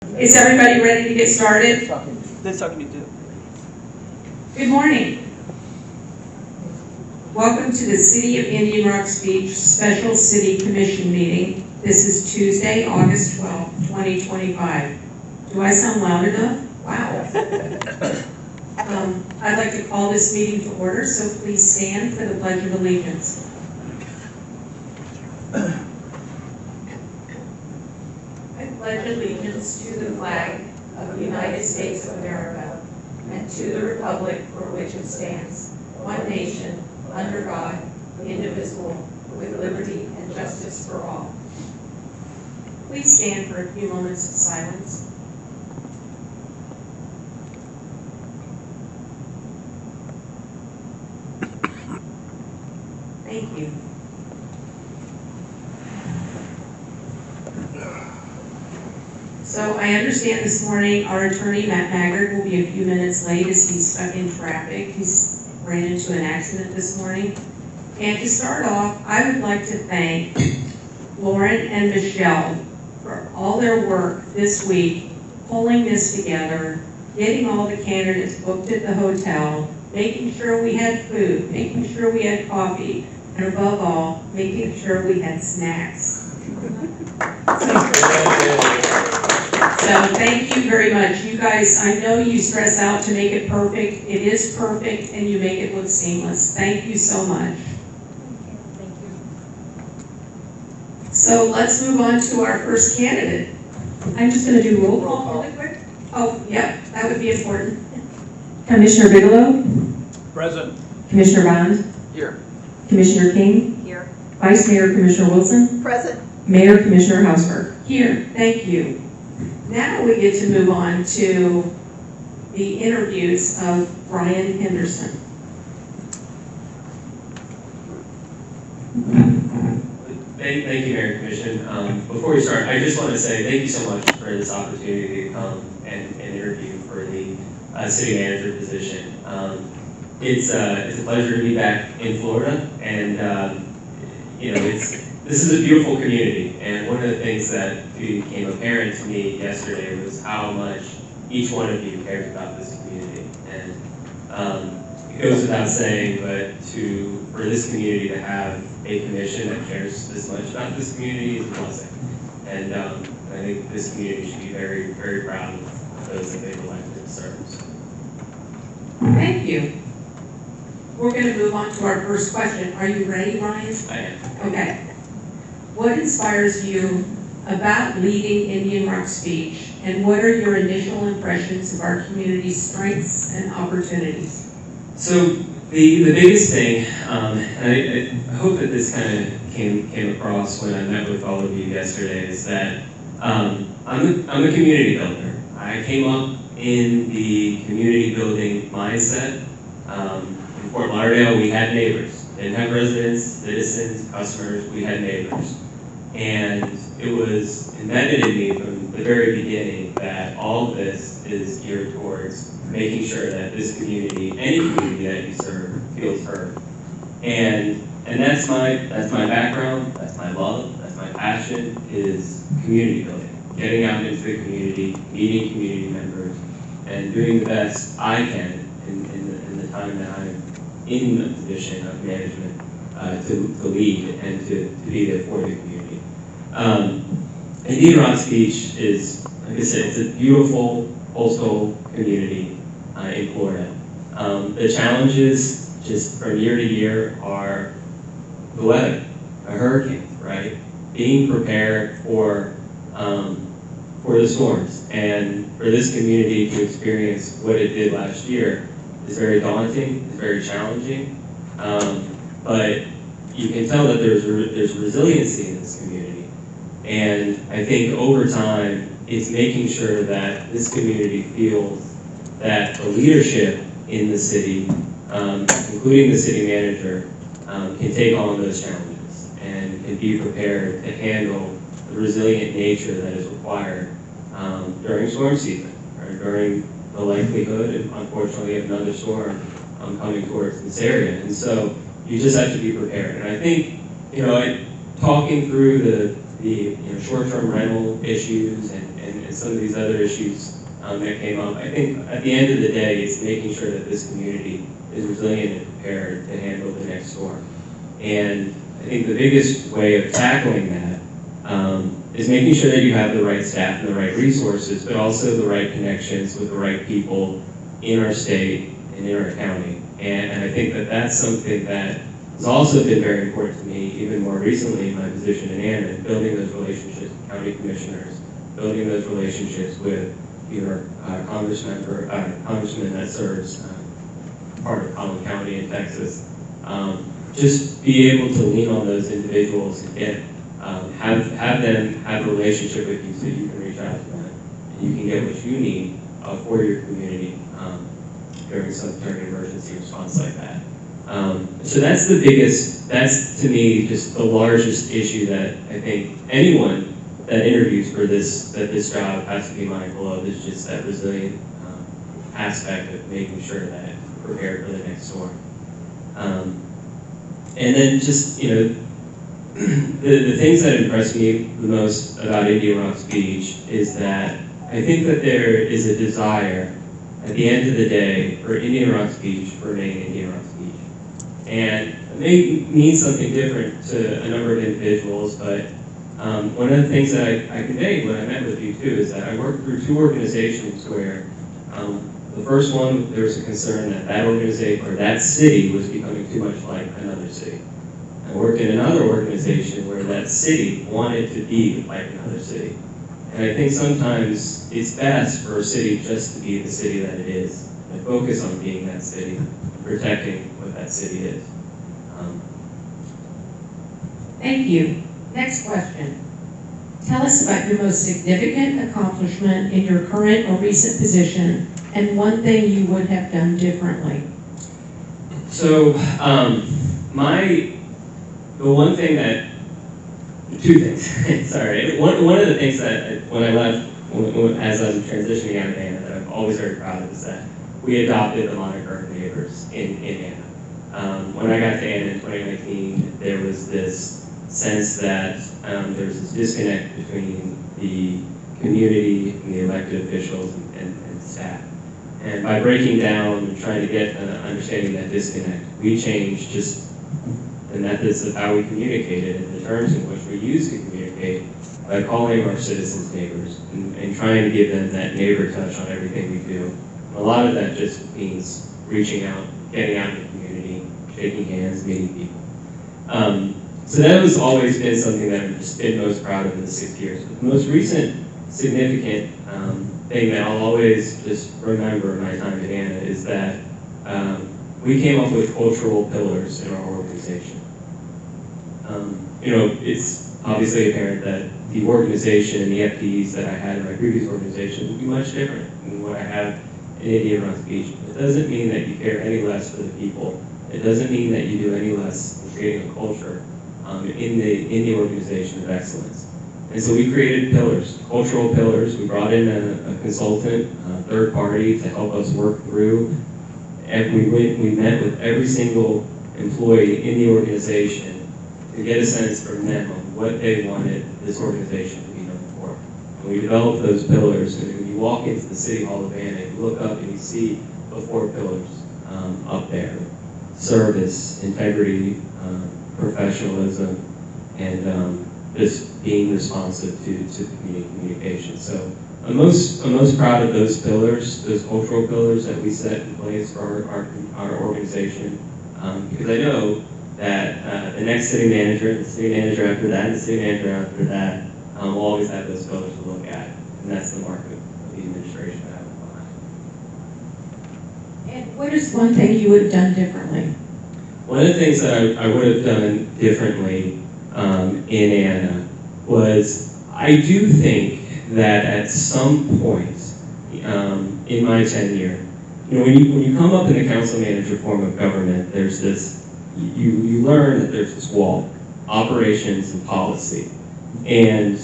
Is everybody ready to get started? They're talking to you. Good morning. Welcome to the City of Indian Rocks Beach Special City Commission meeting. This is Tuesday, August 12th, 2025. Do I sound loud enough? Wow. I'd like to call this meeting to order, so please stand for the Pledge of Allegiance. I pledge allegiance to the flag of the United States of America and to the republic for which it stands, one nation, under God, indivisible, with liberty and justice for all. Please stand for a few moments of silence. Thank you. So I understand this morning our attorney, Matt Maggard, will be a few minutes late as he's stuck in traffic. He's ran into an accident this morning. And to start off, I would like to thank Lauren and Michelle for all their work this week, pulling this together, getting all the candidates booked at the hotel, making sure we had food, making sure we had coffee, and above all, making sure we had snacks. So thank you very much. You guys, I know you stress out to make it perfect. It is perfect, and you make it look seamless. Thank you so much. Thank you. So let's move on to our first candidate. I'm just going to do roll call really quick. Oh, yep, that would be important. Commissioner Bigelow, Present. Commissioner Bond, Here. Commissioner King, Here. Vice Mayor Commissioner Wilson, Present. Mayor Commissioner Hausberg. Here, thank you. Now we get to move on to the interviews of Brian Henderson. Thank you, Mayor and Commission. Before we start, I just want to say thank you so much for this opportunity to come and interview for the city manager position. It's a pleasure to be back in Florida, and this is a beautiful community. And one of the things that became apparent to me yesterday was how much each one of you cares about this community. And it goes without saying, but for this community to have a commission that cares this much about this community is a blessing. And I think this community should be very, very proud of those that they've elected to serve. Thank you. We're going to move on to our first question. Are you ready, Brian? I am. Okay. What inspires you about leading Indian Rocks Beach, and what are your initial impressions of our community's strengths and opportunities? So the biggest thing, and I hope that this kind of came across when I met with all of you yesterday, is that I'm a community builder. I came up in the community building mindset. In Fort Lauderdale, we had neighbors. Didn't have residents, citizens, customers, we had neighbors. And it was embedded in me from the very beginning that all of this is geared towards making sure that this community, any community that you serve, feels heard. And that's my background, that's my love, that's my passion, is community building. Getting out into the community, meeting community members, and doing the best I can in the time that I'm in the position of management to lead and to be there for the community. Indian Rocks Beach is, like I said, it's a beautiful coastal community in Florida. The challenges just from year to year are the weather, a hurricane, right? Being prepared for the storms, and for this community to experience what it did last year is very daunting, it's very challenging, but you can tell that there's resiliency in this community. And I think over time, it's making sure that this community feels that the leadership in the city, including the city manager, can take on those challenges and can be prepared to handle the resilient nature that is required during storm season, or during the likelihood, unfortunately, of another storm coming towards this area. And so you just have to be prepared. And I think, talking through the short-term rental issues and some of these other issues that came up. I think at the end of the day, it's making sure that this community is resilient and prepared to handle the next storm. And I think the biggest way of tackling that is making sure that you have the right staff and the right resources, but also the right connections with the right people in our state and in our county. And I think that that's something that has also been very important to me, even more recently in my position in Anna, building those relationships with county commissioners, building those relationships with your congressman that serves part of Collin County in Texas. Just be able to lean on those individuals and get have them have a relationship with you so you can reach out to them and you can get what you need for your community during an emergency response like that. So that's the biggest, that's to me just the largest issue that I think anyone that interviews for this job has to be mindful of, is just that resilient aspect of making sure that we're prepared for the next storm. And then just, you know, the things that impress me the most about Indian Rocks Beach is that I think that there is a desire at the end of the day for Indian Rocks Beach to remain Indian Rocks Beach. And it may mean something different to a number of individuals, but one of the things that I conveyed when I met with you too is that I worked through two organizations where the first one, there was a concern that that organization or that city was becoming too much like another city. I worked in another organization where that city wanted to be like another city. And I think sometimes it's best for a city just to be the city that it is and focus on being that city, protecting what that city is. Thank you. Next question. Tell us about your most significant accomplishment in your current or recent position and one thing you would have done differently. So, the one thing that, two things, sorry. One of the things that when I left, as I'm transitioning out of Anna, that I'm always very proud of is that we adopted the moniker Neighbors in Anna. When I got to Anna in 2019, there was this sense that there was this disconnect between the community and the elected officials and staff. And by breaking down and trying to get an understanding of that disconnect, we changed just the methods of how we communicated and the terms in which we use to communicate by calling our citizens neighbors and trying to give them that neighbor touch on everything we do. And a lot of that just means reaching out, getting out in the community, shaking hands, meeting people. So that has always been something that I've just been most proud of in the 6 years. But the most recent significant thing that I'll always just remember in my time at Anna is that we came up with cultural pillars in our organization. You know, it's obviously apparent that the organization and the FTEs that I had in my previous organization would be much different than what I have in Indian Rocks Beach. It doesn't mean that you care any less for the people. It doesn't mean that you do any less in creating a culture in the organization of excellence. And so we created pillars, cultural pillars. We brought in a consultant, a third party to help us work through. And we met with every single employee in the organization to get a sense from them on what they wanted this organization to be known for. And we developed those pillars, and when you walk into the City Hall of Anna, you look up and you see the 4 pillars up there. Service, integrity, professionalism, and just being responsive to communication. So I'm most proud of those pillars, those cultural pillars that we set in place for our organization, because I know that the next city manager, the city manager after that, and the city manager after that will always have those pillars to look at, and that's the mark of the administration that I would behind. And what is one thing you would have done differently? One of the things that I would have done differently in Anna was, I do think that at some point in my tenure, you know, when you come up in the council manager form of government, there's this, you learn that there's this wall, operations and policy, and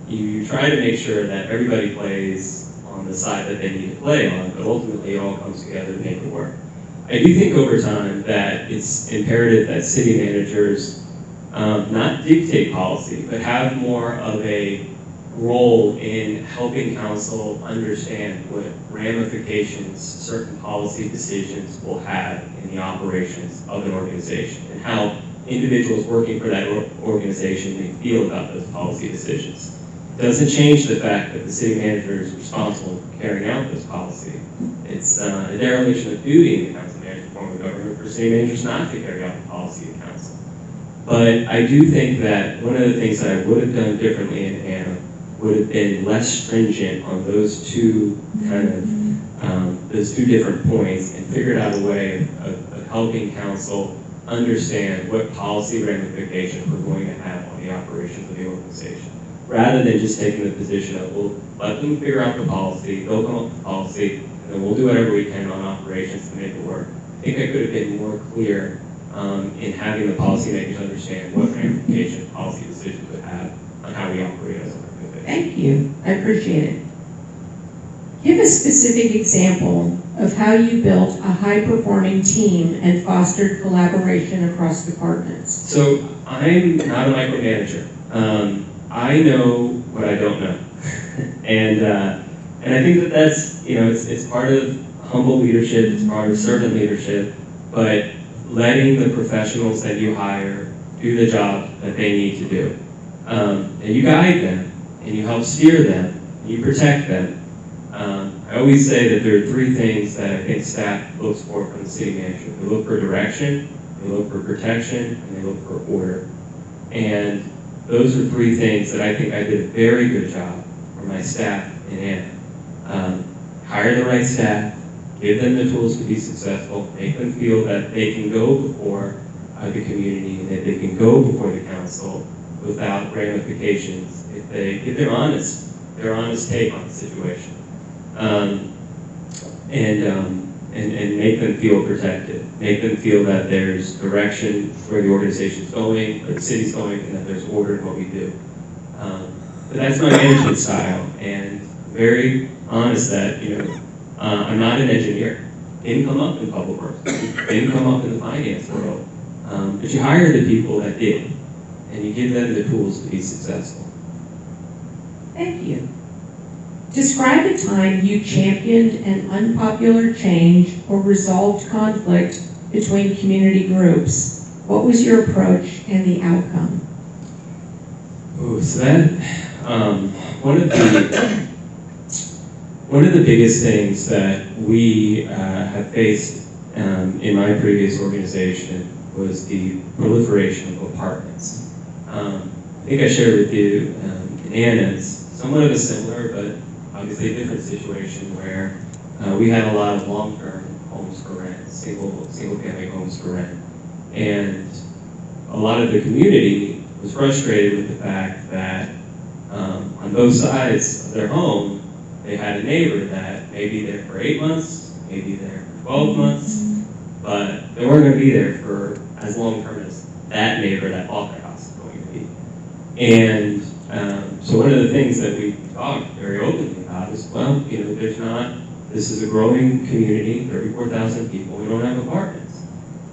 you try to make sure that everybody plays on the side that they need to play on, but ultimately it all comes together to make it work. I do think over time that it's imperative that city managers not dictate policy, but have more of a role in helping council understand what ramifications certain policy decisions will have in the operations of an organization, and how individuals working for that organization may feel about those policy decisions. It doesn't change the fact that the city manager is responsible for carrying out this policy. It's a dereliction of duty in the council manager form of government for city managers not to carry out the policy of council. But I do think that one of the things that I would have done differently in Anna would have been less stringent on those two those two different points, and figured out a way of helping council understand what policy ramifications we're going to have on the operations of the organization, rather than just taking the position of, we'll let them figure out the policy, they'll come up with the policy, and then we'll do whatever we can on operations to make it work. I think I could have been more clear in having the policymakers understand what ramifications policy decisions would have on how we operate as an organization. Thank you, I appreciate it. Give a specific example of how you built a high-performing team and fostered collaboration across departments. So I'm not a micromanager. I know what I don't know, and I think that that's, it's part of humble leadership, it's part of servant leadership, but letting the professionals that you hire do the job that they need to do, and you guide them, and you help steer them, and you protect them. I always say that there are three things that I think staff looks for from the city manager. They look for direction, they look for protection, and they look for order. And those are three things that I think I did a very good job for my staff in Anna. Hire the right staff, give them the tools to be successful, make them feel that they can go before the community, that they can go before the council without ramifications if they're honest, their honest take on the situation. And make them feel protected, make them feel that there's direction where the organization's going, or the city's going, and that there's order in what we do. But that's my management style, and very honest that, I'm not an engineer. Didn't come up in public works, didn't come up in the finance world. But you hire the people that did, and you give them the tools to be successful. Thank you. Describe a time you championed an unpopular change or resolved conflict between community groups. What was your approach and the outcome? Oh, so that one of the biggest things that we have faced in my previous organization was the proliferation of apartments. I think I shared with you in Anna's somewhat of a similar, but obviously a different situation where we had a lot of long-term homes for rent, single-family homes for rent, and a lot of the community was frustrated with the fact that on both sides of their home, they had a neighbor that may be there for 8 months, maybe there for 12 months, but they weren't going to be there for as long-term as that neighbor that bought their house is going to be. And so one of the things that we talked very openly about is, well, this is a growing community, 34,000 people, we don't have apartments.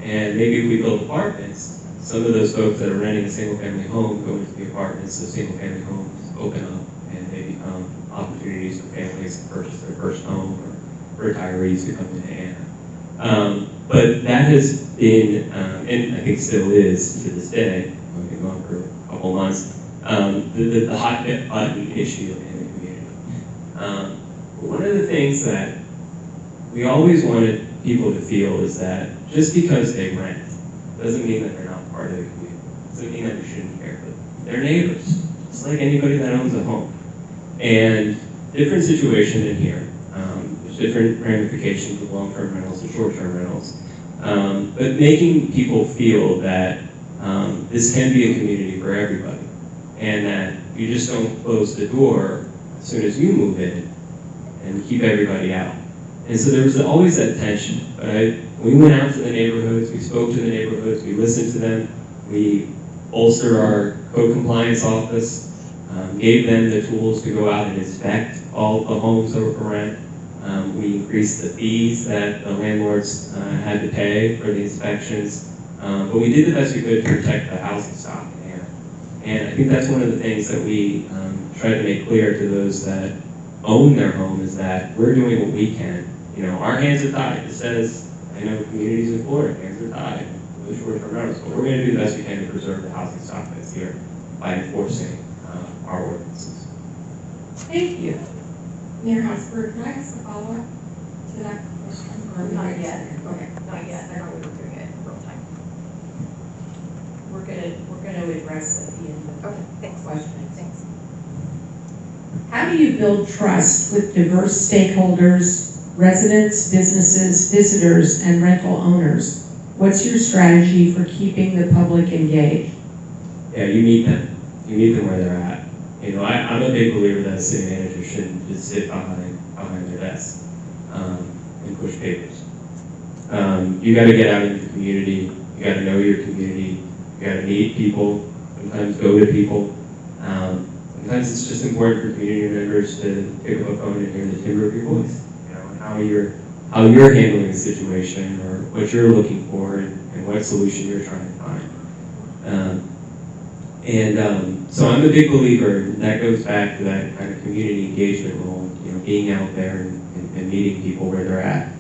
And maybe if we build apartments, some of those folks that are renting a single-family home go into the apartments, so single-family homes open up and they become opportunities for families to purchase their first home, or retirees to come into Anna. But that has been, and I think still is to this day, it's been going for a couple months, the hot button issue in the community. One of the things that we always wanted people to feel is that just because they rent doesn't mean that they're not part of the community. Doesn't mean that we shouldn't care, but they're neighbors, just like anybody that owns a home. And different situation in here. There's different ramifications of long-term rentals and short-term rentals. But making people feel that this can be a community for everybody, and that you just don't close the door as soon as you move in and keep everybody out. And so there was always that tension. We went out to the neighborhoods, we spoke to the neighborhoods, we listened to them, we bolstered our code compliance office, gave them the tools to go out and inspect all the homes that were for rent. We increased the fees that the landlords had to pay for the inspections. But we did the best we could to protect the housing stock in Anna. And I think that's one of the things that we tried to make clear to those that own their home is that we're doing what we can. Our hands are tied. It says, I know communities in Florida, hands are tied with short-term rentals, but we're going to do the best we can to preserve the housing stock that's here by enforcing our ordinances. Thank you. Mayor Houseberg, can I ask a follow-up to that question? Or Not yet. Okay. Not yet, I know we were doing it in real time. We're gonna address at the end of Okay, the thanks. questions. Thanks. How do you build trust with diverse stakeholders, residents, businesses, visitors, and rental owners? What's your strategy for keeping the public engaged? Yeah, you meet them. You meet them where they're at. I'm a big believer that a city manager shouldn't just sit behind their desk and push papers. You got to get out into the community. You got to know your community. You got to meet people. Sometimes go to people. Sometimes it's just important for community members to pick up a phone and hear the timbre of your voice. And how you're handling the situation, or what you're looking for, and what solution you're trying to find. So I'm a big believer, and that goes back to that kind of community engagement role, being out there and meeting people where they're at.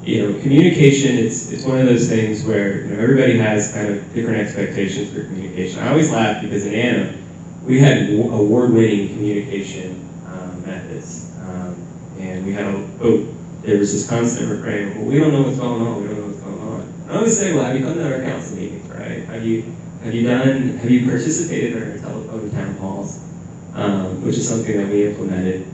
Communication, it's one of those things where everybody has kind of different expectations for communication. I always laugh because in Anna, we had award-winning communication methods. And we had there was this constant refrain, well, we don't know what's going on, we don't know what's going on. And I always say, well, have you come to our council meetings, right? Have you participated in our telephone town halls, which is something that we implemented,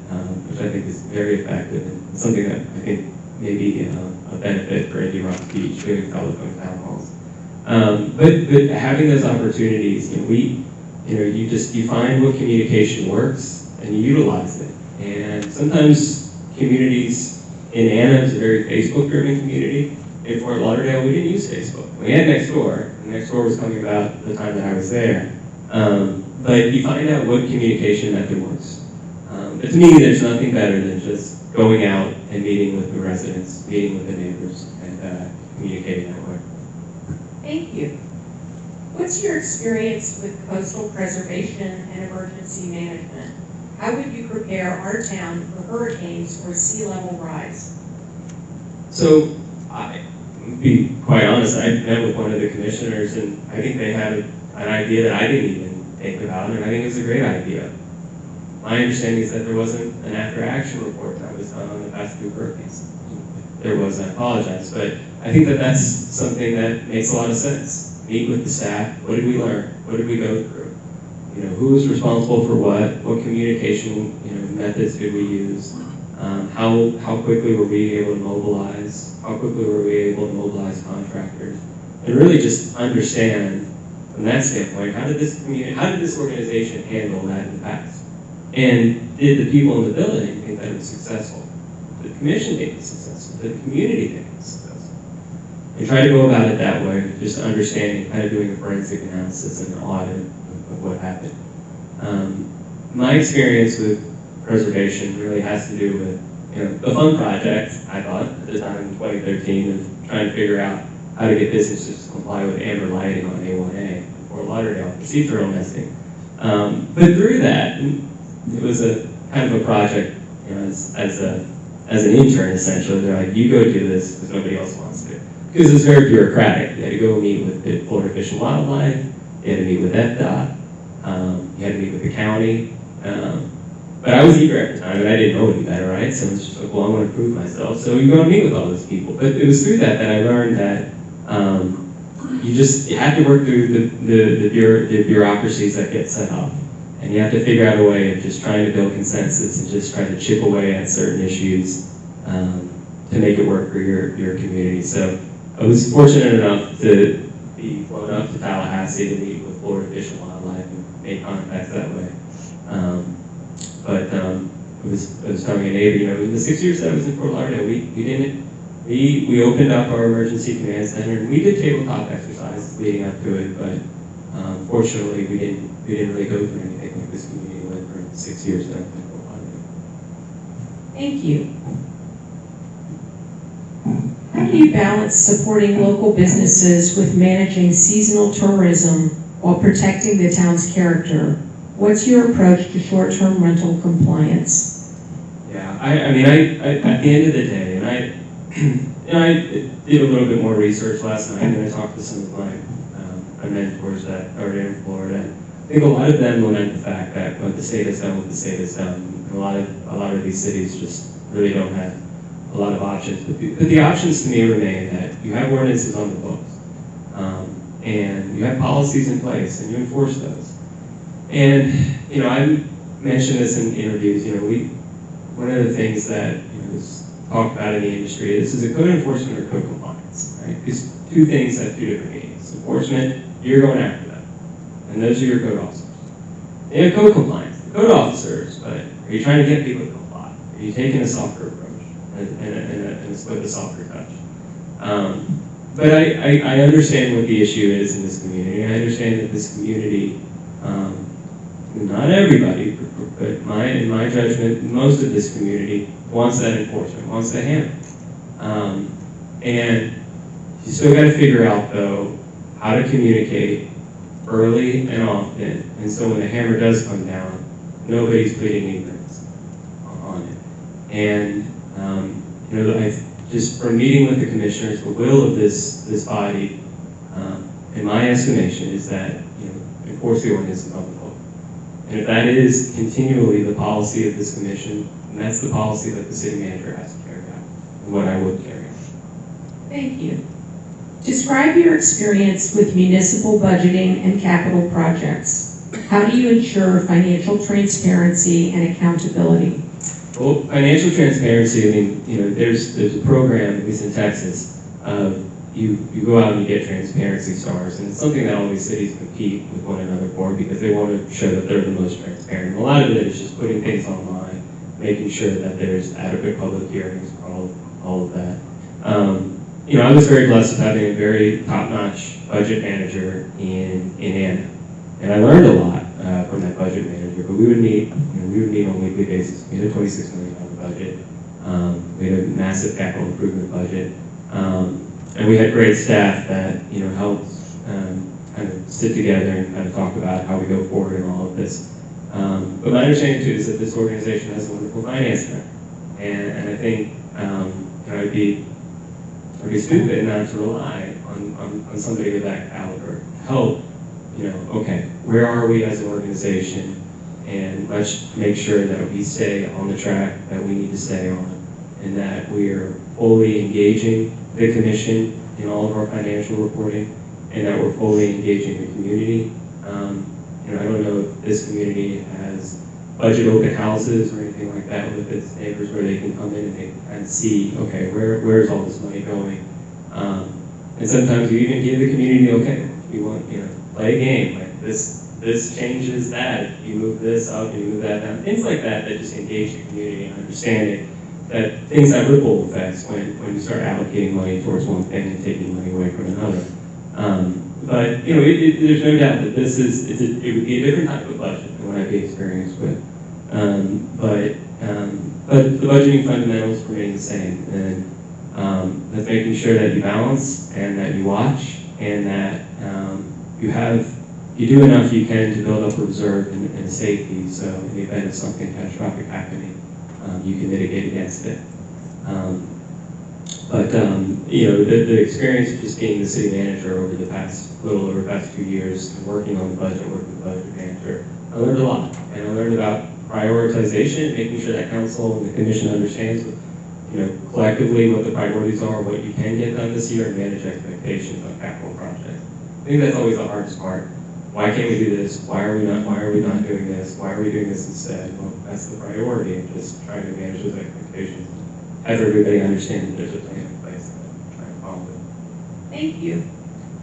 which I think is very effective, and something that I think may be a benefit for Indy Rock Beach, doing telephone town halls. But having those opportunities, you find what communication works and you utilize it. And sometimes communities in Anna is a very Facebook-driven community. In Fort Lauderdale, we didn't use Facebook. We had Nextdoor, and Nextdoor was coming about the time that I was there. But you find out what communication method works. But to me, there's nothing better than just going out and meeting with the residents, meeting with the neighbors, and communicating that way. Thank you. What's your experience with coastal preservation and emergency management? How would you prepare our town for hurricanes or sea level rise? So, to be quite honest, I met with one of the commissioners, and I think they had an idea that I didn't even think about, and I think it was a great idea. My understanding is that there wasn't an after-action report that was done on the past two hurricanes. If there was, I apologize, but I think that that's something that makes a lot of sense. Meet with the staff. What did we learn? What did we go through? Who was responsible for what? What communication methods did we use? How quickly were we able to mobilize? How quickly were we able to mobilize contractors? And really just understand from that standpoint, how did this organization handle that in the past? And did the people in the building think that it was successful? Did the commission think it was successful? Did the community think it was successful? And try to go about it that way, just understanding, kind of doing a forensic analysis and an audit of what happened. My experience with preservation really has to do with, the fun project, I thought, at the time in 2013, of trying to figure out how to get businesses to comply with amber lighting on A1A in Fort Lauderdale for sea turtle nesting. But through that, it was a kind of a project, as an intern, essentially. They're like, you go do this because nobody else wants to. Because it's very bureaucratic. You had to go meet with the Florida Fish and Wildlife, you had to meet with FDOT, you had to meet with the county. But I was eager at the time, and I didn't know any better, right? So it's just like, well, I want to prove myself. So you go and meet with all those people. But it was through that I learned that you have to work through the bureaucracies that get set up. And you have to figure out a way of just trying to build consensus and just try to chip away at certain issues to make it work for your community. So I was fortunate enough to be flown up to Tallahassee to meet with Florida Fish and Wildlife and make contacts that way. But I was telling a neighbor, in the 6 years that I was in Fort Lauderdale, we opened up our emergency command center, and we did tabletop exercises leading up to it, but fortunately we didn't really go through anything like this community went through in 6 years that I was in Fort Lauderdale. Thank you. How do you balance supporting local businesses with managing seasonal tourism while protecting the town's character? What's your approach to short-term rental compliance? Yeah, I mean, at the end of the day, I did a little bit more research last night, and I talked to some of my mentors that are in Florida. I think a lot of them lament the fact that what the state has done, what the state has done, a lot of these cities just really don't have a lot of options. But the options to me remain that you have ordinances on the books, and you have policies in place, and you enforce those. And I mentioned this in interviews. One of the things that is talked about in the industry is it code enforcement or code compliance, right? These two things have two different meanings. Enforcement, you're going after them, and those are your code officers. And you have code compliance, the code officers, but are you trying to get people to comply? Are you taking a softer approach and a split the softer touch? But I understand what the issue is in this community. I understand that this community, not everybody, but in my judgment, most of this community wants that enforcement, wants the hammer. And you still got to figure out, though, how to communicate early and often, and so when the hammer does come down, nobody's pleading ignorance on it. And just from meeting with the commissioners, the will of this body, in my estimation, is that enforce the ordinances on the book. And if that is continually the policy of this commission, then that's the policy that the city manager has to carry out, and what I would carry out. Thank you. Describe your experience with municipal budgeting and capital projects. How do you ensure financial transparency and accountability? Well, financial transparency, I mean, there's a program, at least in Texas, you go out and you get transparency stars, and it's something that all these cities compete with one another for because they want to show that they're the most transparent. And a lot of it is just putting things online, making sure that there's adequate public hearings for all of that. I was very blessed with having a very top-notch budget manager in Anna, and I learned a lot from that budget manager. But we would meet on a weekly basis. We had a $26 million budget. We had a massive capital improvement budget. And we had great staff that helped kind of sit together and kind of talk about how we go forward in all of this. But my understanding too is that this organization has a wonderful finance director, and I think I'd be stupid not to rely on somebody of that caliber to help. Okay, where are we as an organization, and let's make sure that we stay on the track that we need to stay on, and that we are fully engaging the commission in all of our financial reporting, and that we're fully engaging the community. I don't know if this community has budget open houses or anything like that with its neighbors where they can come in and they can kind of see, okay, where's all this money going? And sometimes you even give the community, okay, you want, play a game, like this changes that, you move this up, you move that down, things like that just engage the community and understanding that things have ripple effects when you start allocating money towards one thing and taking money away from another. But there's no doubt that it would be a different type of budget than what I've experienced with. But the budgeting fundamentals remain the same, and that's making sure that you balance and that you watch and that you do enough you can to build up a reserve and a safety, so in the event of something catastrophic happening, you can mitigate against it. The experience of just being the city manager over the past 2 years, and working on the budget, working with the budget manager, I learned a lot. And I learned about prioritization, making sure that council and the commission understands, collectively what the priorities are, what you can get done this year, and manage expectations on capital projects. I think that's always the hardest part. Why can't we do this? Why are we not doing this? Why are we doing this instead? Well, that's the priority, and just trying to manage those expectations. Have everybody understand that there's a plan in place and try to follow it. Thank you.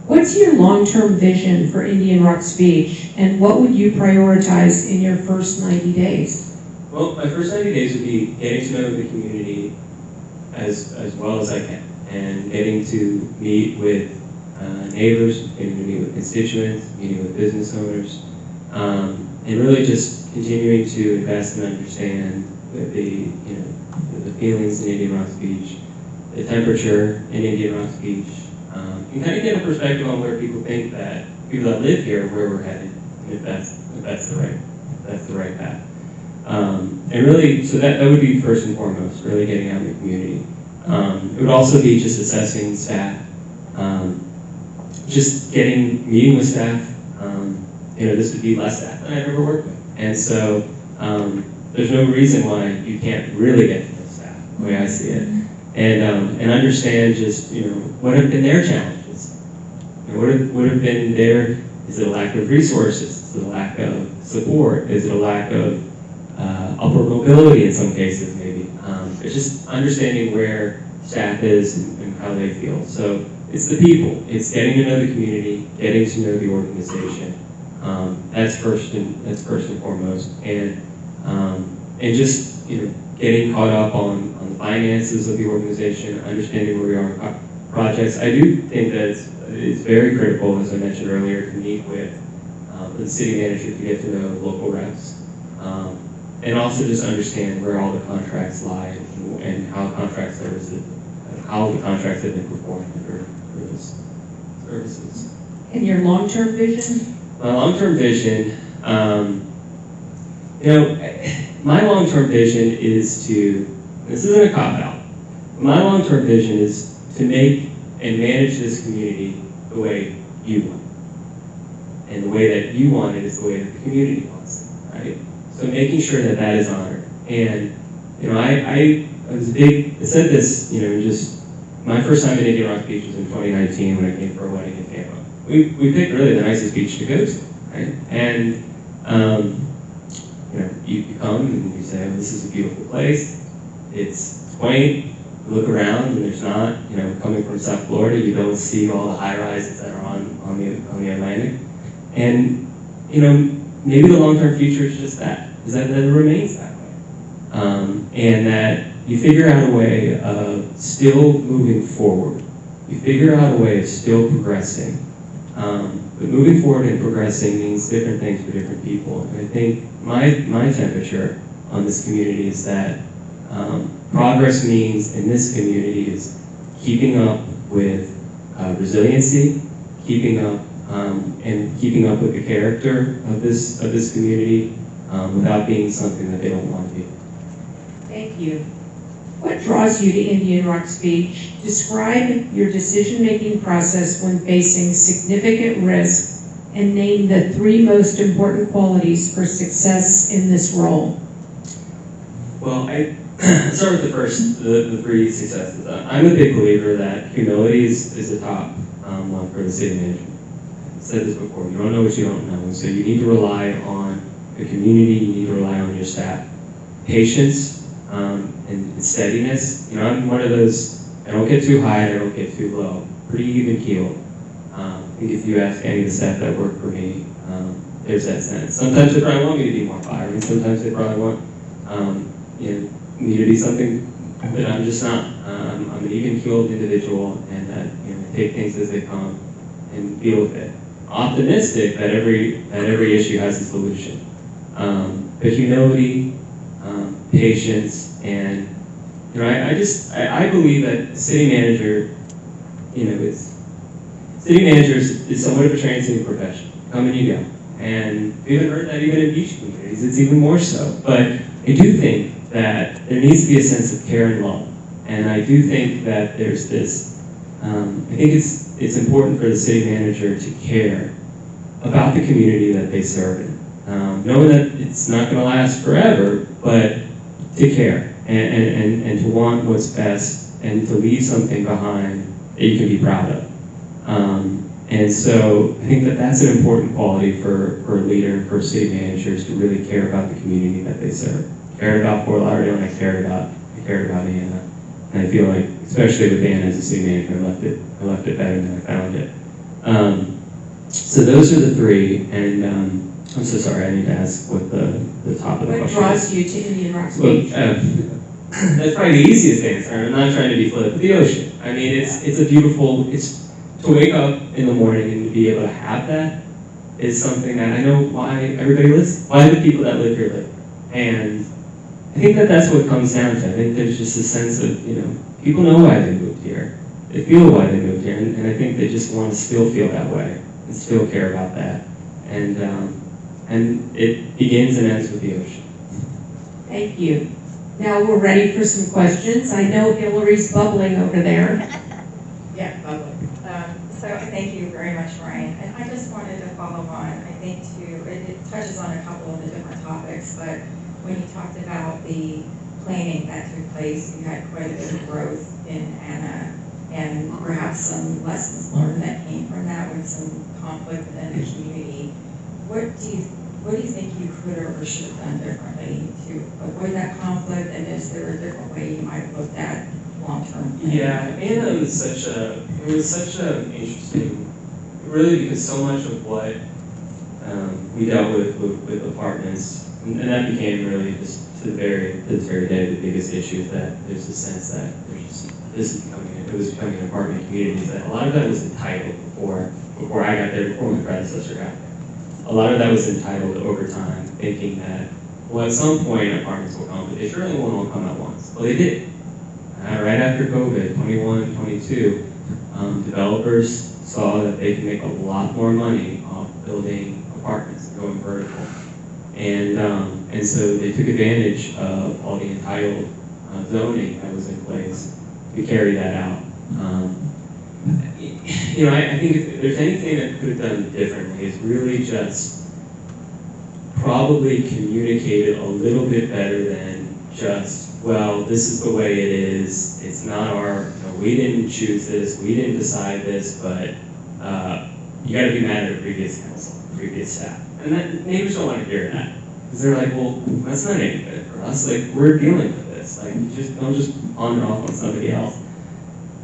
What's your long-term vision for Indian Rocks Beach, and what would you prioritize in your first 90 days? Well, my first 90 days would be getting to know the community as well as I can, and getting to meet with neighbors, getting to meet with constituents, meeting with business owners, and really just continuing to invest and understand the feelings in Indian Rocks Beach, the temperature in Indian Rocks Beach, and kind of get a perspective on where people that live here, where we're headed, and if that's the right that's the right path. And really, so that would be first and foremost, really getting out in the community. It would also be just assessing staff, just meeting with staff. This would be less staff than I've ever worked with. And so there's no reason why you can't really get to know staff, the way I see it. And understand just, what have been their challenges? What have been is it a lack of resources? Is it a lack of support? Is it a lack of upward mobility in some cases, maybe? It's just understanding where staff is and how they feel. So it's the people. It's getting to know the community, getting to know the organization. That's first and foremost. And just, getting caught up on the finances of the organization, understanding where we are in projects. I do think that it's very critical, as I mentioned earlier, to meet with the city manager to get to know local reps. And also just understand where all the contracts lie and how the contracts have been performed for those services. And your long-term vision? My long-term vision, my long-term vision is this isn't a cop-out, my long-term vision is to make and manage this community the way you want. And the way that you want it is the way that the community wants it, right? So making sure that is honored. And, I said this, just my first time in Indian Rock Beach was in 2019 when I came for a wedding in Tampa. We picked really the nicest beach to go to, right? And, you come and you say, oh, this is a beautiful place. It's quaint. You look around and there's not, coming from South Florida, you don't see all the high rises that are on the Atlantic. And, maybe the long-term future is just that it remains that way. And that you figure out a way of still moving forward. You figure out a way of still progressing. But moving forward and progressing means different things for different people. And I think my temperature on this community is that progress means in this community is keeping up with resiliency, keeping up with the character of this community without being something that they don't want to be. Thank you. What draws you to Indian Rocks Beach? Describe your decision-making process when facing significant risk and name the 3 most important qualities for success in this role. Well, I start with the 3 successes. I'm a big believer that humility is the top one for the city manager. I've said this before, you don't know what you don't know, and so you need to rely on the community, you need to rely on your staff. Patience and steadiness. I'm one of those, I don't get too high, I don't get too low. Pretty even keeled. I think if you ask any of the staff that work for me, there's that sense. Sometimes they probably want me to be more fiery, sometimes they probably want me to be something that I'm just not. I'm an even-keeled individual, and that I take things as they come and deal with it. Optimistic that every issue has a solution. But humility, patience, and I believe that the city manager, is somewhat of a transiting profession. Come and you go. And we haven't heard that even in beach communities. It's even more so. But I do think that there needs to be a sense of care and love. And I do think that there's this, I think it's important for the city manager to care about the community that they serve in. Knowing that it's not going to last forever, but to care and to want what's best and to leave something behind that you can be proud of. And so I think that that's an important quality for a leader, for city managers, to really care about the community that they serve. I cared about Fort Lauderdale, and I cared about Anna. And I feel like, especially with Anna as a city manager, I left it better than I found it. So those are the 3, and I'm so sorry, I need to ask what the top of the question is. What draws you to Indian Rocks Well, Beach? that's probably the easiest answer. I'm not trying to be flip, but the ocean. I mean, it's a beautiful, to wake up in the morning and to be able to have that is something that I know why everybody lives, why the people that live here live. And I think that that's what it comes down to. I think there's just a sense of, people know why they moved here. They feel why they moved here, and I think they just want to still feel that way and still care about that. And and it begins and ends with the ocean. Thank you. Now we're ready for some questions. I know Hillary's bubbling over there. Yeah, bubbling. So thank you very much, Ryan. And I just wanted to follow on, I think too, it touches on a couple of the different topics, but when you talked about the planning that took place, you had quite a bit of growth in Anna, and perhaps some lessons learned that came from that with some conflict within the community. What do you think you could or should have done differently to avoid that conflict, and is there a different way you might have looked at long-term planning? Yeah, Anna was such an interesting, really, because so much of what we dealt with apartments, and that became really just to this very day the biggest issue, is that there's a sense that it was becoming an apartment community, that a lot of that was entitled before I got there, before my predecessor got there. A lot of that was entitled over time, thinking that, well, at some point apartments will come, but they surely won't all come at once. Well, they did. Right after COVID, 21, 22, developers saw that they could make a lot more money off building apartments and going vertical. And so they took advantage of all the entitled zoning that was in place to carry that out. I think if there's anything that could have done differently, is really just probably communicated a little bit better than just, well, this is the way it is. It's not we didn't choose this, we didn't decide this, but you got to be mad at the previous council, previous staff. And that, neighbors don't want to hear that, because they're like, well, that's not any good for us. Like, we're dealing with this. Like, don't just pawn it off on somebody else.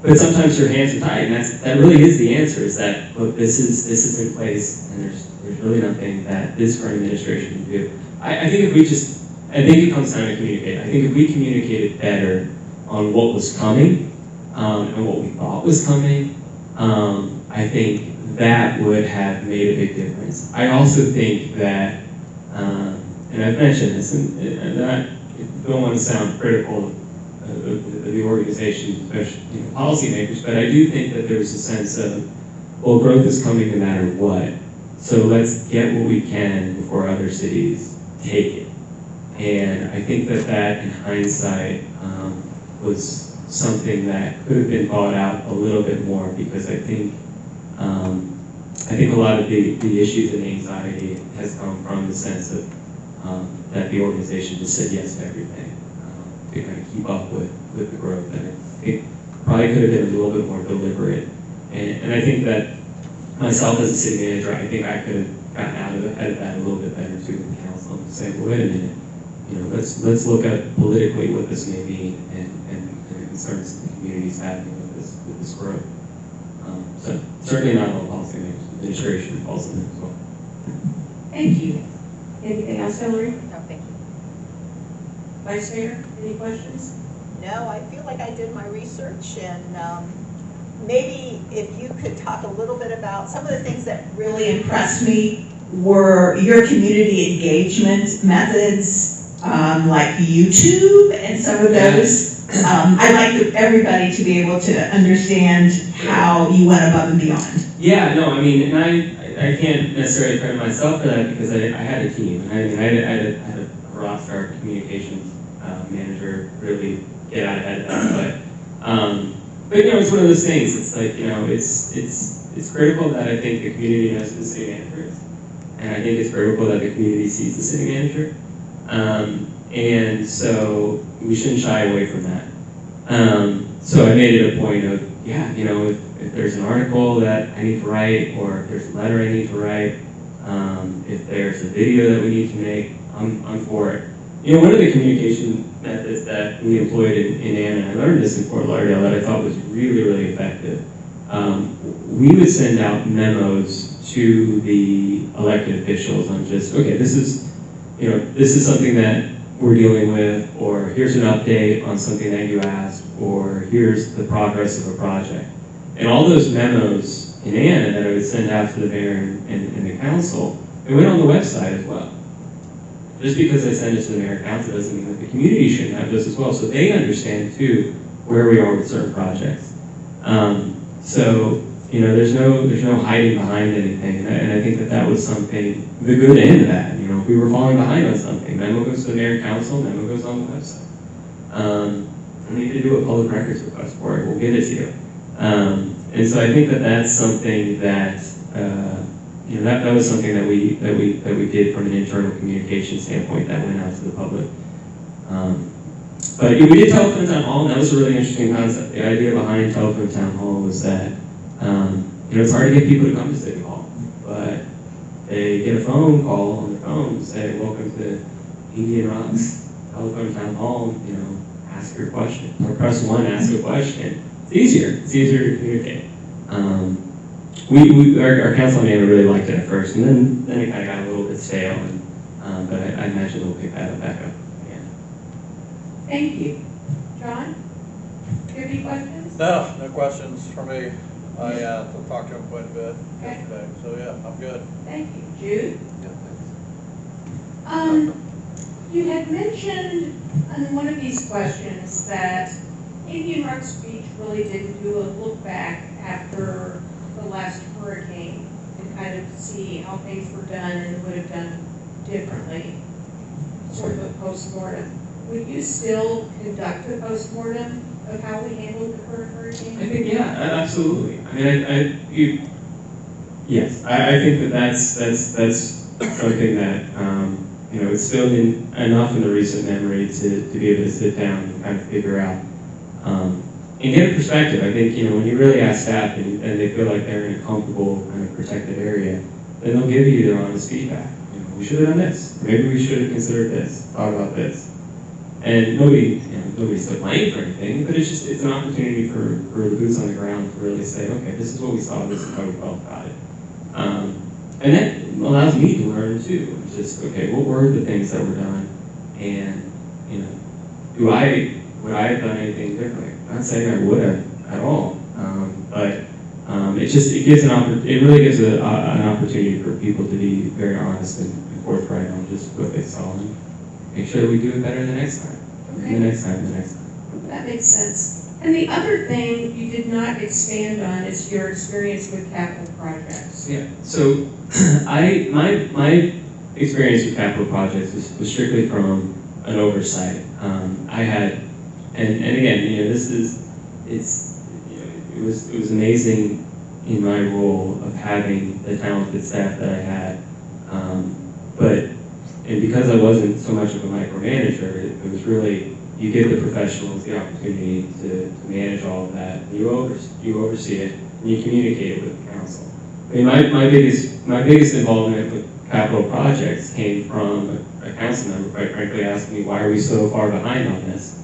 But sometimes your hands are tied, and that really is the answer, is that, look, this is in place, and there's really nothing that this current administration can do. I think it comes down to communicate. I think if we communicated better on what was coming, and what we thought was coming, I think that would have made a big difference. I also think that, and I've mentioned this, and I don't want to sound critical of the organization, especially policymakers, but I do think that there's a sense of, well, growth is coming no matter what, so let's get what we can before other cities take it. And I think that in hindsight was something that could have been thought out a little bit more, because I think a lot of the issues and anxiety has come from the sense of that the organization just said yes to everything to kind of keep up with the growth. And I think probably could have been a little bit more deliberate. And I think that myself as a city manager, I think I could have gotten ahead of that a little bit better too with the council, and say, well, wait a minute, let's look at politically what this may mean, and the concerns the community's having with this growth. So certainly not all policymakers, administration falls in there as well. Thank you. Anything else, Hillary? No, thank you. Vice Mayor, any questions? No, I feel like I did my research, and maybe if you could talk a little bit about some of the things that really impressed me were your community engagement methods, like YouTube and some of those. I'd like everybody to be able to understand how you went above and beyond. Yeah, no, I mean, and I can't necessarily credit myself for that, because I had a team. I had a rock star communications manager really get out ahead of that. But it's one of those things. It's like, it's critical that I think the community knows who the city manager is, and I think it's critical that the community sees the city manager. And so we shouldn't shy away from that. So I made it a point of, if there's an article that I need to write, or if there's a letter I need to write, if there's a video that we need to make, I'm for it. One of the communication methods that we employed in Anna, I learned this in Fort Lauderdale, that I thought was really, really effective. We would send out memos to the elected officials on just, okay, this is something that we're dealing with, or here's an update on something that you asked, or here's the progress of a project. And all those memos in Anna that I would send out to the mayor and the council, it went on the website as well. Just because I send it to the mayor and council doesn't mean that the community shouldn't have this as well, so they understand too where we are with certain projects. So you know, there's no hiding behind anything, and I think that was something, the good and the bad. You know, if we were falling behind on something, memo goes to the mayor and council, memo goes on the website. We need to do a public records request for it, we'll get it to you. And so I think that that's something that, you know, that was something that we did from an internal communication standpoint that went out to the public. But we did telephone town hall, and that was a really interesting concept. The idea behind telephone town hall was that, you know, it's hard to get people to come to City Hall, but they get a phone call on their phone saying, welcome to Indian Rocks telephone town hall, you know, ask your question, or press 1, ask a question. It's easier to communicate. Our council manager really liked it at first, and then it kind of got a little bit stale, but I imagine we'll pick that back up again. Thank you. John, do you have any questions? No questions for me. I talked to him quite a bit yesterday, so yeah, I'm good. Thank you. Jude? Yeah, You had mentioned on one of these questions that Indian Rocks Beach really didn't do a look back after the last hurricane and kind of see how things were done and would have done differently, sort of a postmortem. Would you still conduct a postmortem of how we handled the current hurricane? I think, yeah, absolutely. I mean, yes, I think that's something that, you know, it's still enough in the recent memory to be able to sit down and kind of figure out, and get a perspective. I think, you know, when you really ask staff and they feel like they're in a comfortable kind of protected area, then they'll give you their honest feedback. You know, we should have done this. Maybe we should have considered this, thought about this. And nobody's to blame for anything, but it's an opportunity for the boots on the ground to really say, okay, this is what we saw, this is how we felt about it. And that allows me to learn too. It's just, okay, what were the things that were done? And, you know, would I have done anything differently? I'm not saying I would have at all, but it gives it really gives an opportunity for people to be very honest and forthright on just what they saw and make sure that we do it better the next time, Okay. the next time. That makes sense. And the other thing you did not expand on is your experience with capital projects. Yeah. So, my experience with capital projects was strictly from an oversight. I had, and again, you know, it was amazing in my role of having the talented staff that I had, and because I wasn't so much of a micromanager, it was really, you give the professionals the opportunity to manage all of that. You oversee it, and you communicate it with the council. I mean, my biggest involvement with capital projects came from a council member, quite frankly, asking me, why are we so far behind on this?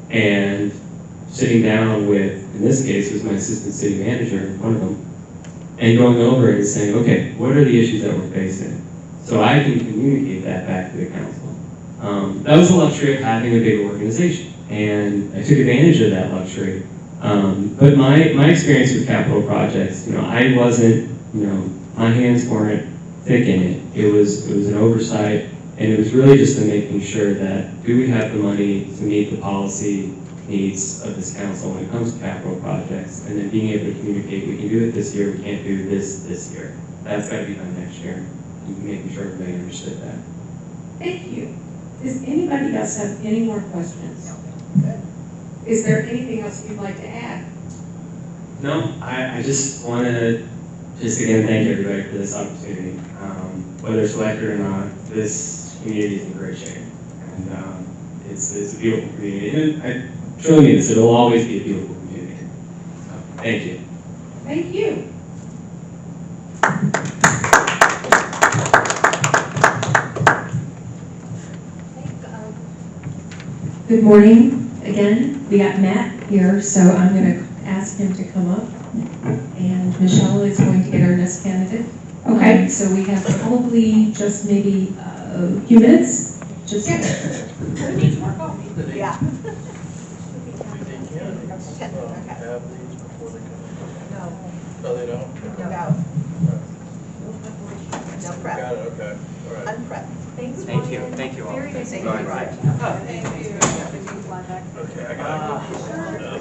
And sitting down with, in this case, it was my assistant city manager, one of them, and going over it and saying, okay, what are the issues that we're facing? So I can communicate that back to the council. That was the luxury of having a big organization, and I took advantage of that luxury. But my experience with capital projects, you know, I wasn't, you know, my hands weren't thick in it. It was an oversight, and it was really just in making sure that, do we have the money to meet the policy needs of this council when it comes to capital projects, and then being able to communicate, we can do it this year, we can't do this year. That's got to be done next year, and making sure everybody understood that. Thank you. Does anybody else have any more questions? Good. Is there anything else you'd like to add? No, I just want to again thank everybody for this opportunity. Whether selected or not, this community is in great shape, and it's a beautiful community. And I truly mean this; it'll always be a beautiful community. So, thank you. Thank you. Good morning again. We got Matt here, so I'm going to ask him to come up. And Michelle is going to get our next candidate. Okay. So we have probably just maybe a few minutes. Just Yeah. They Okay. have these before they come No, in? No, they don't? no. No prep, Got it, okay, all right. unprepped. Thanks, Thank you, Ryan. thank you all. Very nice. Thank Go you, ahead. Ryan. Oh, thank you. Okay, I gotta go.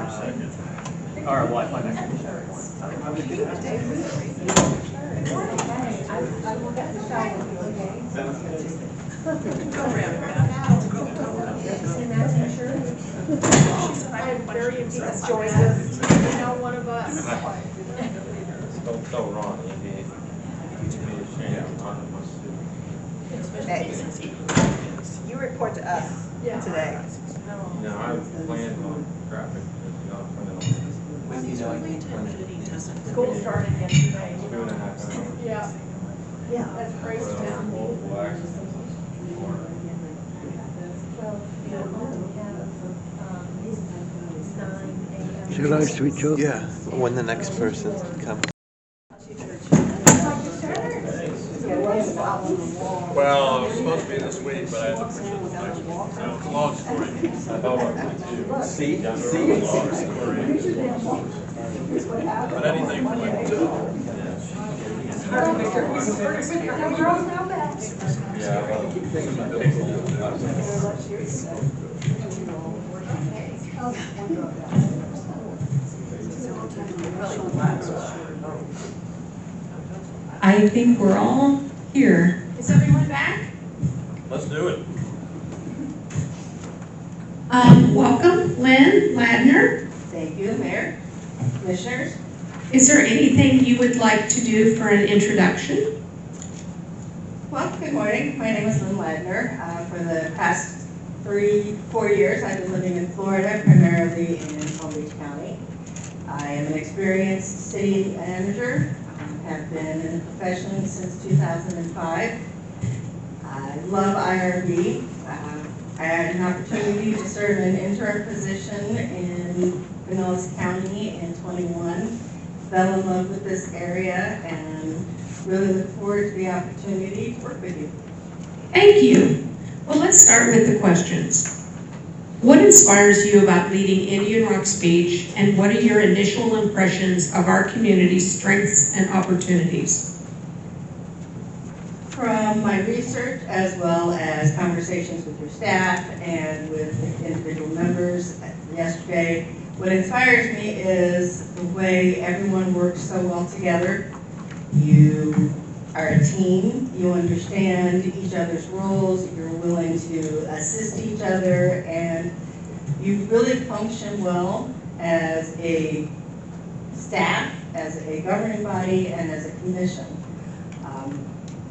Second. Or what, my next I am very impressed, Joyce, you know, one of us. So wrong, you need to be ashamed on Hey, you report to us today. No, I planned on traffic, not School started yesterday. 2.5 hours. Yeah, Yeah. that's crazy town. Multiple accidents. Should I switch off? Yeah, when the next person comes. Well, it was supposed to be this week, but I had to push it to next week. So it's a long story. I thought I See? Long story. But anything for like two. I think we're all here. Is everyone back? Let's do it. Welcome, Lynn Ladner. Thank you, Mayor, Commissioners. Is there anything you would like to do for an introduction? Well, good morning. My name is Lynn Ladner. For the past 3-4 years, I've been living in Florida, primarily in Palm Beach County. I am an experienced city manager. Have been in the profession since 2005. I love IRB. I had an opportunity to serve in an interim position in Pinellas County in 21. Fell in love with this area and really look forward to the opportunity to work with you. Thank you. Well, let's start with the questions. What inspires you about leading Indian Rocks Beach, and what are your initial impressions of our community's strengths and opportunities? From my research, as well as conversations with your staff and with individual members yesterday, what inspires me is the way everyone works so well together. You are a team, you understand each other's roles, you're willing to assist each other, and you really function well as a staff, as a governing body, and as a commission.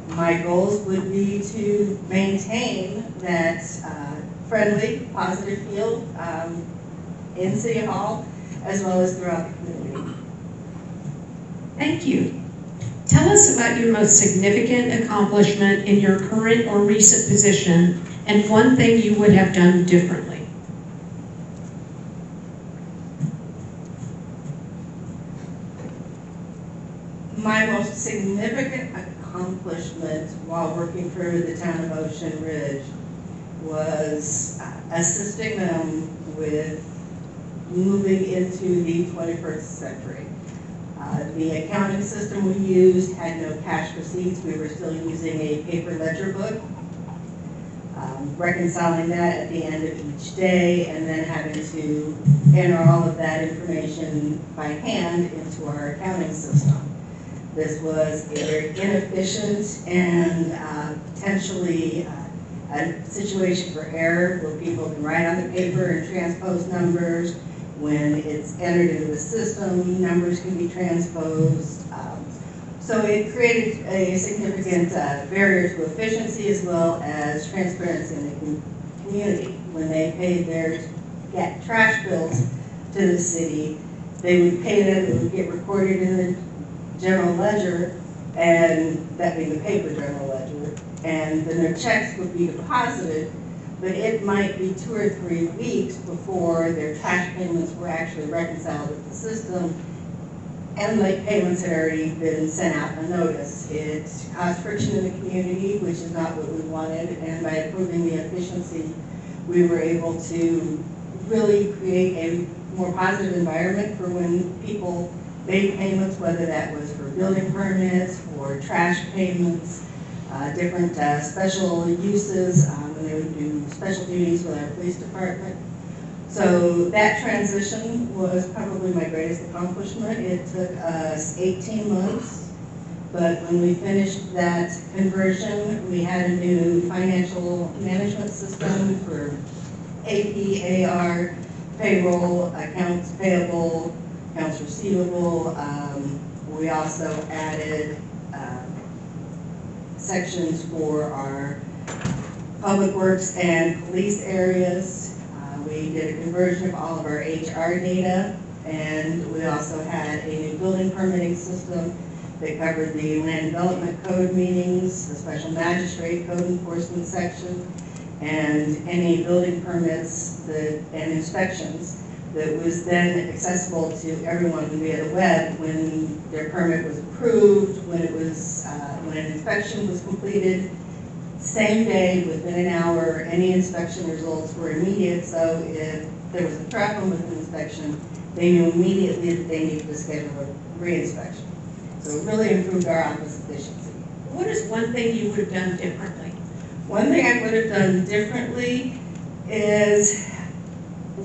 My goals would be to maintain that friendly, positive feel in City Hall, as well as throughout the community. Thank you. Tell us about your most significant accomplishment in your current or recent position, and one thing you would have done differently. My most significant accomplishment while working for the town of Ocean Ridge was assisting them with moving into the 21st century. The accounting system we used had no cash receipts. We were still using a paper ledger book. Reconciling that at the end of each day, and then having to enter all of that information by hand into our accounting system. This was a very inefficient and potentially a situation for error, where people can write on the paper and transpose numbers. When it's entered into the system, numbers can be transposed. So it created a significant barrier to efficiency, as well as transparency in the community. When they paid their trash bills to the city, they would pay them, it would get recorded in the general ledger, and that being the paper general ledger, and then their checks would be deposited, but it might be 2 or 3 weeks before their trash payments were actually reconciled with the system, and late payments had already been sent out a notice. It caused friction in the community, which is not what we wanted, and by improving the efficiency, we were able to really create a more positive environment for when people made payments, whether that was for building permits, for trash payments, different special uses, when they would do special duties with our police department. So that transition was probably my greatest accomplishment. It took us 18 months, but when we finished that conversion, we had a new financial management system for AP, AR, payroll, accounts payable, accounts receivable. We also added sections for our public works and police areas. We did a conversion of all of our HR data, and we also had a new building permitting system that covered the land development code meetings, the special magistrate code enforcement section, and any building permits and inspections that was then accessible to everyone via the web when their permit was approved, when an inspection was completed. Same day, within an hour, any inspection results were immediate, so if there was a problem with an inspection, they knew immediately that they needed to schedule a re-inspection. So it really improved our office efficiency. What is one thing you would have done differently? One thing I would have done differently is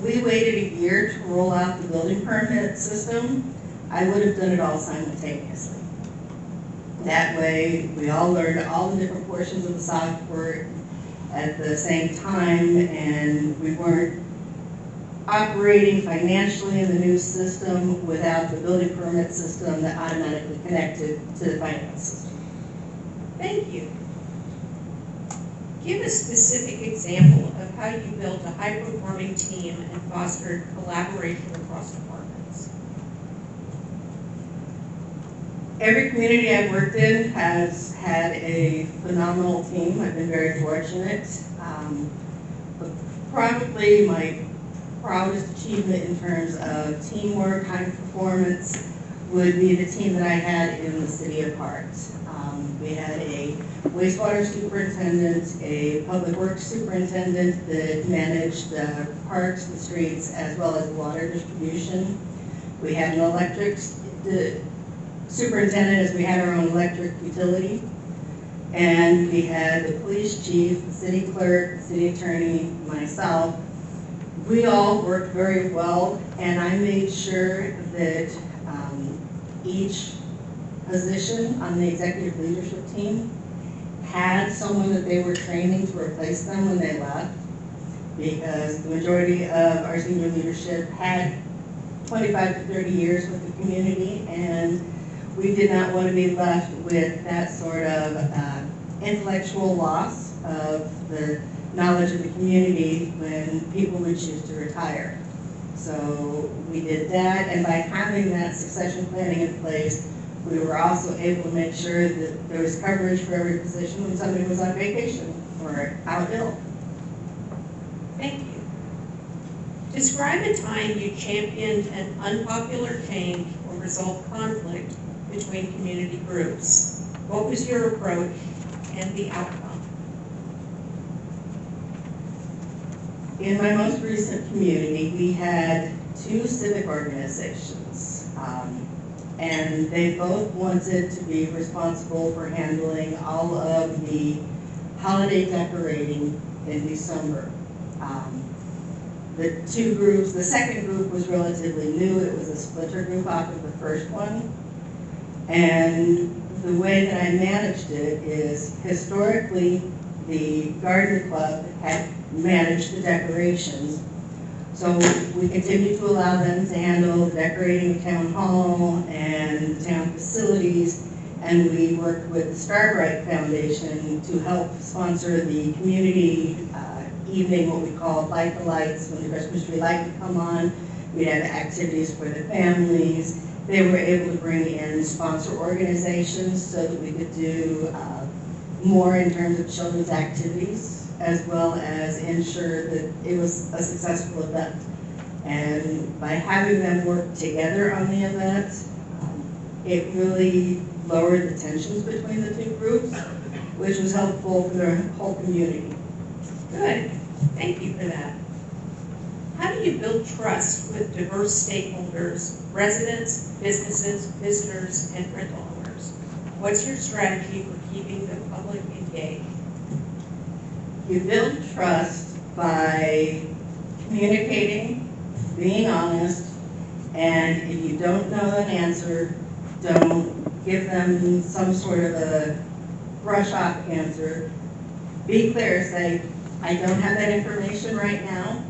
we waited a year to roll out the building permit system. I would have done it all simultaneously. That way, we all learned all the different portions of the software at the same time, and we weren't operating financially in the new system without the building permit system that automatically connected to the finance system. Thank you. Give a specific example of how you built a high-performing team and fostered collaboration across departments. Every community I've worked in has had a phenomenal team. I've been very fortunate. But probably my proudest achievement in terms of teamwork, high performance, would be the team that I had in the City of Hart. We had a wastewater superintendent, a public works superintendent that managed the parks, the streets, as well as water distribution. We had an electric superintendent, as we had our own electric utility. And we had the police chief, the city clerk, the city attorney, myself. We all worked very well, and I made sure that each position on the executive leadership team had someone that they were training to replace them when they left, because the majority of our senior leadership had 25 to 30 years with the community, and we did not want to be left with that sort of intellectual loss of the knowledge of the community when people would choose to retire. So we did that, and by having that succession planning in place, we were also able to make sure that there was coverage for every position when somebody was on vacation or out ill. Thank you. Describe a time you championed an unpopular change or resolved conflict between community groups. What was your approach and the outcome? In my most recent community, we had 2 civic organizations, and they both wanted to be responsible for handling all of the holiday decorating in December. The 2 groups, the second group was relatively new. It was a splinter group off of the first one. And the way that I managed it is, historically, the garden club had managed the decorations. So we continued to allow them to handle the decorating of town hall and the town facilities, and we worked with the Starbright Foundation to help sponsor the community evening, what we call Light the Lights, when the Christmas tree light would come on. We'd have activities for the families. They were able to bring in sponsor organizations so that we could do more in terms of children's activities, as well as ensure that it was a successful event. And by having them work together on the event, it really lowered the tensions between the 2 groups, which was helpful for the whole community. Good. Thank you for that. How do you build trust with diverse stakeholders, residents, businesses, visitors, and rental owners? What's your strategy for keeping the public engaged? You build trust by communicating being honest, and if you don't know an answer, don't give them some sort of a brush off answer. Be clear, say, I don't have that information right now.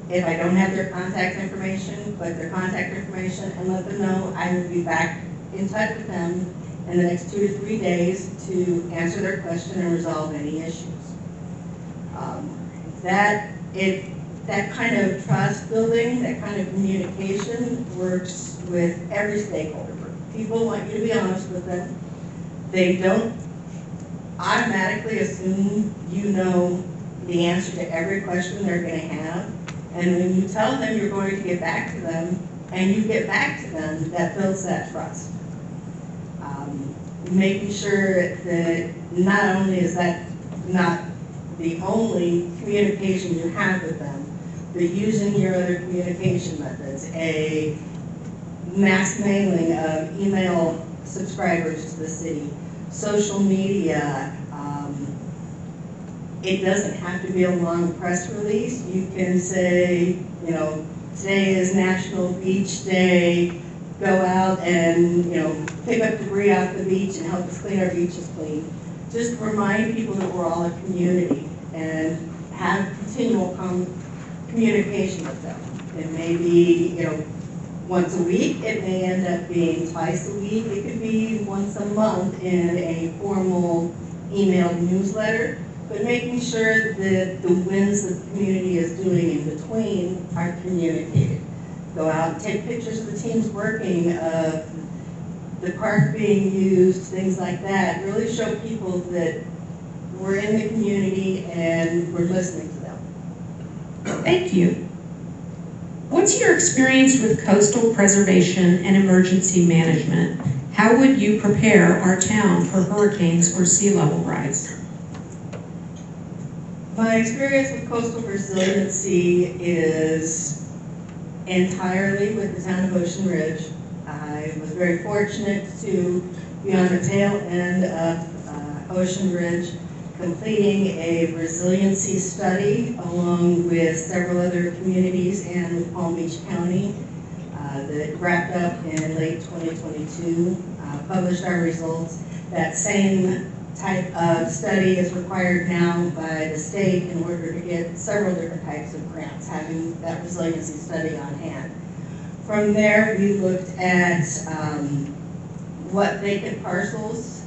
If I don't have their contact information, put their contact information and let them know I will be back in touch with them in the next 2 to 3 days to answer their question and resolve any issues. That kind of trust building, that kind of communication works with every stakeholder. People want you to be honest with them. They don't automatically assume you know the answer to every question they're going to have. And when you tell them you're going to get back to them, and you get back to them, that builds that trust. Making sure that not only is that not the only communication you have with them, but using your other communication methods, a mass mailing of email subscribers to the city, social media. It doesn't have to be a long press release. You can say, you know, today is National Beach Day. Go out and, you know, pick up debris off the beach and help us clean our beaches clean. Just remind people that we're all a community and have continual communication with them. It may be, you know, once a week. It may end up being twice a week. It could be once a month in a formal emailed newsletter. But making sure that the wins that the community is doing in between are communicated. Go out and take pictures of the teams working, the park being used, things like that. Really show people that we're in the community and we're listening to them. Thank you. What's your experience with coastal preservation and emergency management? How would you prepare our town for hurricanes or sea level rise? My experience with coastal resiliency is entirely with the town of Ocean Ridge. I was very fortunate to be on the tail end of Ocean Ridge, completing a resiliency study along with several other communities and with Palm Beach County that wrapped up in late 2022, published our results. That same type of study is required now by the state in order to get several different types of grants, having that resiliency study on hand. From there, we looked at what vacant parcels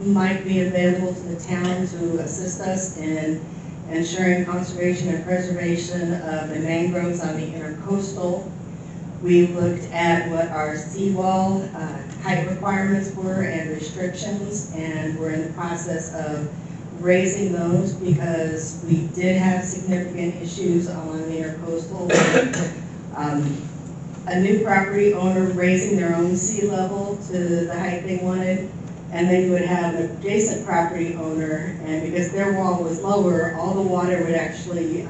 might be available to the town to assist us in ensuring conservation and preservation of the mangroves on the intercoastal. We looked at what our seawall height requirements were and restrictions, and we're in the process of raising those because we did have significant issues along the intercoastal. A new property owner raising their own sea level to the height they wanted, and then you would have an adjacent property owner, and because their wall was lower, all the water would actually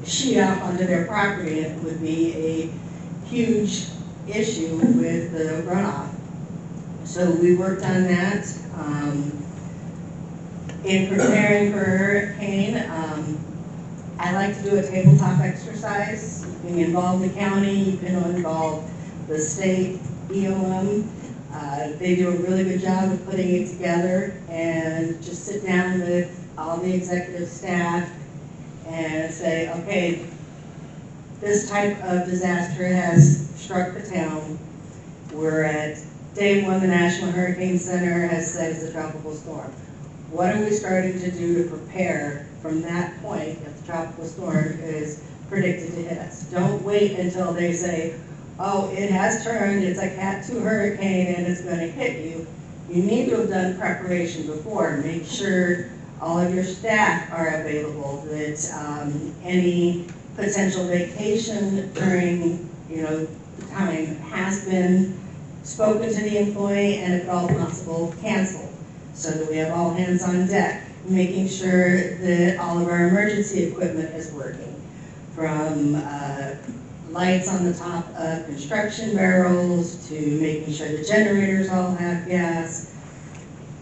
sheet out onto their property, and it would be a huge issue with the runoff. So we worked on that. In preparing for a hurricane, I like to do a tabletop exercise. You can involve the county, you can involve the state, EOM. They do a really good job of putting it together, and just sit down with all the executive staff and say, okay, this type of disaster has struck the town. We're at day one, the National Hurricane Center has said it's a tropical storm. What are we starting to do to prepare from that point if the tropical storm is predicted to hit us? Don't wait until they say, oh, it has turned, it's a Cat 2 hurricane and it's going to hit you. You need to have done preparation before. Make sure all of your staff are available, that any potential vacation during, the time has been spoken to the employee, and if at all possible, canceled, so that we have all hands on deck, making sure that all of our emergency equipment is working, from lights on the top of construction barrels to making sure the generators all have gas.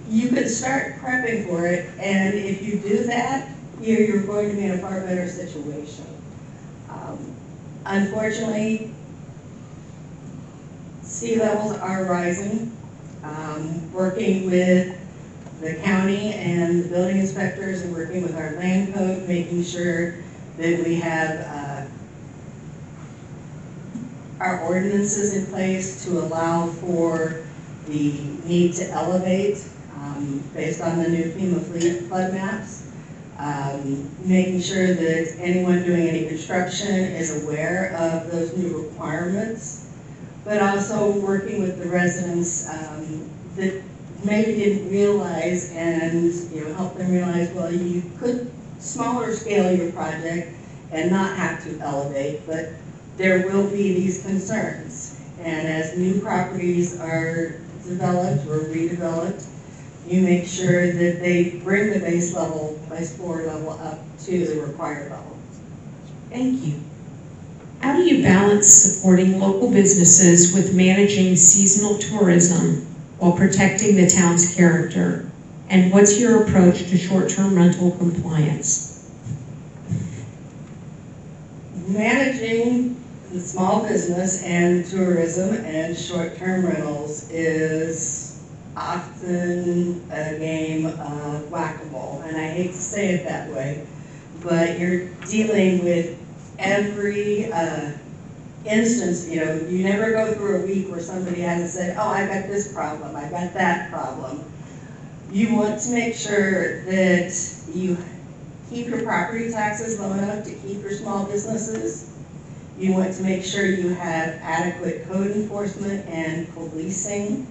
You could start prepping for it, and if you do that, you're going to be in a far better situation. Unfortunately, sea levels are rising. Working with the county and the building inspectors and working with our land code, making sure that we have our ordinances in place to allow for the need to elevate based on the new FEMA flood maps. Making sure that anyone doing any construction is aware of those new requirements, but also working with the residents that maybe didn't realize and help them realize, well, you could smaller scale your project and not have to elevate, but there will be these concerns. And as new properties are developed or redeveloped, you make sure that they bring the base floor level up to the required level. Thank you. How do you balance supporting local businesses with managing seasonal tourism while protecting the town's character? And what's your approach to short-term rental compliance? Managing the small business and tourism and short-term rentals is often a game of whack-a-mole, and I hate to say it that way, but you're dealing with every instance. You never go through a week where somebody hasn't said, oh, I got this problem, I got that problem. You want to make sure that you keep your property taxes low enough to keep your small businesses. You want to make sure you have adequate code enforcement and policing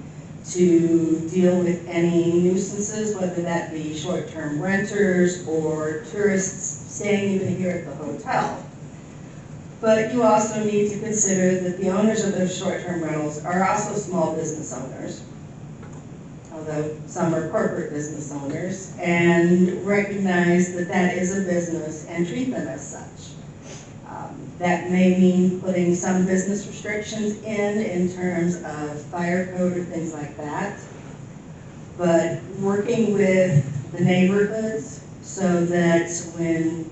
to deal with any nuisances, whether that be short-term renters or tourists staying even here at the hotel. But you also need to consider that the owners of those short-term rentals are also small business owners, although some are corporate business owners, and recognize that that is a business and treat them as such. That may mean putting some business restrictions in terms of fire code or things like that, but working with the neighborhoods so that when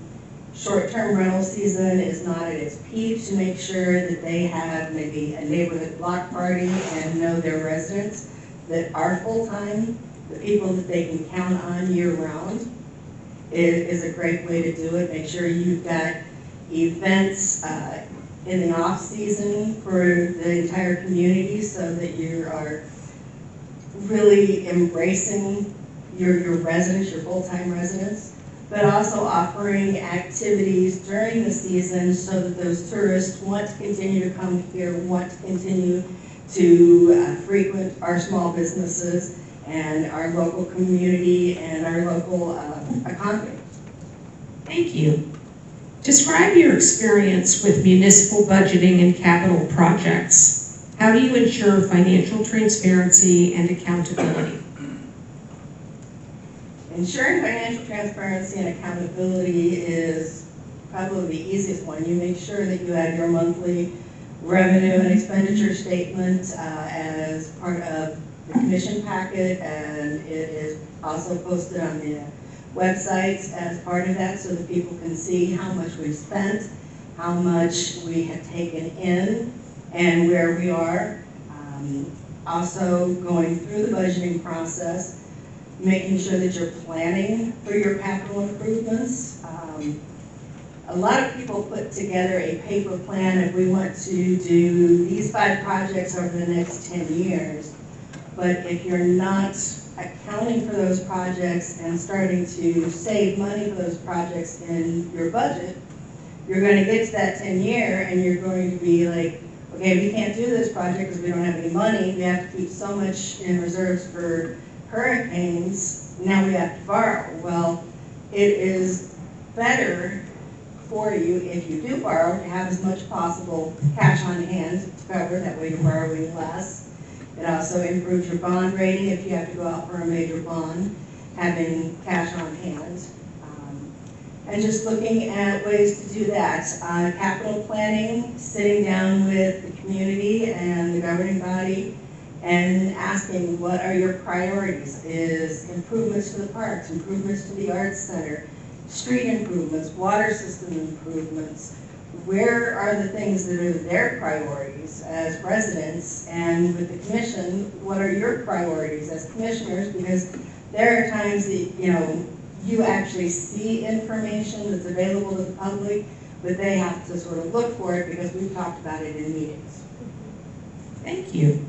short-term rental season is not at its peak, to make sure that they have maybe a neighborhood block party and know their residents that are full-time, the people that they can count on year-round, is a great way to do it. Make sure you've got events in the off-season for the entire community so that you are really embracing your residents, your full-time residents, but also offering activities during the season so that those tourists want to continue to come here, want to continue to frequent our small businesses and our local community and our local economy. Thank you. Describe your experience with municipal budgeting and capital projects. How do you ensure financial transparency and accountability? Ensuring financial transparency and accountability is probably the easiest one. You make sure that you have your monthly revenue and expenditure statement as part of the commission packet, and it is also posted on the websites as part of that so that people can see how much we've spent, how much we have taken in, and where we are. Also going through the budgeting process, making sure that you're planning for your capital improvements. A lot of people put together a paper plan if we want to do these 5 projects over the next 10 years. But if you're not accounting for those projects and starting to save money for those projects in your budget, you're going to get to that 10-year and you're going to be like, okay, we can't do this project because we don't have any money. We have to keep so much in reserves for hurricanes. Now we have to borrow. Well, it is better for you if you do borrow to have as much possible cash on hand to cover. That way you're borrowing less. It also improves your bond rating if you have to go out for a major bond, having cash on hand. And just looking at ways to do that. Capital planning, sitting down with the community and the governing body and asking what are your priorities. Is improvements to the parks, improvements to the arts center, street improvements, water system improvements, where are the things that are their priorities as residents, and with the commission, what are your priorities as commissioners? Because there are times that, you actually see information that's available to the public, but they have to sort of look for it because we've talked about it in meetings. Thank you.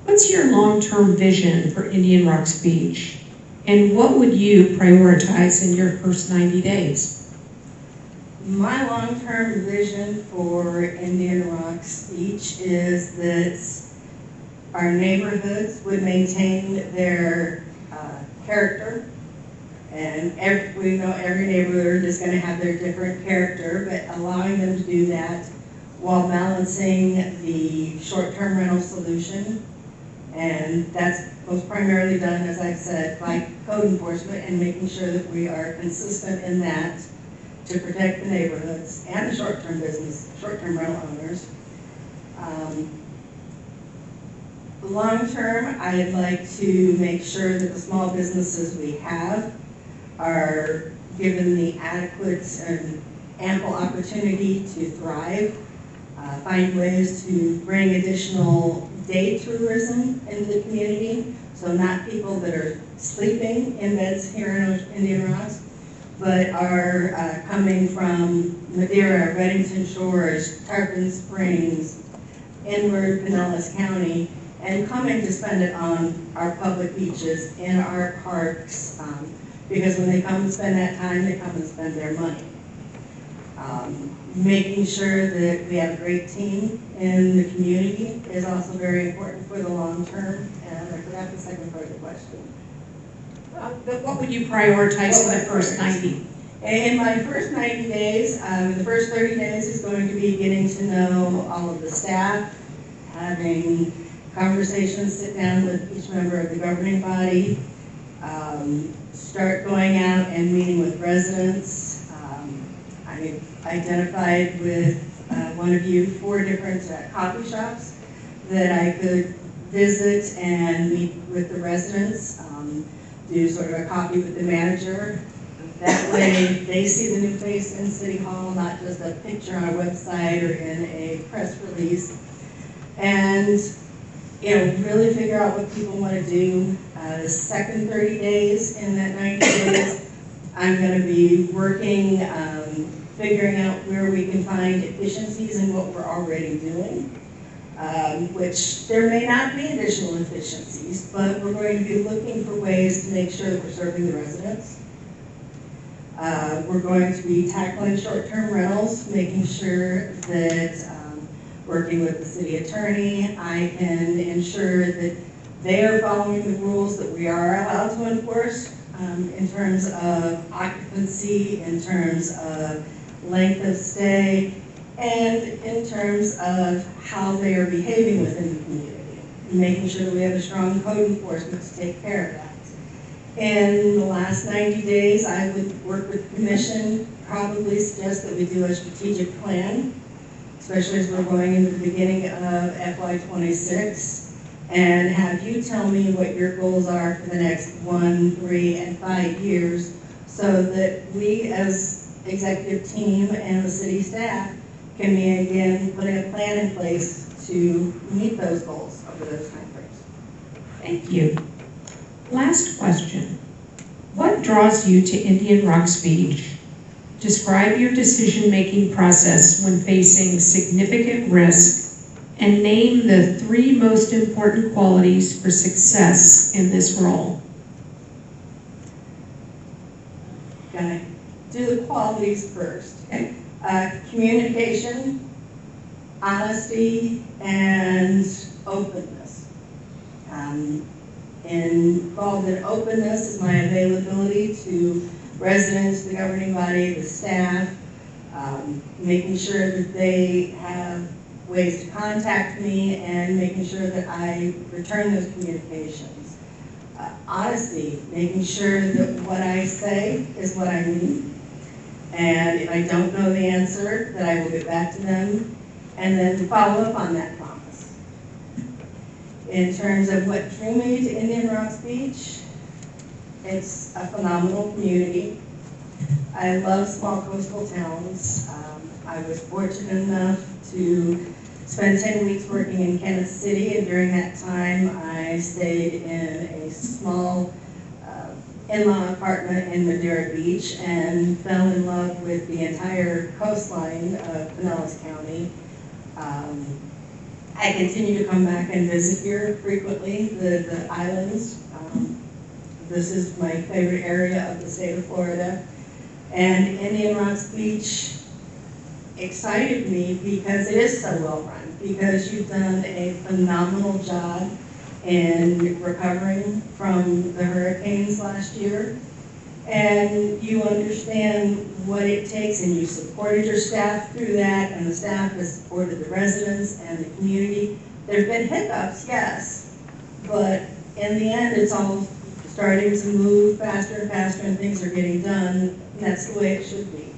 What's your long-term vision for Indian Rocks Beach? And what would you prioritize in your first 90 days? My long-term vision for Indian Rocks Beach is that our neighborhoods would maintain their character. And we know every neighborhood is going to have their different character, but allowing them to do that while balancing the short-term rental solution. And that's most primarily done, as I've said, by code enforcement and making sure that we are consistent in that to protect the neighborhoods and the short-term rental owners. Long-term, I'd like to make sure that the small businesses we have are given the adequate and ample opportunity to thrive, find ways to bring additional day tourism into the community, so not people that are sleeping in beds here in Indian Rocks, but are coming from Madeira, Reddington Shores, Tarpon Springs, inward Pinellas County, and coming to spend it on our public beaches, in our parks, because when they come and spend that time, they come and spend their money. Making sure that we have a great team in the community is also very important for the long term, and I forgot the second part of the question. But what would you prioritize for the first 90? In my first 90 days, the first 30 days is going to be getting to know all of the staff, having conversations, sit down with each member of the governing body, start going out and meeting with residents. I identified with one of you 4 different coffee shops that I could visit and meet with the residents, do sort of a coffee with the manager. That way they see the new face in City Hall, not just a picture on a website or in a press release. And really figure out what people want to do. The second 30 days in that 90 days, I'm going to be working, figuring out where we can find efficiencies in what we're already doing, which there may not be additional efficiencies, but we're going to be looking for ways to make sure that we're serving the residents. We're going to be tackling short-term rentals, making sure that working with the city attorney, I can ensure that they are following the rules that we are allowed to enforce in terms of occupancy, in terms of length of stay, and in terms of how they are behaving within the community, making sure that we have a strong code enforcement to take care of that. In the last 90 days, I would work with the commission, probably suggest that we do a strategic plan, especially as we're going into the beginning of FY26, and have you tell me what your goals are for the next 1, 3, and 5 years, so that we as executive team and the city staff can be again putting a plan in place to meet those goals over those time frames. Thank you. Last question. What draws you to Indian Rocks Beach? Describe your decision-making process when facing significant risk and name the 3 most important qualities for success in this role. Gonna do the qualities first. Okay. Communication, honesty, and openness. Involved in openness is my availability to residents, the governing body, the staff, making sure that they have ways to contact me and making sure that I return those communications. Honesty, making sure that what I say is what I mean. And if I don't know the answer, that I will get back to them and then follow up on that promise. In terms of what drew me to Indian Rocks Beach, it's a phenomenal community. I love small coastal towns. I was fortunate enough to spent 10 weeks working in Kansas City, and during that time, I stayed in a small in-law apartment in Madeira Beach and fell in love with the entire coastline of Pinellas County. I continue to come back and visit here frequently, the islands. This is my favorite area of the state of Florida. And Indian Rocks Beach excited me because it is so well run, because you've done a phenomenal job in recovering from the hurricanes last year. And you understand what it takes, and you supported your staff through that, and the staff has supported the residents and the community. There have been hiccups, yes, but in the end, it's all starting to move faster and faster, and things are getting done, and that's the way it should be.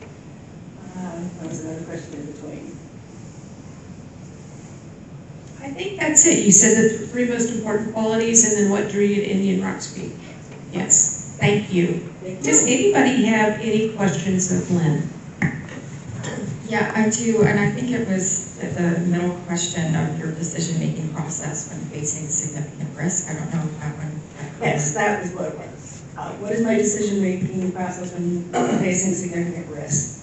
That was another question in between. I think that's it. You said the 3 most important qualities and then what drew you to Indian Rocks Beach. Yes, thank you. Thank you. Does anybody have any questions of Lynn? Yeah, I do, and I think it was the middle question of your decision-making process when facing significant risk. I don't know if that one. Yes, that was what it was. What is my decision-making process when facing significant risk?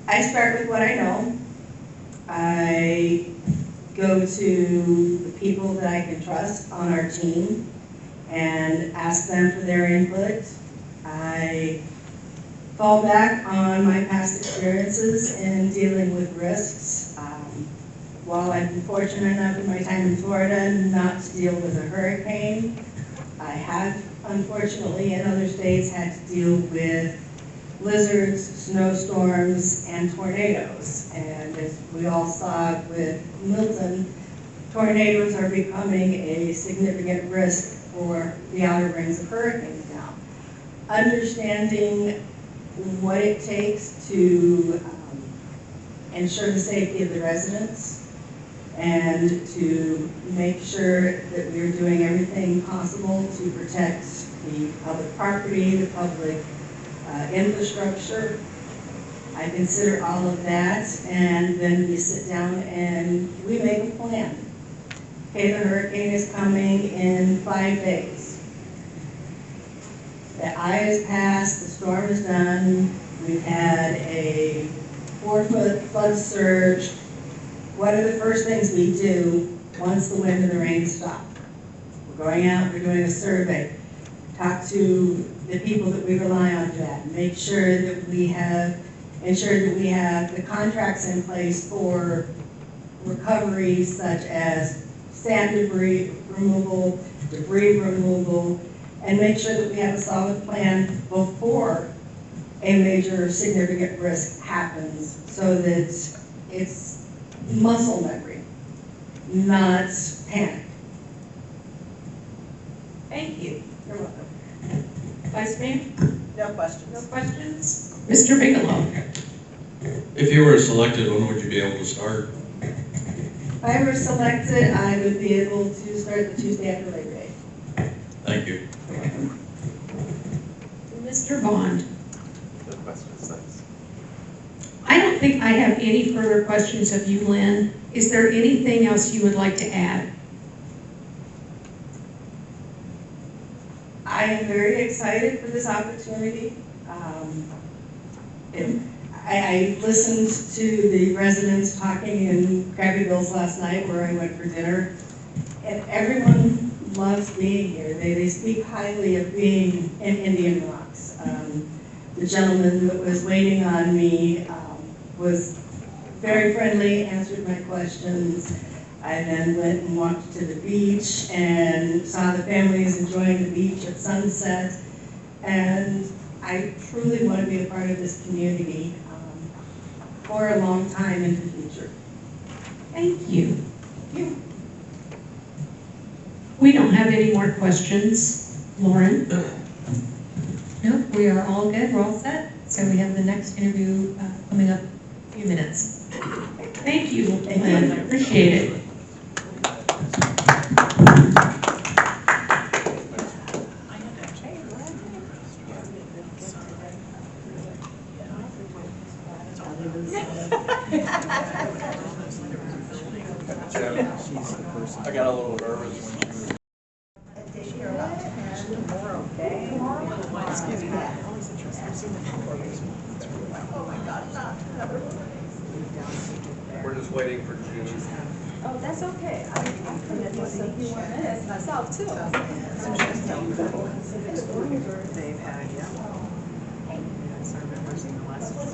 I start with what I know. I go to the people that I can trust on our team and ask them for their input. I fall back on my past experiences in dealing with risks. While I've been fortunate enough in my time in Florida not to deal with a hurricane, I have, unfortunately, in other states had to deal with blizzards, snowstorms, and tornadoes. And as we all saw with Milton, tornadoes are becoming a significant risk for the outer rings of hurricanes now. Understanding what it takes to ensure the safety of the residents and to make sure that we're doing everything possible to protect the public property, the public infrastructure. I consider all of that, and then we sit down and we make a plan. Okay, the hurricane is coming in 5 days. The eye is past, the storm is done, we've had a 4-foot flood surge. What are the first things we do once the wind and the rain stop? We're going out, we're doing a survey, talk to the people that we rely on for that, make sure that we have ensured that we have the contracts in place for recovery such as sand debris removal, and make sure that we have a solid plan before a major significant risk happens so that it's muscle memory, not panic. Thank you. You're welcome. Vice Mayor? No questions. No questions? Mr. Bigelow? If you were selected, when would you be able to start? If I were selected, I would be able to start the Tuesday after Labor Day. Thank you. Mr. Bond? No questions, thanks. I don't think I have any further questions of you, Lynn. Is there anything else you would like to add? I am very excited for this opportunity. I listened to the residents talking in Krabby Bill's last night where I went for dinner, and everyone loves being here. They speak highly of being in Indian Rocks. The gentleman that was waiting on me was very friendly, answered my questions. I then went and walked to the beach and saw the families enjoying the beach at sunset. And I truly want to be a part of this community for a long time in the future. Thank you. We don't have any more questions. Lauren? Nope, we are all good, we're all set. So we have the next interview coming up in a few minutes. Thank you, Lynn. I appreciate it. I got a little nervous when she was. Take care about it, and tomorrow, okay? Excuse me. Oh my God, not another one. We're just waiting for June. Oh, that's okay. I could have just a few more minutes myself too. They've had, yeah. Yes, I remember seeing the last one.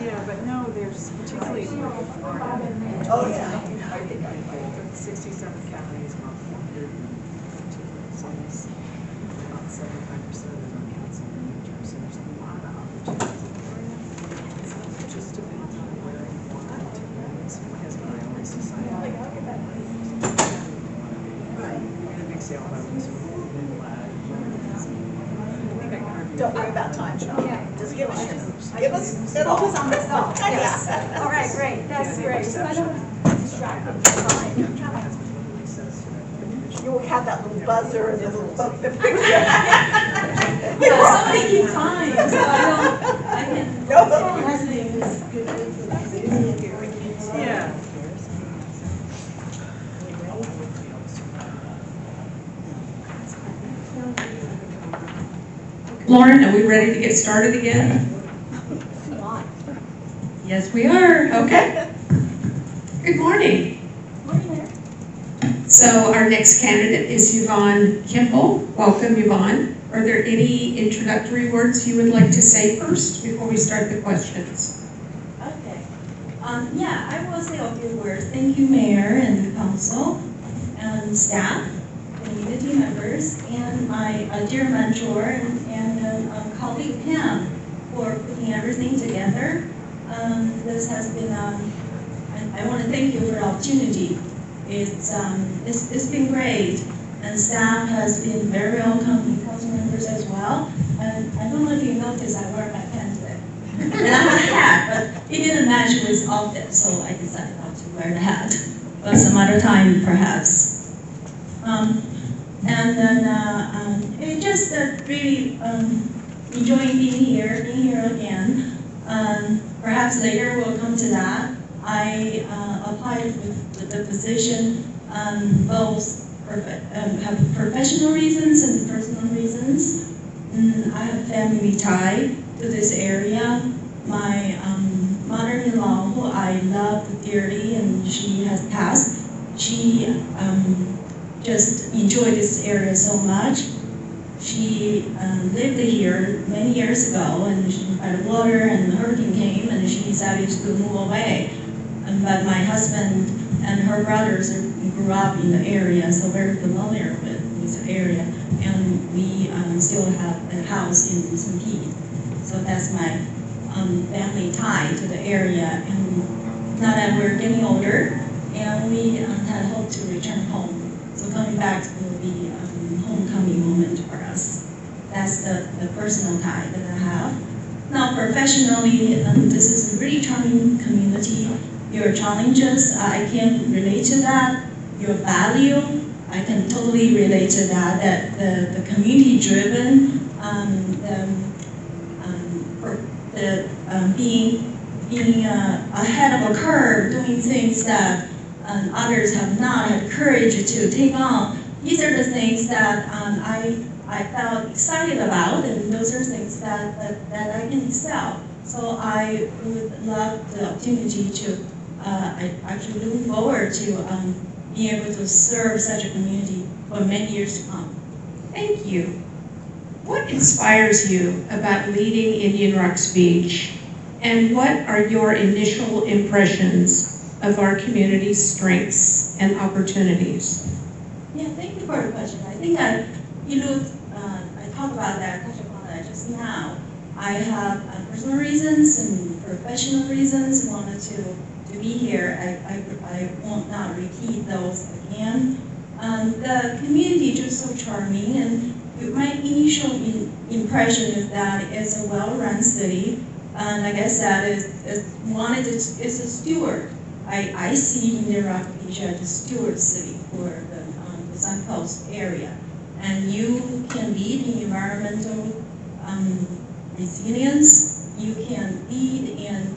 Yeah, but no, there's particularly. Oh, yeah. 67 counties, about 400 cities, about 75% of them are council managers, so there's a lot of opportunities in the area. So it just depends on where you want to go. That's what I always decided. And a big sale by was Don't worry about time, Sean. Just give us it all. Focus on myself. Yes. All right, great. That's great. So I don't distract them. You'll have that little buzzer and the little book that picks you. Yeah, somebody keep time, so I can. No. Yeah. Lauren, are we ready to get started again? Yes, we are. Okay. Good morning. So our next candidate is Yvonne Kimball. Welcome, Yvonne. Are there any introductory words you would like to say first before we start the questions? Okay. Yeah, I will say a few words. Thank you, Mayor and Council and staff, community members, and my dear mentor and colleague Pam for putting everything together. This has been, I want to thank you for the opportunity. It's been great, and staff has been very welcoming, council members as well. And I don't know if you noticed, I wear my pants today. And I have a hat, but it didn't match with outfit, so I decided not to wear the hat. But some other time, perhaps. And then it just really enjoying being here again. Perhaps later we'll come to that. I applied with the position both have professional reasons and personal reasons. I have family tie to this area. My mother-in-law, who I love dearly, and she has passed, she just enjoyed this area so much. She lived here many years ago, and she had water and the hurricane came, and she decided to move away. But my husband and her brothers grew up in the area, so very familiar with this area. And we still have a house in St. Pete. So that's my family tie to the area. And now that we're getting older, and we had hoped to return home. So coming back will be a homecoming moment for us. That's the personal tie that I have. Now professionally, this is a really charming community. Your challenges, I can relate to that. Your value, I can totally relate to that. That the community-driven, being ahead of a curve, doing things that others have not had courage to take on. These are the things that I felt excited about, and those are things that I can excel. So I would love the opportunity to, I actually looking forward to being able to serve such a community for many years to come. Thank you. What inspires you about leading Indian Rocks Beach? And what are your initial impressions of our community's strengths and opportunities? Yeah, thank you for the question. I think I talked about that, touched upon that just now. I have personal reasons and professional reasons wanted to be here. I won't not repeat those again. The community is just so charming, and my initial impression is that it's a well-run city. And like I said, it's a steward. I see Indian Rock Beach as a steward city for the Sun Coast area. and you can lead in environmental resilience. You can lead in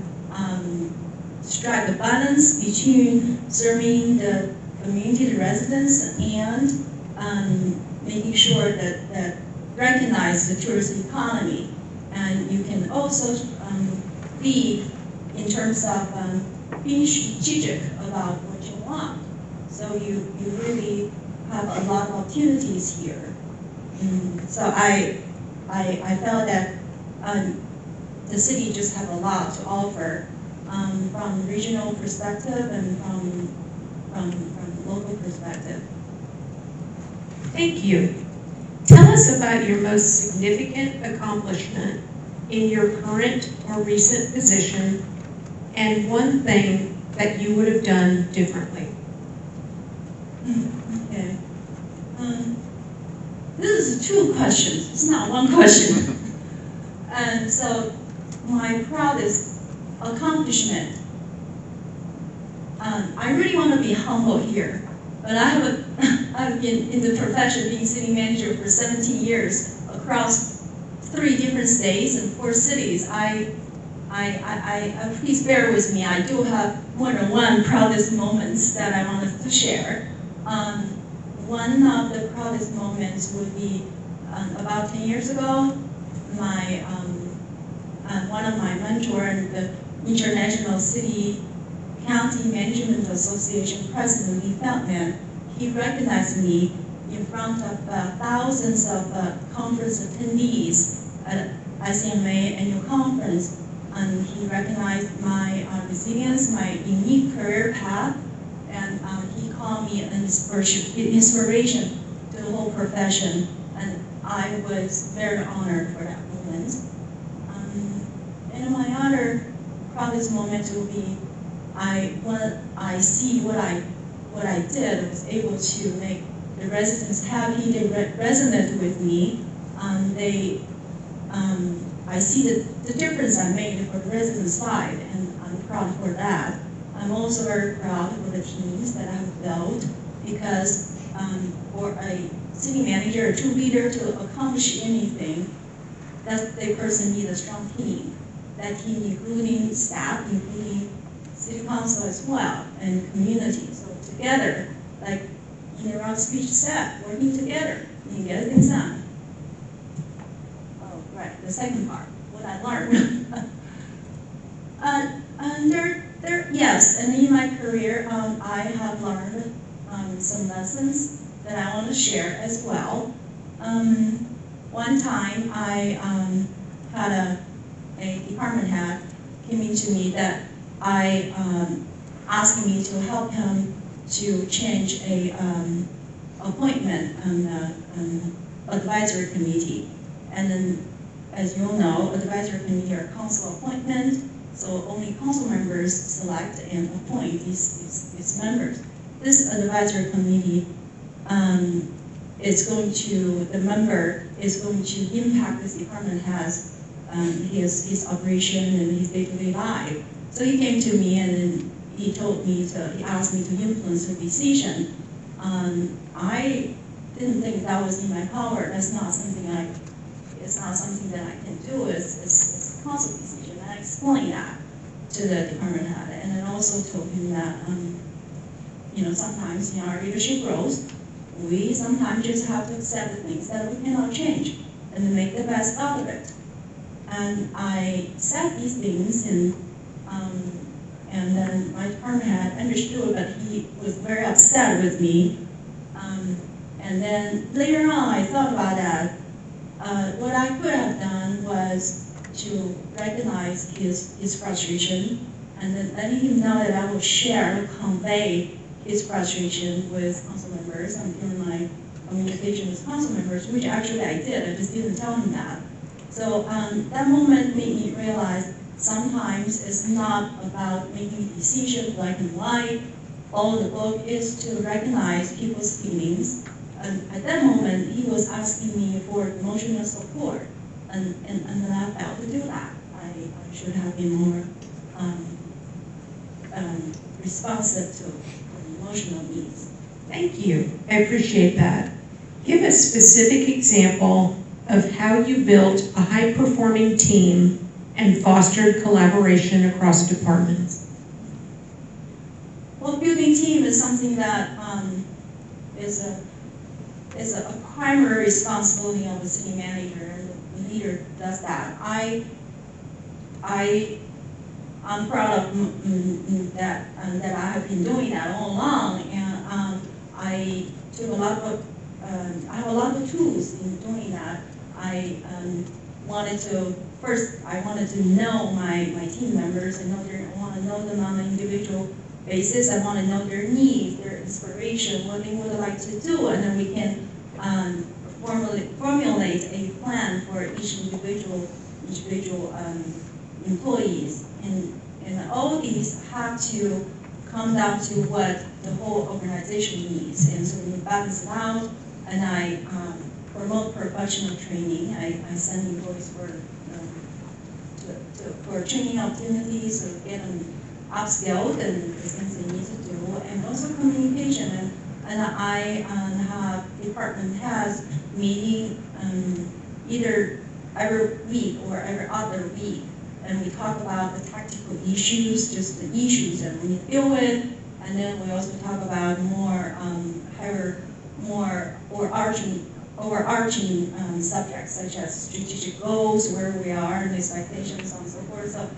strike a balance between serving the community, the residents, and making sure that recognize the tourism economy. And you can also lead in terms of being strategic about what you want. So you really have a lot of opportunities here. So I felt that the city just have a lot to offer from regional perspective and from local perspective. Thank you. Tell us about your most significant accomplishment in your current or recent position and one thing that you would have done differently. Okay. This is two questions. It's not one question. And so my proudest accomplishment, I really want to be humble here, but I've been in the profession being city manager for 17 years across 3 different states and 4 cities. Please bear with me. I do have more than one proudest moments that I wanted to share. One of the proudest moments would be about 10 years ago. One of my mentors in the International City County Management Association President, Lee Feldman, he recognized me in front of thousands of conference attendees at ICMA annual conference. And he recognized my resilience, my unique career path, and he called me an inspiration to the whole profession. And I was very honored for that moment. And my other proudest moment will be when I see what I did, was able to make the residents happy, they resonate with me. I see the difference I made for the resident side, and I'm proud for that. I'm also very proud for the teams that I've built, because for a city manager or 2 leader to accomplish anything, that the person needs a strong team. That team including staff, including city council as well, and community. So together, like Rock's speech said, working together, you can get things done. Oh, right, the second part, what I learned. Yes, and in my career, I have learned some lessons that I want to share as well. One time, I had a department head came into me that I asked me to help him to change a appointment on the advisory committee. And then, as you all know, advisory committee are council appointment, so only council members select and appoint these members. This advisory committee the member is going to impact this department head's his operation and his day-to-day life. So he came to me and then he asked me to influence the decision. I didn't think that was in my power. It's not something that I can do. It's a council decision. And I explained that to the department head, and I also told him that sometimes in our leadership roles, we sometimes just have to accept the things that we cannot change and then make the best out of it. And I said these things, and then my department head understood, but he was very upset with me. And then later on, I thought about that. What I could have done was to recognize his frustration, and then letting him know that I will share, convey his frustration with council members and in my communication with council members, which actually I did. I just didn't tell him that. So that moment made me realize sometimes it's not about making a decision black and white. All the book is to recognize people's feelings. And at that moment, he was asking me for emotional support, and then I failed to do that. I should have been more responsive to emotional needs. Thank you. I appreciate that. Give a specific example of how you built a high-performing team and fostered collaboration across departments. Well, building team is something that is a primary responsibility of the city manager, and the leader does that. I'm proud of that I have been doing that all along, and I took a lot of I have a lot of tools in doing that. I wanted to know my team members. I want to know them on an individual basis. I want to know their needs, their inspiration, what they would like to do, and then we can formulate a plan for each individual employees. And all these have to come down to what the whole organization needs. And so we balance it out, and I promote professional training. I send employees for training opportunities to get them upskilled and the things they need to do, and also communication. And I have department heads meeting either every week or every other week, and we talk about the tactical issues, just the issues that we need to deal with, and then we also talk about more overarching subjects such as strategic goals, where we are, and expectations, and so forth. So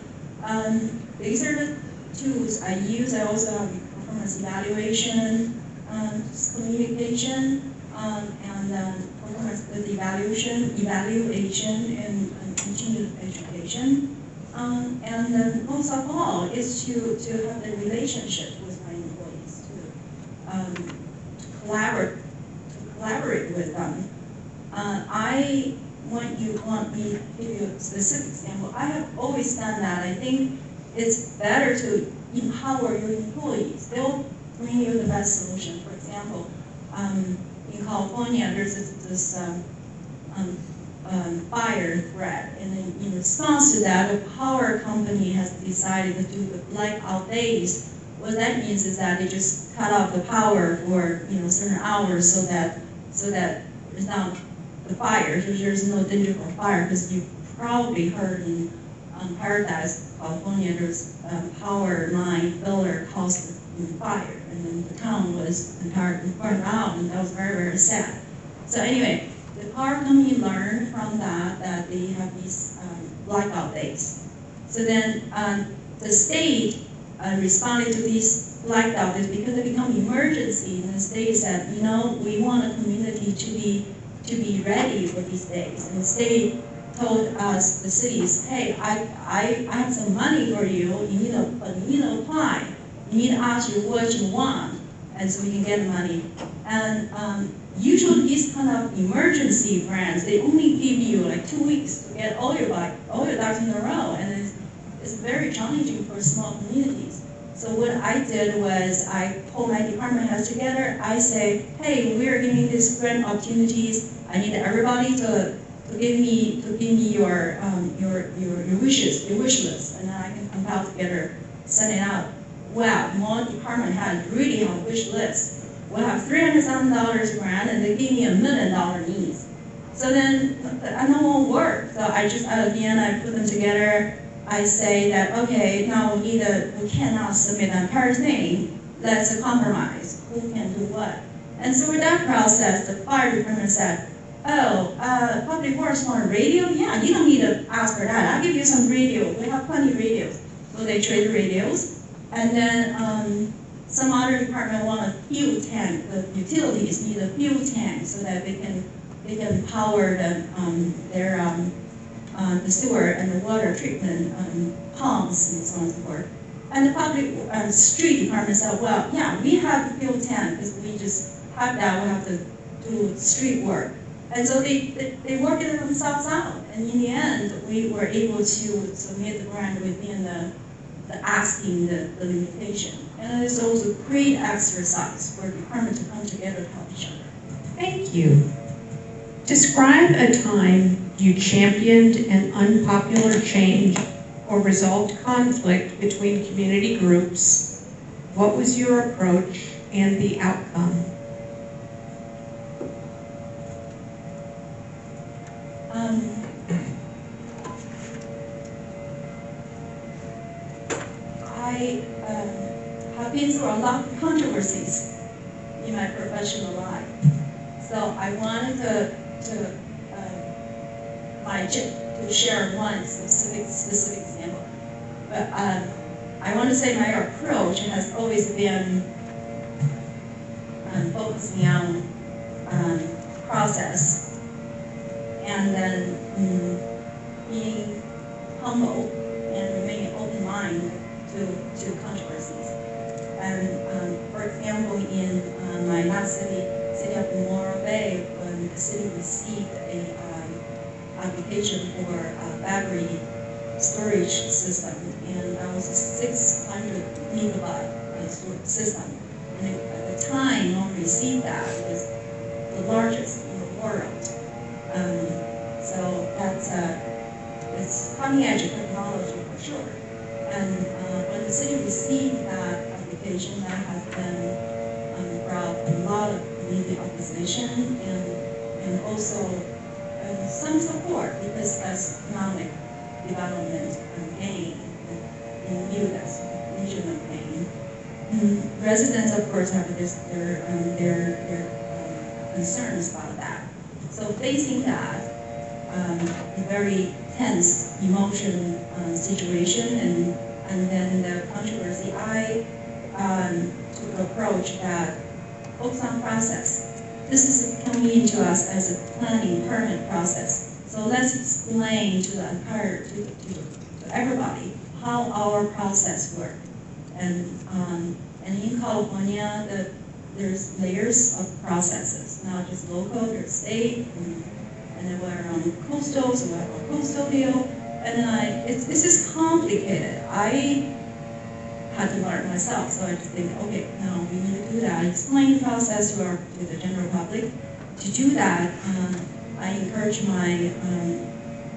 these are the tools I use. I also have performance evaluation, communication, and performance with evaluation, and continued education. And most of all is to have the relationship with my employees, to collaborate with them. When you want me to give you a specific example, I have always done that. I think it's better to empower your employees. They'll bring you the best solution. For example, in California, there's this fire threat, and in response to that, the power company has decided to do the blackout days. What that means is that they just cut off the power for certain hours so that there's not the fire. So there's no danger for fire, because you probably heard in Paradise, California, there's a power line failure caused the fire, and then the town was entirely burned out, and that was very, very sad. So anyway, the power company learned from that they have these blackout days. So then the state responded to these blackout days because they become emergency, and the state said, we want a community to be ready for these days. And the state told us, the cities, hey, I have some money for you, but you need to apply. You need to ask you what you want, and so we can get the money. And usually these kind of emergency grants, they only give you like 2 weeks to get all your ducks in a row, and it's very challenging for small communities. So what I did was I pulled my department heads together. I say, hey, we are giving these grant opportunities. I need everybody to give me your wishes, your wish list, and then I can compile together, send it out. Wow, more department heads really have a wish list. We'll have $300,000 grant, and they give me $1 million needs. So then I know it won't work. So I just at the end I put them together. I say that, okay, now we cannot submit the entire thing. Let's compromise. Who can do what? And so with that process, the fire department said, public works want radio? Yeah, you don't need to ask for that. I'll give you some radio. We have plenty of radios. So they trade radios. And then some other department want a fuel tank. The utilities need a fuel tank so that they can power the sewer and the water treatment pumps and so on and so forth. And the public street department said, well, yeah, we have the fuel tank because we just have that. We have to do street work. And so they worked it themselves out. And in the end, we were able to submit the grant within the asking the limitation. And it's also a great exercise for the department to come together to help each other. Thank you. Describe a time you championed an unpopular change or resolved conflict between community groups. What was your approach and the outcome? I have been through a lot of controversies in my professional life. So I wanted to share one specific example. But I want to say my approach has always been focusing on process and then being humble and remaining open-minded to controversies. And for example, in my last city of Morro Bay, when the city received a application for a battery storage system, and that was a 600 megabyte storage system. And at the time when we received that, it was the largest in the world. So that's it's cutting edge technology for sure. And when the city received that application, that has been brought a lot of community opposition and also some support because that's economic development gain and viewed as regional gain. Residents, of course, have their concerns about that. So facing that, a very tense emotion situation and then the controversy, I took an approach that focus on process. This is coming into us as a planning permit process. So let's explain to the entire, to everybody how our process works. And in California, there's layers of processes, not just local, there's state, and then we're on coastal, so we have a coastal deal. And this is complicated. I had to learn myself, so I just think, okay, no, we need to do that. Explain the process to the general public. To do that, I encourage my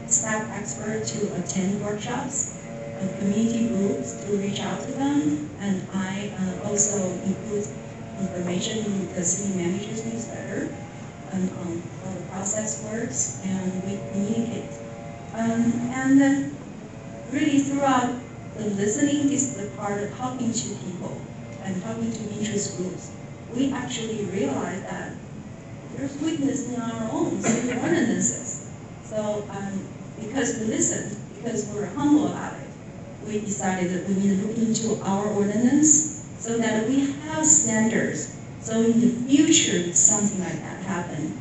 staff expert to attend workshops and community groups to reach out to them, and I also include information in the city manager's newsletter on how the process works, and we communicate. And really throughout the listening is the part of talking to people and talking to interest groups. We actually realize that there's weakness in our own city ordinances. So because we listened, because we're humble about it, we decided that we need to look into our ordinance so that we have standards. So in the future, if something like that happens,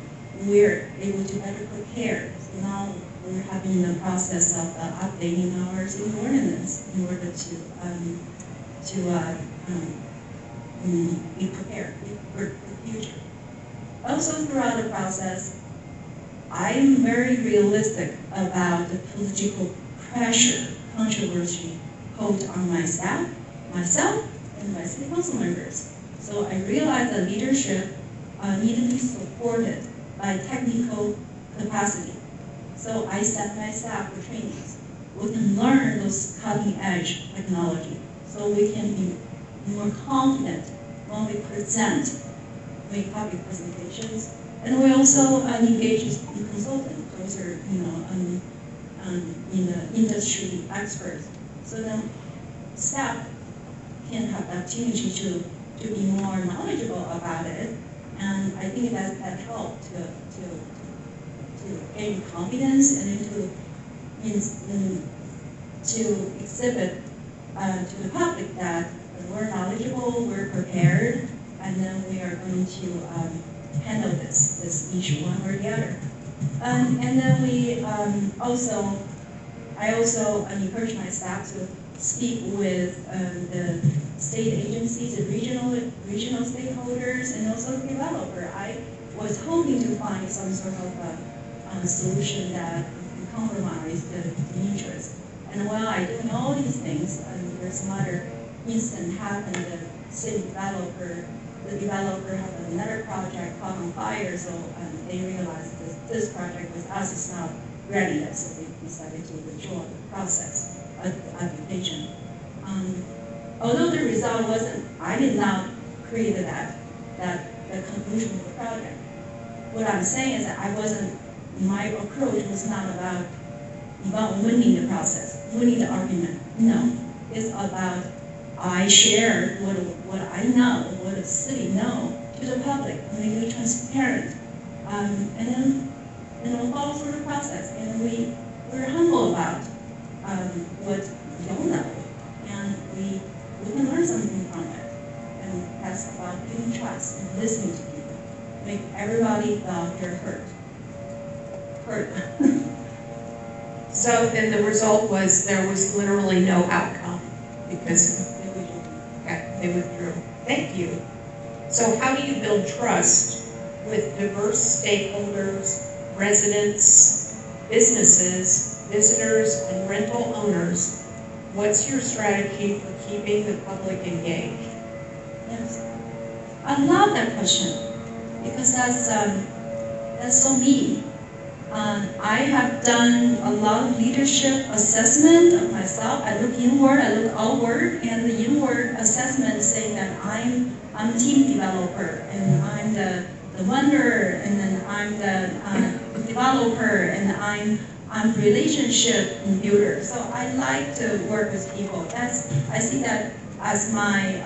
we're able to better prepare. So now we're having the process of updating our city ordinance in order to be prepared for the future. Also throughout the process, I'm very realistic about the political pressure, controversy put on my staff, myself, and my city council members. So I realized that leadership needed to be supported by technical capacity. So I set my staff for trainings. We can learn those cutting edge technology so we can be more confident when we present, make public presentations. And we also engage in consultants. Those are, in the industry experts. So then staff can have the opportunity to be more knowledgeable about it. And I think that helped to gain confidence and to exhibit to the public that we're knowledgeable, we're prepared, and then we are going to handle this issue one or the other. And then I also encourage my staff to speak with the state agencies, the regional stakeholders, and also the developer. I was hoping to find some sort of solution that can compromise the interest. And while I'm doing all these things, there's some other incident happened. The developer had another project caught on fire, so they realized that this project with us is not ready yet, so they decided to withdraw the process of the application. Although the result wasn't, I did not create the conclusion of the project. What I'm saying is that I wasn't my approach was not about winning the process, winning the argument. No, it's about I share what I know, what the city know to the public, make it transparent, and then follow through the process. And we're humble about what we don't know, and we can learn something from it. And that's about building trust and listening to people, make everybody feel they're heard. So then the result was there was literally no outcome because they withdrew. Thank you. So how do you build trust with diverse stakeholders, residents, businesses, visitors, and rental owners? What's your strategy for keeping the public engaged? Yes, I love that question because that's so me. I have done a lot of leadership assessment of myself. I look inward, I look outward, and the inward assessment saying that I'm a team developer, and I'm the wonder, and then I'm the developer, and I'm relationship builder. So I like to work with people. I see that as my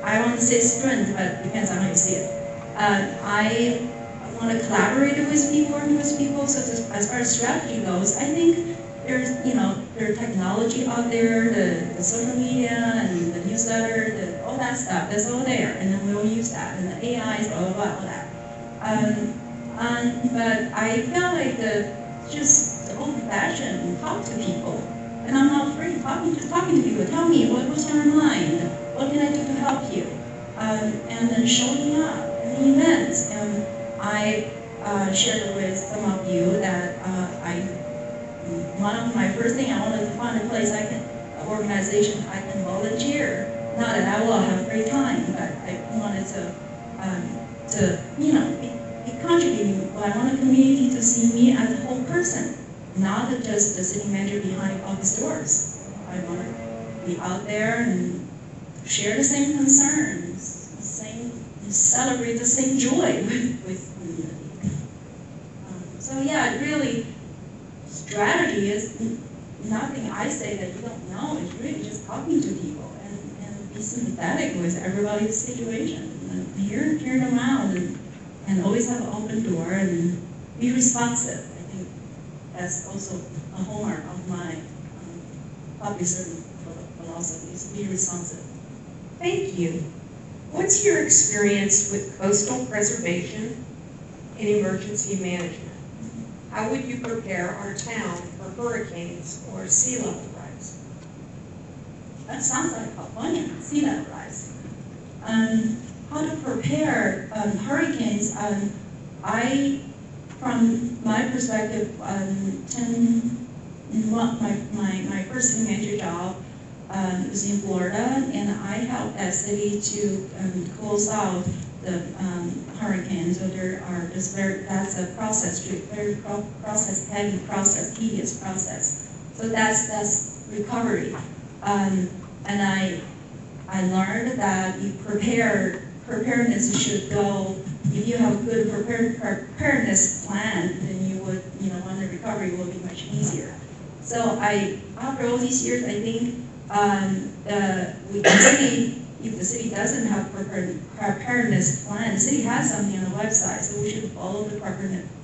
I want to say strength, but it depends on how you see it. I want to collaborate with people, work with people. So as far as strategy goes, I think there's technology out there, the social media and the newsletter, all that stuff, that's all there, and then we'll use that, and the AI, blah, blah, blah, all that. But I feel like just the old-fashioned talk to people, and I'm not afraid of talking to people. Tell me, what's on your mind? What can I do to help you? And then showing up in the events. And I shared with some of you that one of my first things I wanted to find a place organization I can volunteer. Not that I will have a great time, but I wanted to be contributing. But I want the community to see me as a whole person, not just the city manager behind office doors. I want to be out there and share the same concerns, celebrate the same joy with community. So yeah, really, strategy is nothing I say that you don't know. It's really just talking to people and be sympathetic with everybody's situation and hear them out and always have an open door and be responsive. I think that's also a hallmark of my public service philosophy, is be responsive. Thank you. What's your experience with coastal preservation and emergency management? How would you prepare our town for hurricanes or sea level rise? That sounds like California, sea level rise. How to prepare hurricanes? From my perspective, my first major job was in Florida, and I helped that city to close out the hurricanes. So that's a process, very heavy process, tedious process. So that's recovery. And I learned that preparedness should go. If you have a good preparedness plan, then you would, when the recovery will be much easier. So after all these years, I think if the city doesn't have preparedness plan, the city has something on the website, so we should follow the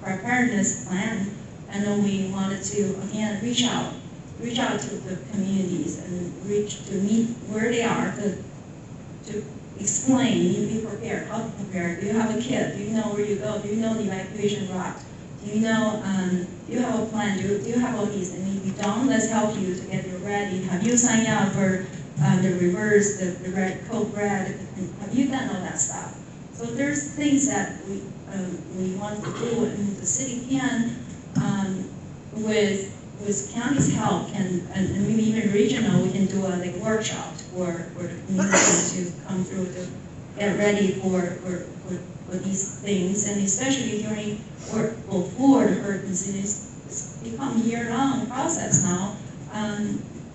preparedness plan. And then we wanted to, again, reach out to the communities and to meet where they are, to explain, you be prepared, how to prepare. Do you have a kit? Do you know where you go? Do you know the evacuation route? Do you know, do you have a plan? Do you have all these? And if you don't, let's help you to get you ready. Have you signed up for the reverse, the red coat red? Have you done all that stuff? So there's things that we want to do, and the city can, with county's help, and maybe even regional, we can do a workshop for the community to come through to get ready for these things, and especially during before the hurricane season. It's become a year-long process now.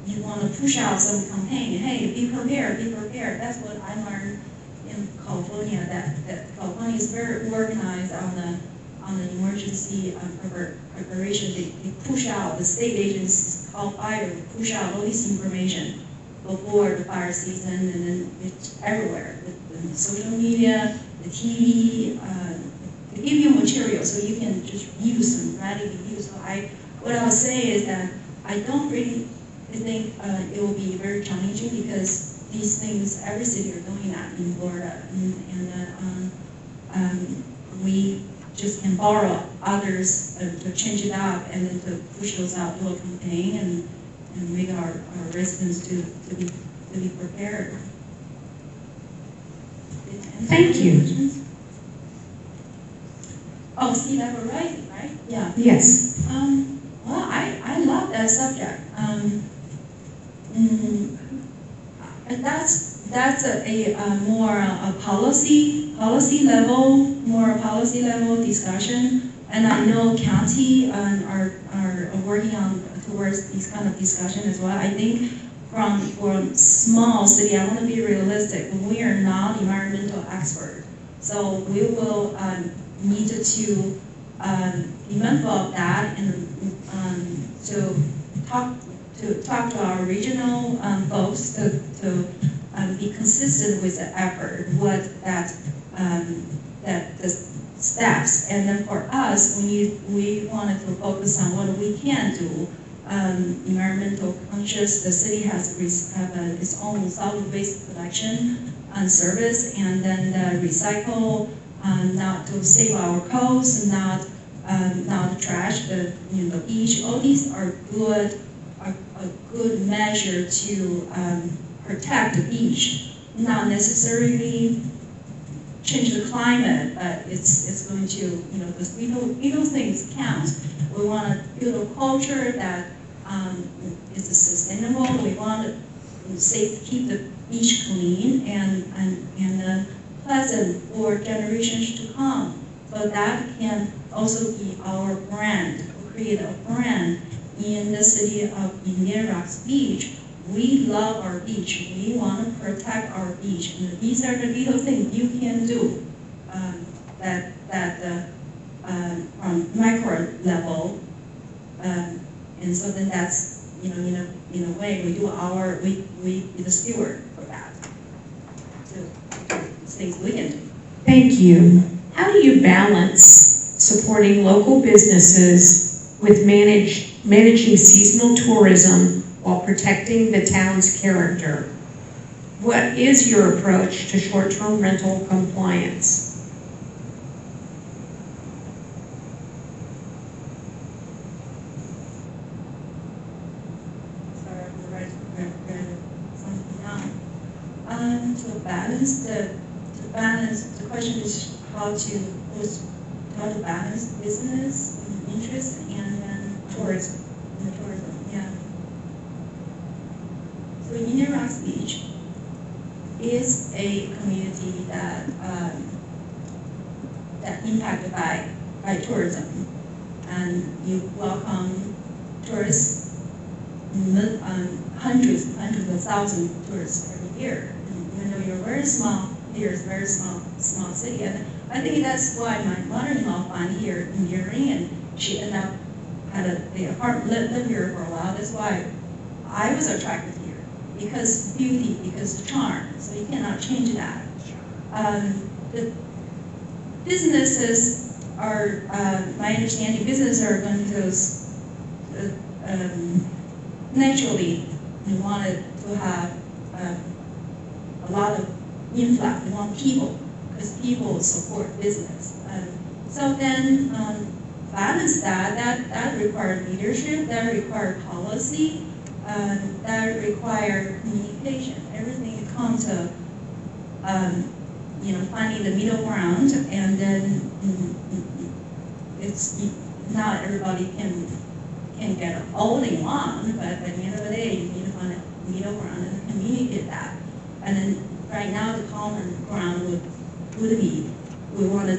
You want to push out some campaign. Hey, be prepared, be prepared. That's what I learned in California. That California is very organized on the on the emergency preparation, they push out, the state agencies call fire, push out all this information before the fire season, and then it's everywhere, the social media, the TV, they give you material so you can just use them, readily use. So what I would say is that I don't really think it will be very challenging because these things, every city are doing that in Florida, and we just can borrow others to change it up and then to push those out, do a campaign and make our residents to be prepared. Thank you. Questions? Oh, sea level rising, right? Yeah. Yes. Well, I love that subject. And that's a more a policy level discussion. And I know county are working on towards these kind of discussion as well. I think from small city, I want to be realistic. We are not environmental expert, so we will need to be mindful of that and to talk to our regional folks to be consistent with the effort, what that the steps, and then for us, we wanted to focus on what we can do. Environmental conscious, the city has its own solid waste collection and service, and then the recycle, not to save our coast, not trash the beach. All these are a good measure to protect the beach, not necessarily change the climate, but it's going to, because little things count. We want to build a culture that is sustainable. We want to keep the beach clean and pleasant for generations to come. So that can also be our brand, create a brand in the city of Indian Rocks Beach. We love our beach. We want to protect our beach. And these are the little things you can do from micro level. And so then that's, in a way, we be the steward for that. So things we can do. Thank you. How do you balance supporting local businesses with managing seasonal tourism while protecting the town's character? What is your approach to short-term rental compliance? Sorry, I'm writing something down. To balance the question is how to balance business interest and then tourism. Yeah. So Indian Rocks Beach is a community that impacted by tourism, and you welcome tourists, hundreds of thousands of tourists every year. And even though you're very small, here's very small city, and I think that's why my mother-in-law found here in Erie, and she ended up the apartment lived here for a while. That's why I was attracted here, because beauty, because charm. So you cannot change that. The businesses are, my understanding, businesses are going to naturally we wanted to have a lot of influx. We want people, because people support business. So then balance that required leadership, that required policy, that required communication. Everything comes to finding the middle ground, and then it's not everybody can get all they want, but at the end of the day, you need to find a middle ground and communicate that. And then right now, the common ground would be we want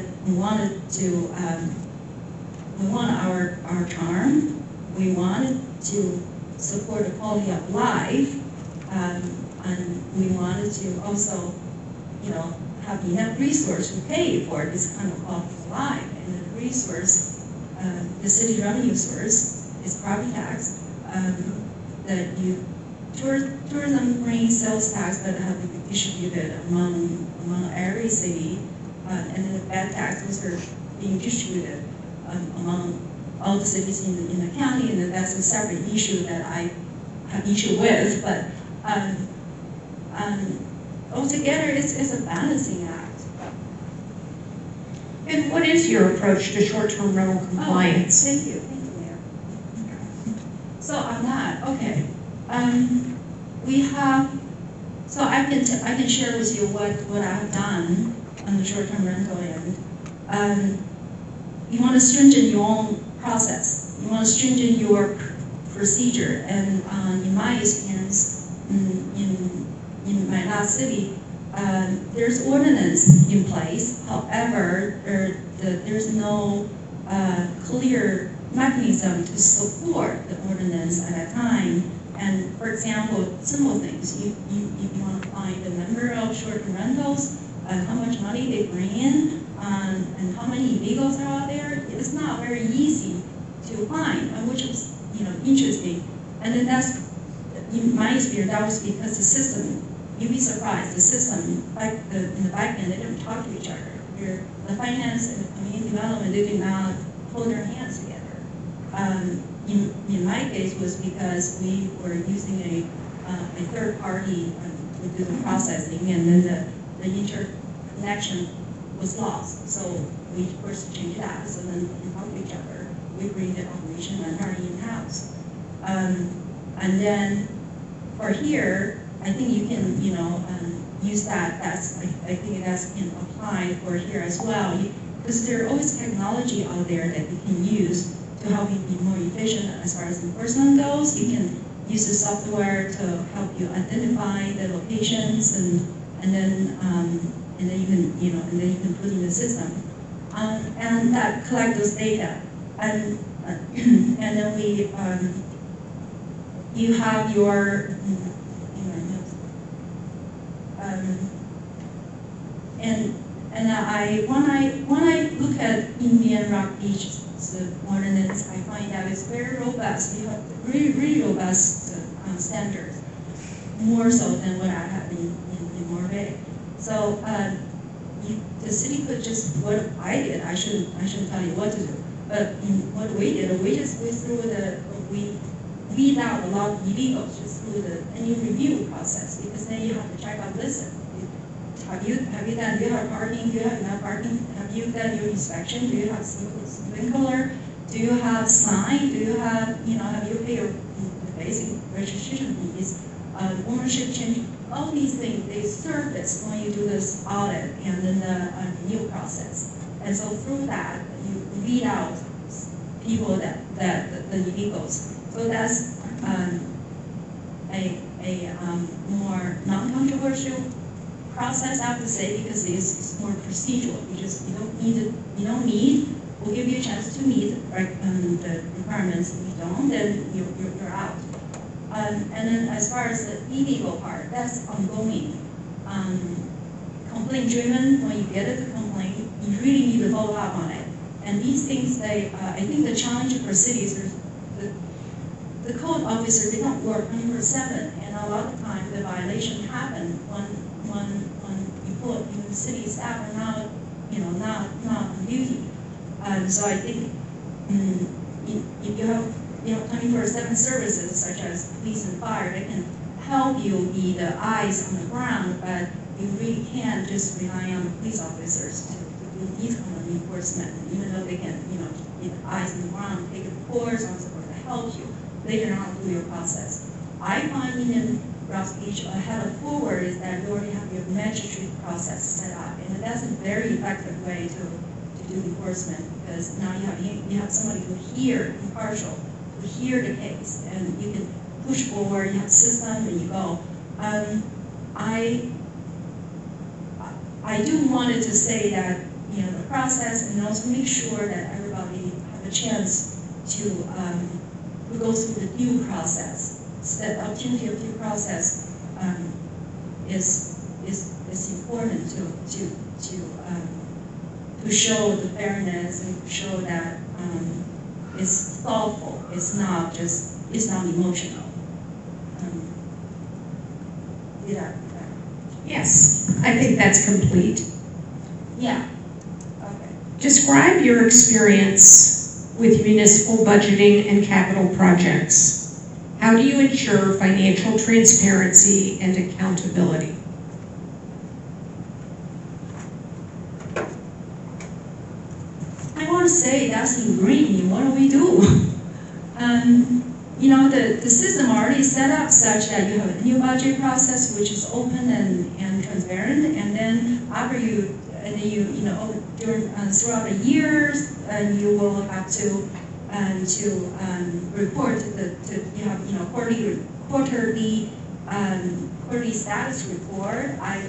our charm. We wanted to support the quality of life, and we wanted to also, have enough resources to pay for this kind of quality of life. the resource, the city revenue source is property tax. That tourism brings sales tax that have to be distributed among every city, and then the bed tax those are being distributed among all the cities in the county, and that's a separate issue that I have issue with. But altogether, it's a balancing act. And what is your approach to short-term rental compliance? Thank you, Mayor. So on that, okay, we have. So I can share with you what I have done on the short-term rental end. You want to strengthen your own process. You want to strengthen your procedure. And in my experience, in my last city, there's ordinance in place. However, there's no clear mechanism to support the ordinance at a time. And for example, simple things, if you want to find the number of short-term rentals, how much money they bring in, and how many illegals are out there, it's not very easy to find, which is interesting. And then that's, in my experience, that was because the system, you'd be surprised, the system, in the back end, they don't talk to each other. The finance and the community development, they did not hold their hands together. In my case was because we were using a third party to do the processing, and then the interconnection was lost. So we first changed that, so then we talk to each other. We bring the operation and our in-house. And then for here, I think you can, use that. I think that's can apply for here as well, because there are always technology out there that you can use to help you be more efficient as far as enforcement goes. You can use the software to help you identify the locations, and then you can put in the system, and that collect those data, and then you have your when I look at Indian Rock Beach ordinance, I find that it's very robust. You have really robust standards, more so than what I have in Morvay. So the city could just, what I did, I shouldn't tell you what to do, but what we did, we weed out a lot of illegals just through any review process, because then you have to check out, listen, have you done, do you have parking, do you have enough parking, have you done your inspection, do you have sprinkler, do you have sign, do you have, have you paid your basic registration fees, ownership change, all these things, they surface when you do this audit and then the review process. And so through that, you weed out people the illegals. So that's a more non-controversial process, I have to say, because it's more procedural. You don't need. We'll give you a chance to meet the requirements. If you don't, then you're out. And then as far as the illegal part, that's ongoing. Complaint driven. When you get a complaint, you really need to follow up on it. And these things, I think the challenge for cities is the code officer, they don't work 24/7, and a lot of times the violation happen when the city staff are not on duty. So I think if you have 24/7 services such as police and fire, they can help you be the eyes on the ground, but you really can't just rely on the police officers to do these kind of enforcement, even though they can be the eyes on the ground, take a course on support to help you later on through your process. I find in Rock Beach ahead of forward is that you already have your magistrate process set up, and that's a very effective way to do enforcement, because now you have somebody who hear impartial, who hear the case, and you can push forward. You have a system, and you go. I do wanted to say that the process, and also make sure that everybody have a chance to go through the due process. The opportunity of due process is important to to show the fairness and to show that it's thoughtful. It's not emotional. Yes, I think that's complete. Yeah. Okay. Describe your experience with municipal budgeting and capital projects. How do you ensure financial transparency and accountability? I want to say that's ingrained in what we do. The system already set up such that you have a new budget process which is open and transparent, and then after throughout the years, you will have to report quarterly status report. I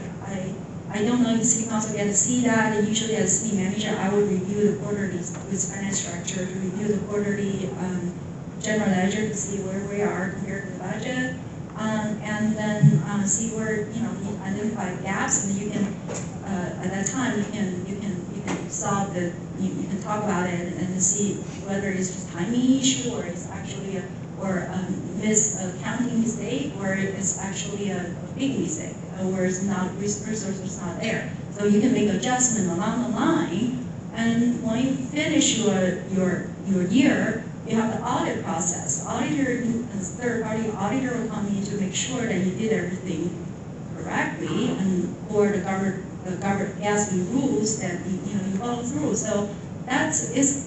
don't know if city council get to see that, and usually as city manager, I would review the quarterly with finance structure, to review the quarterly general ledger to see where we are compared to the budget, and then see where, you identify gaps, and you can, at that time, you can solve you can talk about it and see whether it's just timing issue, or it's actually a miscounting mistake, or it's actually a big mistake, where it's not, resources not there. So you can make adjustment along the line, and when you finish your year, you have the audit process. Auditor, third-party auditor will come in to make sure that you did everything correctly, and or the GASB rules that you follow through. So is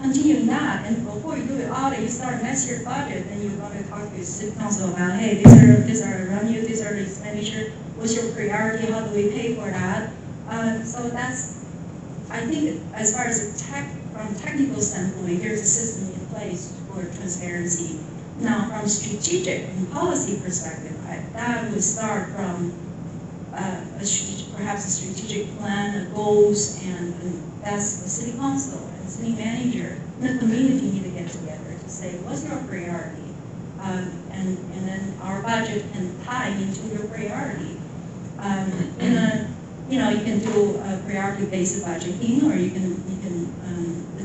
continuing that, and before you do the audit, you start next year's budget, then you're going to talk to the city council about, hey, these are the revenue, these are the expenditure. What's your priority? How do we pay for that? So that's, I think, as far as from a technical standpoint, there's a system in place for transparency. Now, from strategic and policy perspective, that would start from perhaps a strategic plan, goals, and that's the city council and city manager and the community need to get together to say, what's your priority? And then our budget can tie into your priority. You can do a priority-based budgeting, or you can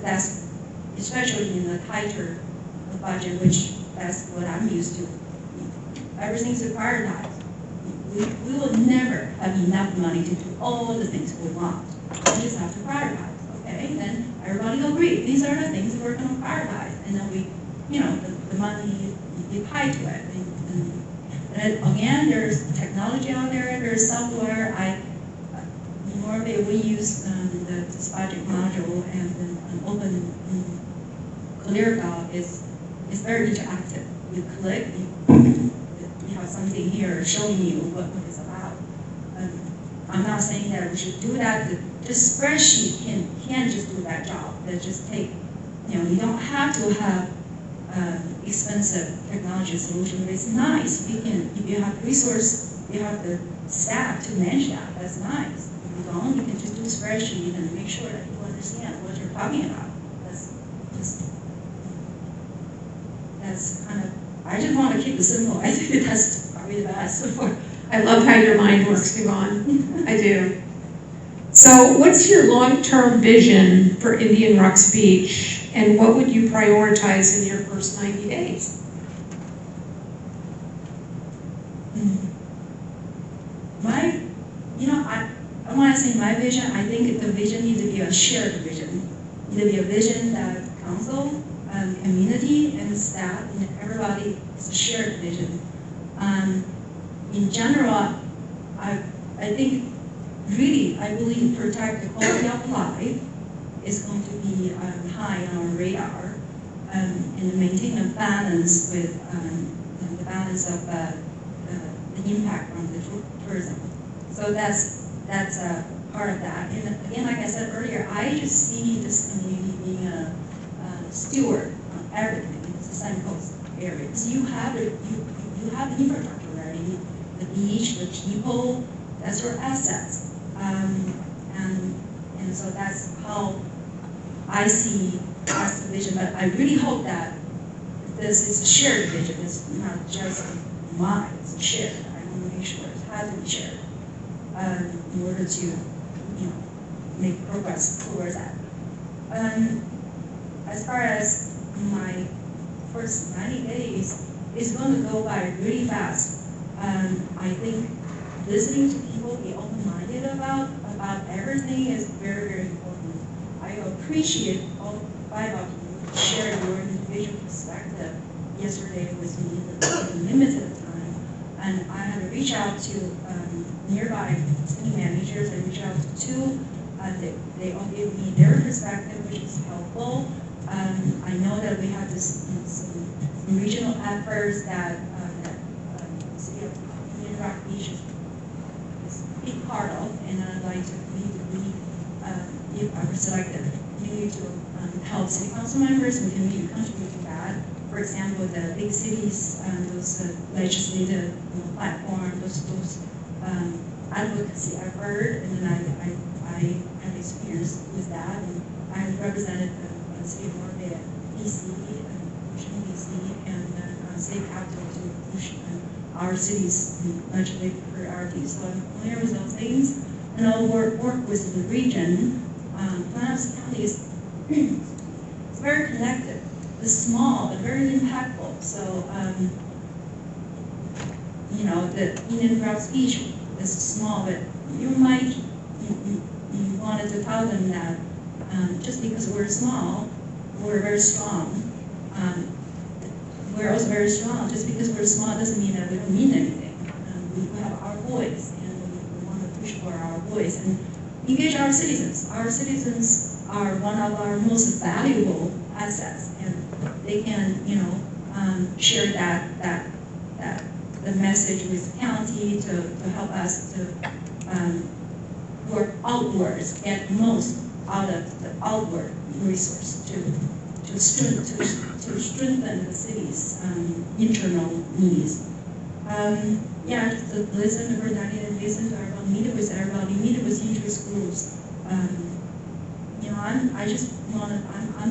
that's especially in a tighter budget, which that's what I'm used to. Everything's prioritized. We will never have enough money to do all the things we want. We just have to prioritize, okay? Then everybody will agree, these are the things we're going to prioritize. And then the money, you tie to it. And again, there's technology out there, there's software. Normally we use this project module, and an open ClearDAO is very interactive. You click, you have something here showing you what it's about. I'm not saying that we should do that. This spreadsheet can't just do that job. That just take, you don't have to have expensive technology solution. It's nice. If you have resource, you have the staff to manage that. That's nice. If you don't, you can just do a spreadsheet and make sure that people understand what you're talking about. That's kind of, I just want to keep it simple. I think that's probably the best. I love how your mind works, Yvonne. I do. So what's your long-term vision for Indian Rocks Beach, and what would you prioritize in your first 90 days? I want to say my vision, I think the vision needs to be a shared vision. It needs to be a vision that council, community, and staff, and everybody, is a shared vision. In general, I think really, I believe protect the quality of life is going to be high on our radar, and maintain a balance with the balance of the impact from the tourism. So that's a part of that. And again, like I said earlier, I just see this community being a steward of everything in the Sunny Coast area. Because you have the infrastructure already, the beach, the people, that's your assets. And so that's how I see that's the vision. But I really hope that this is a shared vision. It's not just mine, it's shared. I want to make sure it has to be shared in order to, make progress towards that. As far as my first 90 days, it's going to go by really fast. I think listening to people, be open-minded about everything is very, very important. I appreciate all 5 of you share your individual perspective yesterday with me in limited time. And I had to reach out to nearby city managers. I reached out to 2. They all gave me their perspective, which is helpful. I know that we have some regional efforts that the city of Union Rock Beach is a big part of, and I'd like to if I were selected, continue to help city council members and continue to contribute to that. For example, the big cities, those legislative platform, those advocacy effort, and then I have experience with that, and I have represented the city of North Bay at DC, Washington DC, and state capital to push our city's legislative priorities. So I'm familiar with those things, and I'll work with the region. Planos County is it's very connected. It's small but very impactful. So you know, the Indian Rocks Beach is small, but you wanted to tell them that just because we're small, we're very strong. We're also very strong. Just because we're small doesn't mean that we don't mean anything. We have our voice, and we want to push for our voice and engage our citizens. Our citizens are one of our most valuable assets, and they can, you know, share the message with the county to help us to work outwards, get most out of the outward resource to strengthen the city's internal needs. Yeah, just to listen to everybody and listen to everybody, meet with interest groups. You know, I'm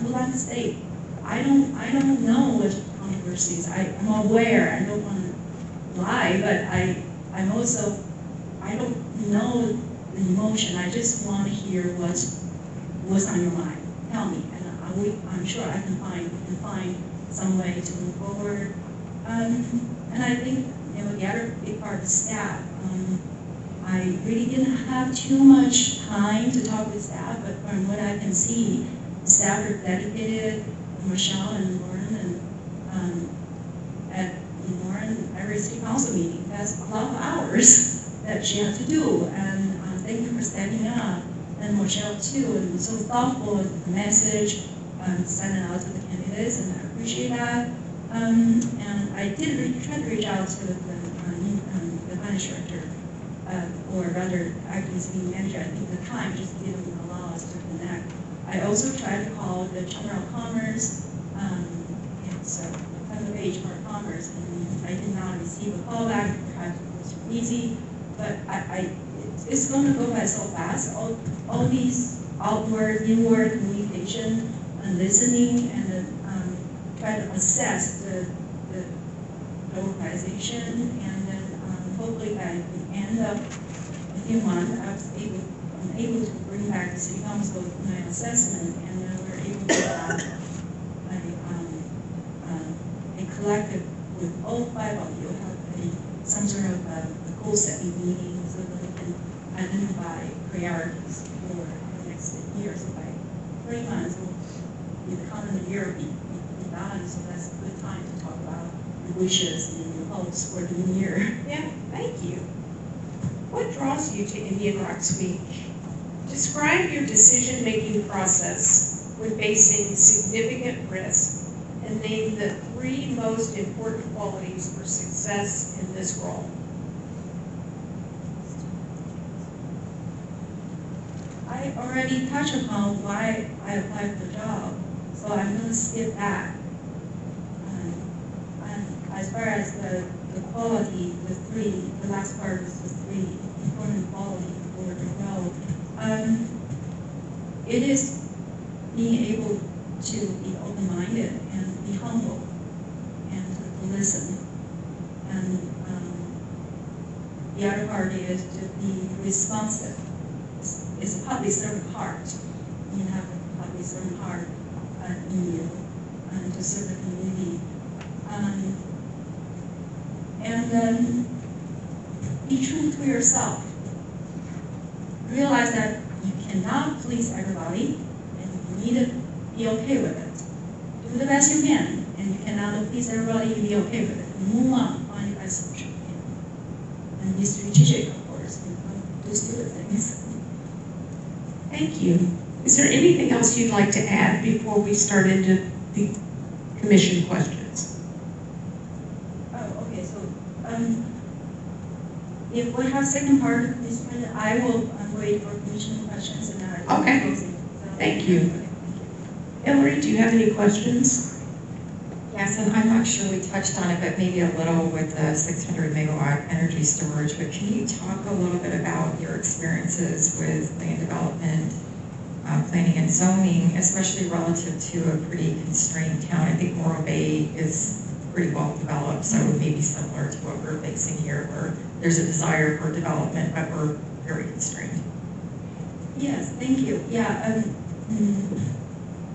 glad to state, I don't know what controversies. I'm aware. I don't want to lie, but I'm also, I don't know the emotion. I just want to hear what's on your mind. Tell me, and I'm sure I can find some way to move forward. And I think, you know, the other big part is staff. I really didn't have too much time to talk with staff, but from what I can see, staff are dedicated. Michelle and Lauren, and at Lauren, every city council meeting, that's a lot of hours that she had to do. And thank you for stepping up, and Michelle too, and so thoughtful with the message, sending out to the candidates, and I appreciate that. And I did try to reach out to the finance director, or rather, acting city manager. I think the time just didn't allow us to connect. I also tried to call the Chamber of Commerce, it's Tampa Bay Chamber of Commerce, and I did not receive a call back. Perhaps it was too easy, but it's going to go by so fast. All these outward, inward communication and listening, and then try to assess the organization, and then hopefully by the end of a few months, I'm able to bring back the city council with my assessment, and then we're able to have a collective with all 5 of you have some sort of a goal-setting meeting, so that we can identify priorities for the next year. So by 3 months, the calendar year will be done, so that's a good time to talk about the wishes and the hopes for the new year. Yeah, thank you. What draws you to Indian Rocks Beach? Describe your decision-making process when facing significant risk, and name the 3 most important qualities for success in this role. I already touched upon why I applied for the job, so I'm going to skip that. And as far as the quality, the last part is the 3 important qualities for the role. It is being able to be open-minded and be humble and to listen. And the other part is to be responsive. it's a public servant heart. You have a public servant heart in you to serve the community. And be true to yourself. Realize that you cannot please everybody, and you need to be okay with it. Do the best you can, and you cannot please everybody, you be okay with it. Move on, find the best solution. And be strategic, of course, and don't do stupid things. Thank you. Is there anything else you'd like to add before we start into the commission questions? Oh, okay, so, if we have second part of this, I will wait for commission questions and then I will Okay. close it. So- Thank you. Hillary, do you have any questions? Yes, and I'm not sure we touched on it, but maybe a little with the 600 megawatt energy storage, but can you talk a little bit about your experiences with land development, planning and zoning, especially relative to a pretty constrained town? I think Morro Bay is pretty well developed, so maybe similar to what we're facing here, where there's a desire for development, but we're very constrained. Yes, thank you. Yeah,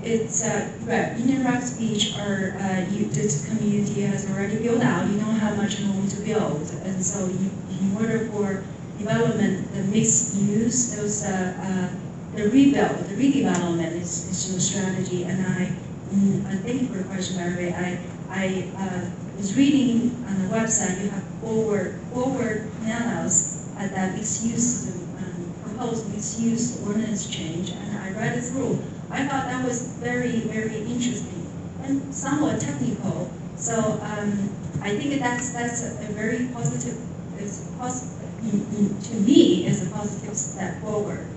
it's, right, Indian Rocks Beach this community has already built out, you don't have much room to build. And so in order for development, the mixed use, those, the redevelopment is your strategy. And I thank you for the question, by the way. I was reading on the website, you have forward memos at that mixed use, proposed mixed use ordinance change, and I read it through. I thought that was very, very interesting and somewhat technical. So I think that's a very positive, to me, is a positive step forward.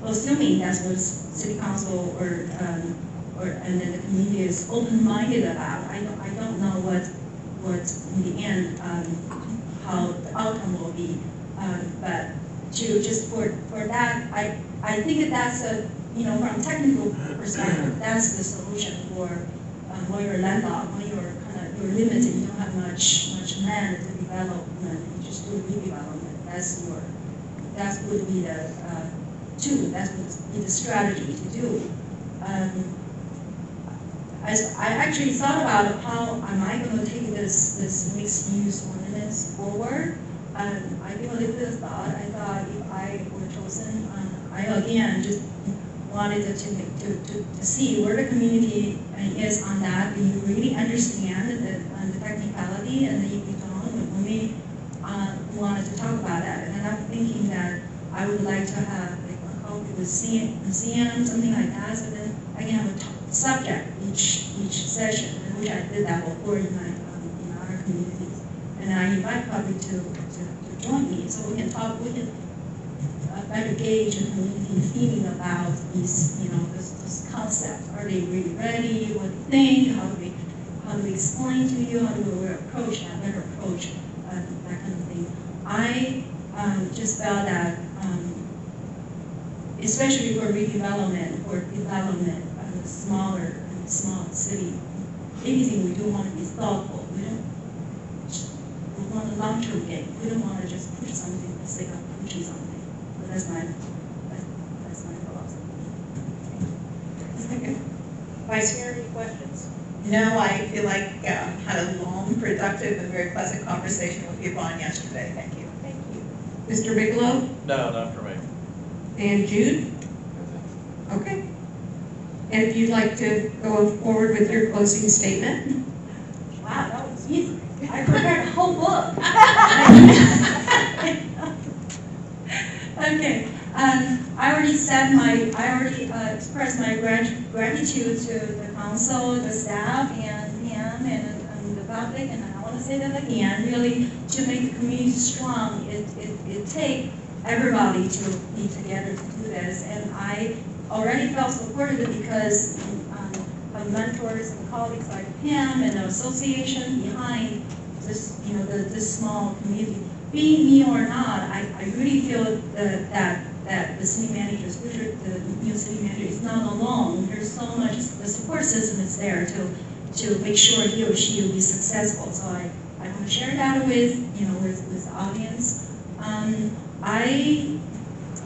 Assuming that's what city council and then the community is open-minded about. I don't know what in the end how the outcome will be, but just for that, I think that's from a technical perspective, that's the solution for when you're landlocked, when you're limited, you don't have much land to development, you just do redevelopment. That would be the that would be the strategy to do. As I actually thought about how am I going to take this mixed use ordinance forward. I gave a little bit of thought. I thought if I were chosen, I again just wanted to see where the community is on that. Do you really understand the technicality? And if you don't, when we wanted to talk about that, and I'm thinking that I would like to have like a coffee with museum, something like that, so then I can have a subject each session, which I did that before in other communities. And I invite public to join me, so we can talk, we can better gauge the community feeling about these, this concept. Are they really ready? What do you think? How do we explain to you? How do we approach that, better approach that kind of thing? I just felt that, especially for redevelopment, for development of a small city, anything we do want to be thoughtful. We want a long-term gain. We don't want to just push something for the sake of pushing something. But that's my philosophy. Vice Mayor, any questions? No, I feel like had a long, productive, and very pleasant conversation with Yvonne yesterday. Thank you. Thank you. Mr. Bigelow No, not for me. and Jude? Okay. And if you'd like to go forward with your closing statement? Wow, that was easy. I prepared a whole book. Okay. I already expressed my gratitude to the council, the staff, and Pam, and the public, and I want to say that again. Really, to make the community strong, it takes everybody to be together to do this. And I already felt supported because of mentors and colleagues like Pam and the association behind this, this small community. Being me or not, I really feel that the city manager, especially the new city manager, is not alone. There's so much, the support system is there to make sure he or she will be successful. So I want to share that with the audience.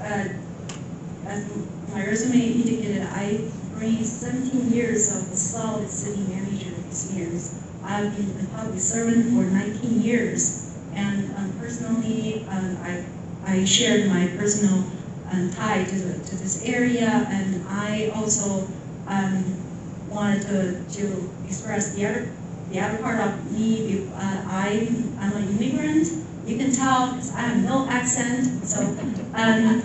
as my resume indicated, I bring 17 years of solid city manager experience. I've been a public servant for 19 years, and personally, I shared my personal tie to this area, and I also wanted to express the other part of me. I'm an immigrant. You can tell because I have no accent. So I'm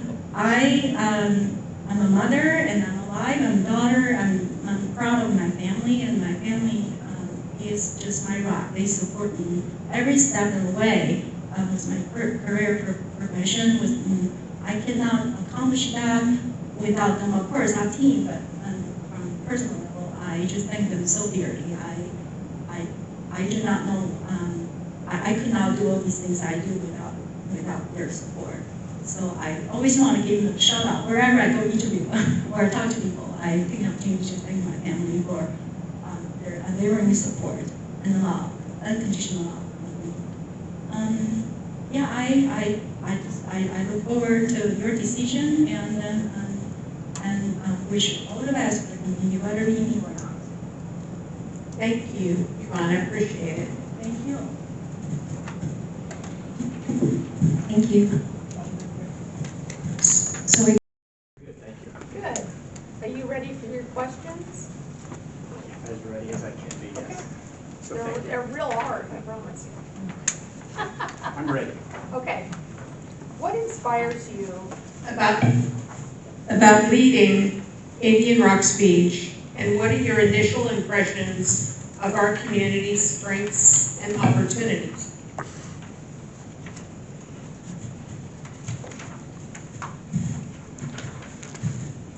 a mother, and I'm alive. I'm a daughter. I'm proud of my family, and my family is just my rock. They support me every step of the way with my career progression. I cannot accomplish that without them. Of course, our team, but from a personal level, I just thank them so dearly. I do not know. I could not do all these things I do without their support. So I always want to give them a shout out wherever I go interview or talk to people. I take an opportunity to thank my family for their unwavering support and love, unconditional love. Yeah, I look forward to your decision and wish you all the best for the company, whether you need or not. Thank you, Yvonne, I appreciate it. Thank you. Thank you. So we Good. Are you ready for your questions? As ready as I can be, yes. So thank you. They're real hard, I promise you. I'm ready. Okay. What inspires you? About leading Indian Rocks Beach, and what are your initial impressions of our community's strengths and opportunities?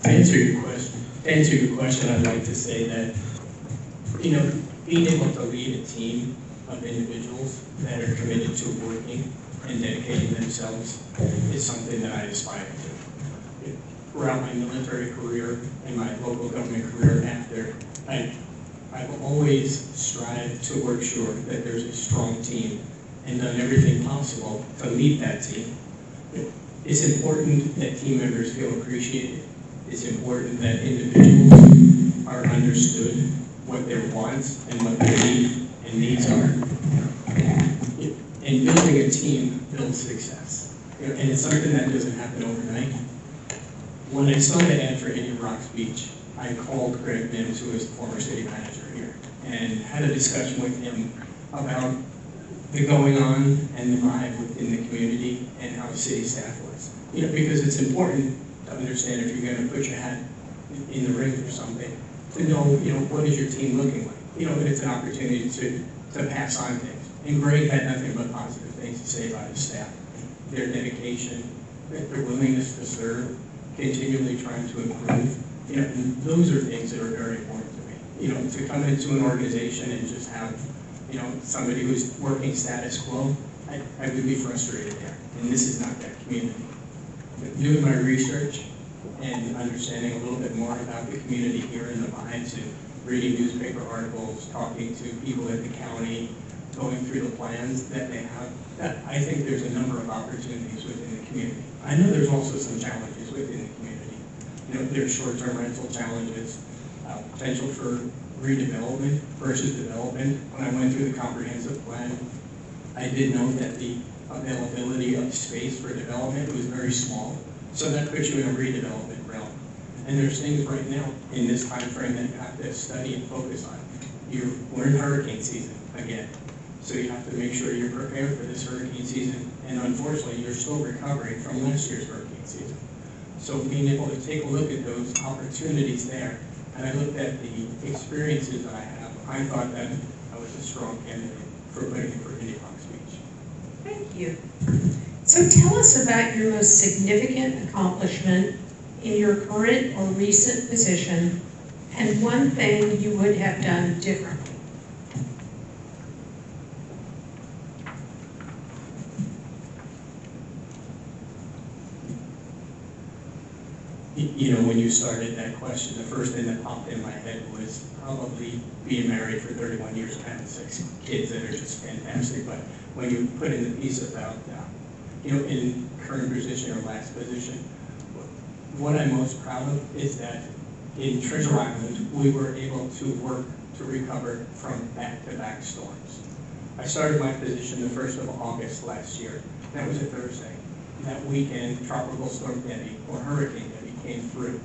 To answer your question, I'd like to say that, being able to lead a team of individuals that are committed to working and dedicating themselves is something that I aspire to. Throughout my military career and my local government career after, I've always strived to work sure that there's a strong team and done everything possible to lead that team. It's important that team members feel appreciated. It's important that individuals are understood what their wants and what their needs are. And building a team builds success. And it's something that doesn't happen overnight. When I saw the ad for Indian Rocks Beach, I called Greg Mims, who is the former city manager here, and had a discussion with him about the going on and the vibe within the community and how city staff was. Because it's important to understand if you're going to put your hat in the ring for something, to know, what is your team looking like? And it's an opportunity to pass on things. And Greg had nothing but positive things to say about his staff, their dedication, their willingness to serve, continually trying to improve. And those are things that are very important to me. To come into an organization and just have, somebody who's working status quo, I would be frustrated there. And this is not that community. Doing my research and understanding a little bit more about the community here in the Pines and reading newspaper articles, talking to people at the county, going through the plans that they have, I think there's a number of opportunities within the community. I know there's also some challenges within the community. There's short-term rental challenges, potential for redevelopment versus development. When I went through the comprehensive plan, I did know that the availability of space for development was very small. So that puts you in a redevelopment realm. And there's things right now in this time frame that you have to study and focus on. We're in hurricane season again. So you have to make sure you're prepared for this hurricane season. And unfortunately, you're still recovering from last year's hurricane season. So being able to take a look at those opportunities there, and I looked at the experiences that I have, I thought that I was a strong candidate for putting for Indian Rocks Beach. Thank you. So tell us about your most significant accomplishment in your current or recent position, and one thing you would have done differently. When you started that question, the first thing that popped in my head was probably being married for 31 years and having 6 kids that are just fantastic. But when you put in the piece about, in current position or last position, what I'm most proud of is that in Treasure Island, we were able to work to recover from back-to-back storms. I started my position the 1st of August last year. That was a Thursday. That weekend, Tropical Storm Debbie, or Hurricane Debbie, came through,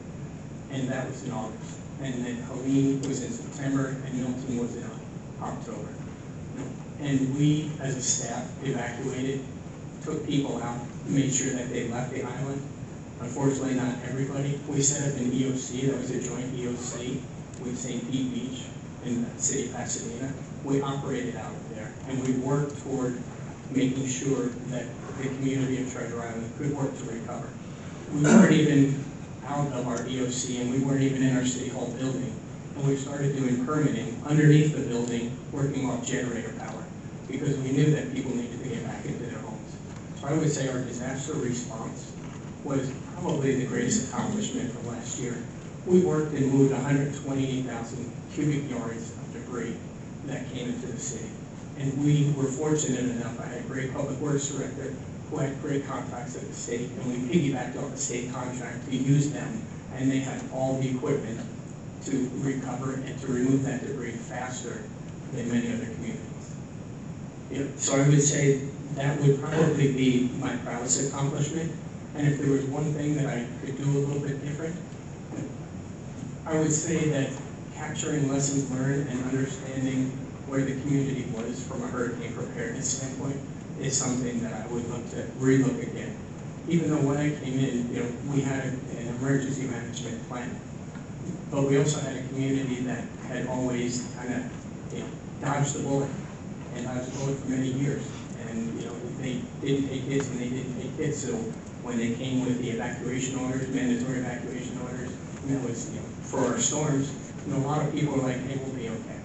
and that was in August. And then Helene was in September, and Milton was in October. And we, as a staff, evacuated, took people out, made sure that they left the island. Unfortunately, not everybody. We set up an EOC, that was a joint EOC with St. Pete Beach in the city of Pasadena. We operated out of there, and we worked toward making sure that the community of Treasure Island could work to recover. We weren't even out of our EOC, and we weren't even in our City Hall building. And we started doing permitting underneath the building, working off generator power, because we knew that people needed to get back into their homes. So I would say our disaster response was probably the greatest accomplishment from last year. We worked and moved 128,000 cubic yards of debris that came into the city. And we were fortunate enough, I had a great public works director who had great contacts at the state, and we piggybacked off the state contract to use them, and they had all the equipment to recover and to remove that debris faster than many other communities. So I would say that would probably be my proudest accomplishment. And if there was one thing that I could do a little bit different, I would say that capturing lessons learned and understanding where the community was from a hurricane preparedness standpoint is something that I would look to relook again. Even though when I came in, we had an emergency management plan, but we also had a community that had always kind of, dodged the bullet and dodged the bullet for many years. And they didn't take hits and they didn't take hits. So when they came with the evacuation orders, mandatory evacuation orders, and that was for our storms, a lot of people were like, hey, we'll be okay.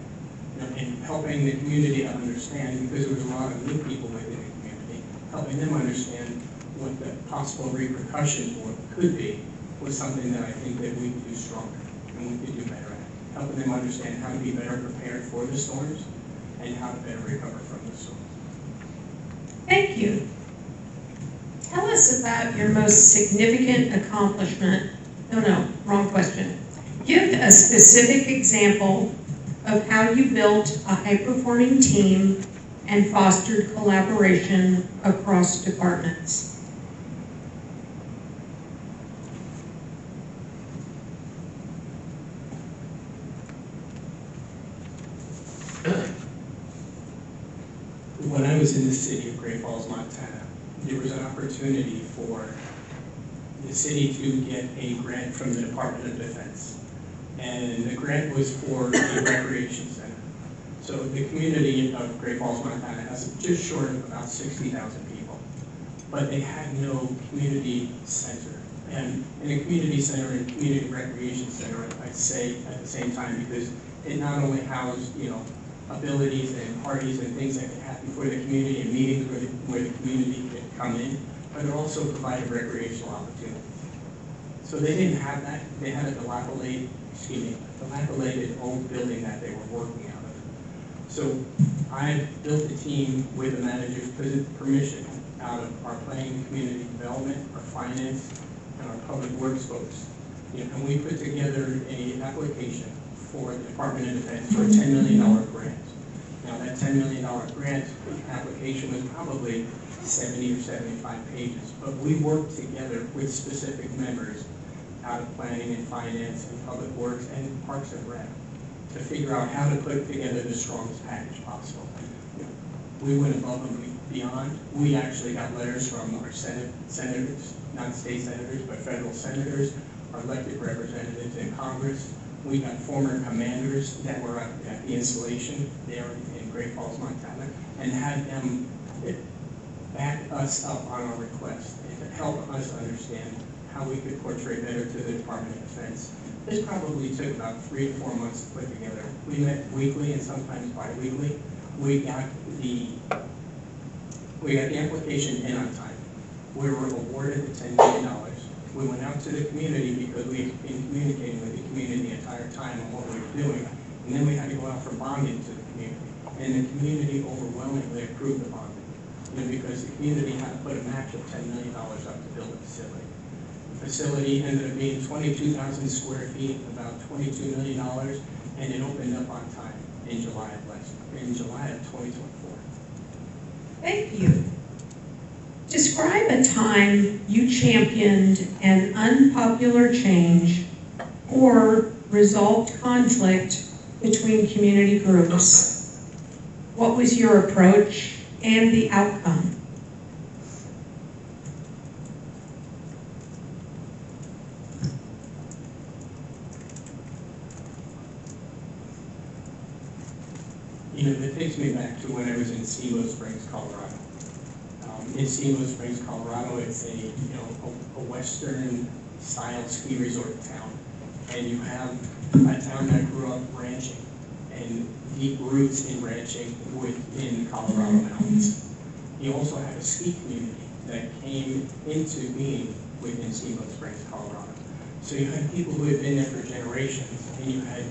And helping the community to understand, because there was a lot of new people within the community, helping them understand what the possible repercussion could be was something that I think that we could do stronger and we could do better at. Helping them understand how to be better prepared for the storms and how to better recover from the storms. Thank you. Tell us about your most significant accomplishment. No, wrong question. Give a specific example of how you built a high-performing team and fostered collaboration across departments. When I was in the city of Great Falls, Montana, there was an opportunity for the city to get a grant from the Department of Defense. And the grant was for a recreation center. So the community of Great Falls, Montana has just short of about 60,000 people. But they had no community center. And in a community center and community recreation center, I'd say at the same time, because it not only housed, abilities and parties and things that could happen for the community and meetings where the community could come in, but it also provided recreational opportunities. So they didn't have that. They had a dilapidated old building that they were working out of. So I built a team with the manager's permission out of our planning, community development, our finance, and our public works folks. And we put together an application for the Department of Defense for a $10 million grant. Now that $10 million grant application was probably 70 or 75 pages, but we worked together with specific members out of planning and finance and public works and parks and rec to figure out how to put together the strongest package possible. We went above and beyond. We actually got letters from our senators, not state senators, but federal senators, our elected representatives in Congress. We got former commanders that were at the installation there in Great Falls, Montana, and had them back us up on our request and to help us understand how we could portray better to the Department of Defense. This probably took about 3 to 4 months to put together. We met weekly and sometimes bi-weekly. We got the application in on time. We were awarded the $10 million. We went out to the community because we had been communicating with the community the entire time on what we were doing. And then we had to go out for bonding to the community. And the community overwhelmingly approved the bonding. Because the community had to put a match of $10 million up to build a facility. facility ended up being 22,000 square feet, about $22 million, and it opened up on time in July of 2024. Thank you. Describe a time you championed an unpopular change or resolved conflict between community groups. What was your approach and the outcome? You know, that takes me back to when I was in Steamboat Springs, Colorado. In Steamboat Springs, Colorado, it's a Western style ski resort town. And you have a town that grew up ranching and deep roots in ranching within Colorado mountains. You also have a ski community that came into being within Steamboat Springs, Colorado. So you had people who had been there for generations, and you had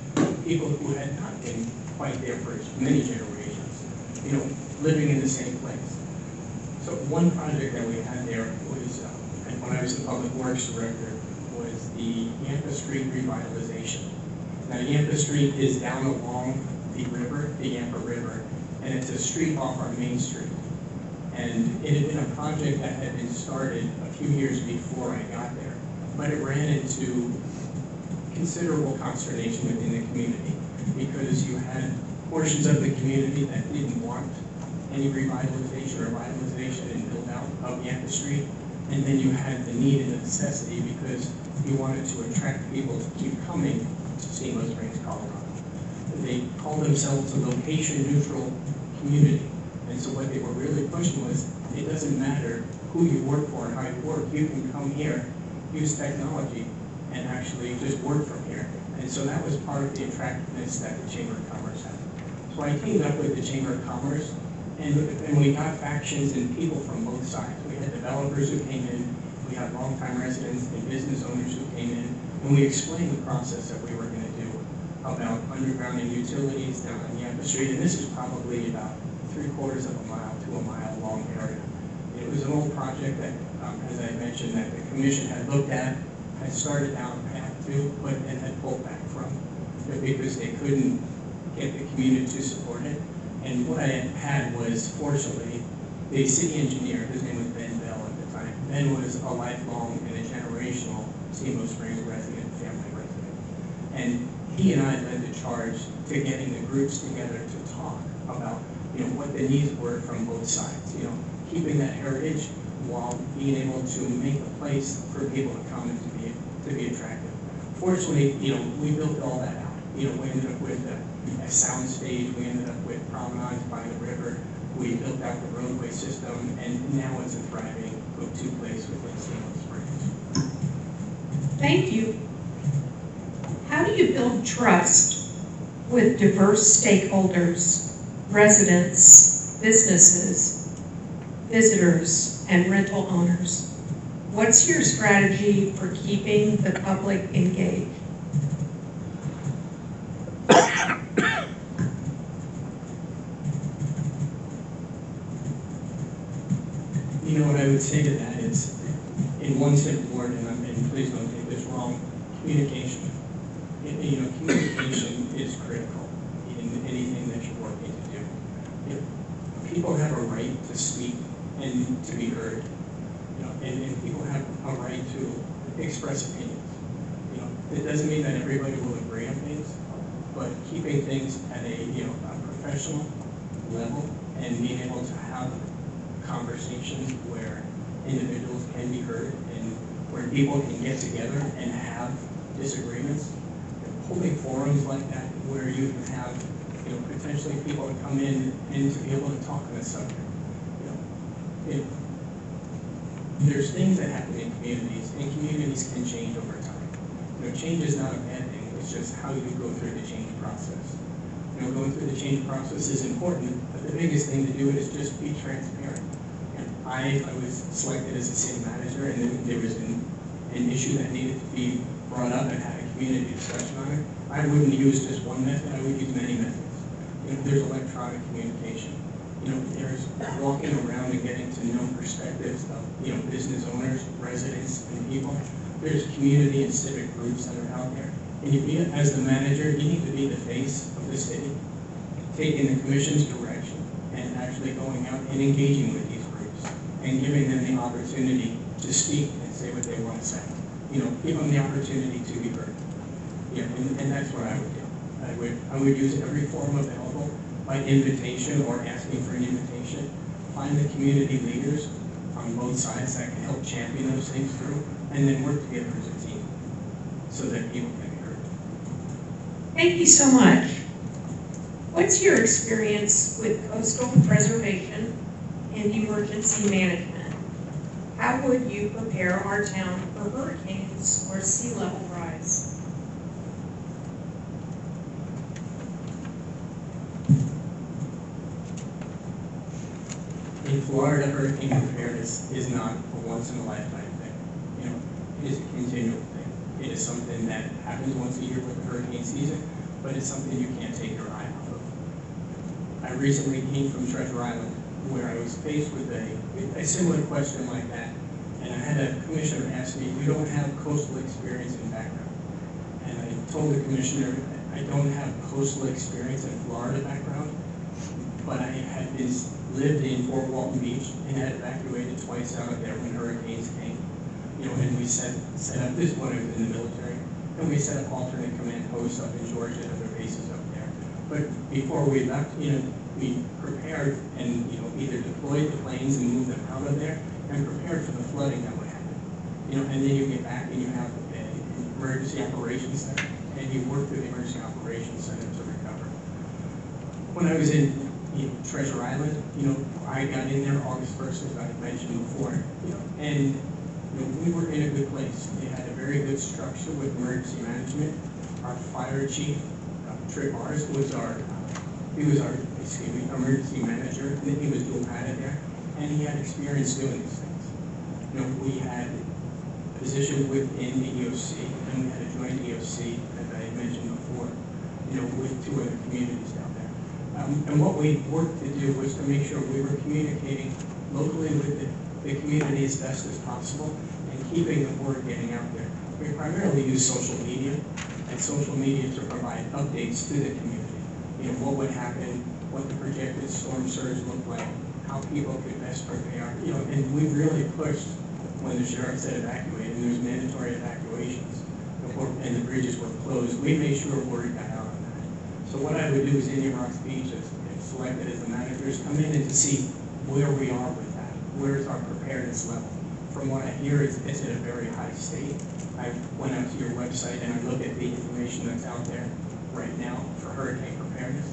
people who had not been quite there for many generations, you know, living in the same place. So one project that we had there was, and when I was the Public Works Director, was the Yampa Street revitalization. Now Yampa Street is down along the river, the Yampa River, and it's a street off our main street. And it had been a project that had been started a few years before I got there, but it ran into considerable consternation within the community because you had portions of the community that didn't want any revitalization or vitalization and build out of Yampa Street. And then you had the need and the necessity because you wanted to attract people to keep coming to Steamboat Springs, Colorado. They called themselves a location-neutral community. And so what they were really pushing was, it doesn't matter who you work for and how you work, you can come here, use technology, and actually just work from here. And so that was part of the attractiveness that the Chamber of Commerce had. So I teamed up with the Chamber of Commerce, and we got factions and people from both sides. We had developers who came in, we had longtime residents and business owners who came in, and we explained the process that we were going to do about undergrounding utilities down on Yampa Street. And this is probably about 3/4 of a mile to a mile long area. It was an old project that, as I mentioned, that the commission had looked at, had started down a path to, but then had pulled back from, because they couldn't get the community to support it. And what I had was, fortunately, the city engineer, his name was Ben Bell at the time. Ben was a lifelong and a generational Steamboat Springs resident, family resident. And he and I led the charge to getting the groups together to talk about, you know, what the needs were from both sides, you know, keeping that heritage while being able to make a place for people to come and to be attractive. Fortunately, you know, we built all that out. You know, we ended up with a sound stage, we ended up with promenades by the river, we built out the roadway system, and now it's a thriving go-to place within Steamboat Springs. Thank you. How do you build trust with diverse stakeholders, residents, businesses, visitors, and rental owners? What's your strategy for keeping the public engaged? You know, what I would say to that is, in one simple word, and please don't take this wrong, communication. You know, communication is critical in anything that you're working to do. You know, people have a right to speak and to be heard. You know, and people have a right to express opinions. You know, it doesn't mean that everybody will agree on things, but keeping things at a, you know, a professional level and being able to have conversations where individuals can be heard and where people can get together and have disagreements. Holding forums like that where you can have, you know, potentially people to come in and to be able to talk on a subject. You know, there's things that happen in communities, and communities can change over time. You know, change is not a bad thing. It's just how you go through the change process. You know, going through the change process is important, but the biggest thing to do is just be transparent. I was selected as a city manager, and then there was an issue that needed to be brought up and had a community discussion on it. I wouldn't use just one method, I would use many methods. You know, there's electronic communication. You know, there's walking around and getting to know perspectives of, you know, business owners, residents, and people. there's community and civic groups that are out there. And as the manager, you need to be the face of the city, taking the commission's direction and actually going out and engaging with these groups and giving them the opportunity to speak and say what they want to say. Give them the opportunity to be heard. And that's what I would do. I would use every form available by invitation or asking for an invitation. Find the community leaders on both sides that can help champion those things through, and then work together as a team so that people can be heard. Thank you so much. What's your experience with coastal preservation and emergency management? How would you prepare our town for hurricanes or sea level rise? In Florida, hurricane preparedness is not a once-in-a-lifetime thing. It is a continual thing. It is something that happens once a year with the hurricane season, but it's something you can't take your eye off of. I recently came from Treasure Island, where I was faced with a similar question like that, and I had a commissioner ask me, "We don't have coastal experience in background." And I told the commissioner, I don't have coastal experience in Florida background, but I had lived in Fort Walton Beach and had evacuated twice out of there when hurricanes came. And we set up this one in the military, and we set up alternate command posts up in Georgia and other bases up there. But before we left, we prepared and either deployed the planes and moved them out of there, and prepared for the flooding that would happen. And then you get back and you have an emergency operations center, and you work through the emergency operations center to recover. When I was in Treasure Island, I got in there August 1st, as I mentioned before, and we were in a good place. We had a very good structure with emergency management. Our fire chief, Trip Mars, was our emergency manager, and he was dual hatted there, and he had experience doing these things. We had positions within the EOC, and we had a joint EOC, as I had mentioned before, with 2 other communities down there. And what we worked to do was to make sure we were communicating locally with the community as best as possible and keeping the word getting out there. We primarily use social media to provide updates to the community. What would happen, what the projected storm surge looked like, how people could best prepare. And we really pushed when the sheriff said evacuate, and there's mandatory evacuations and the bridges were closed. We made sure word got out on that. So what I would do is Indian Rocks Beach, is selected as the managers, come in and to see where we are with that. Where's our preparedness level? From what I hear, it's at a very high state. I went out to your website and I looked at the information that's out there right now for hurricane preparedness.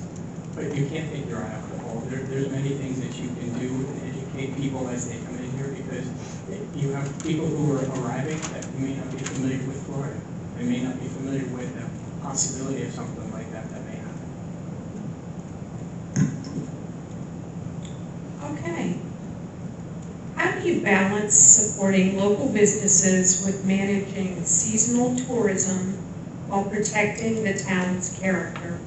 But you can't take your eye off the ball. There's many things that you can do and educate people as they come in here, because you have people who are arriving that may not be familiar with Florida. They may not be familiar with the possibility of something like that may happen. Okay. How do you balance supporting local businesses with managing seasonal tourism while protecting the town's character?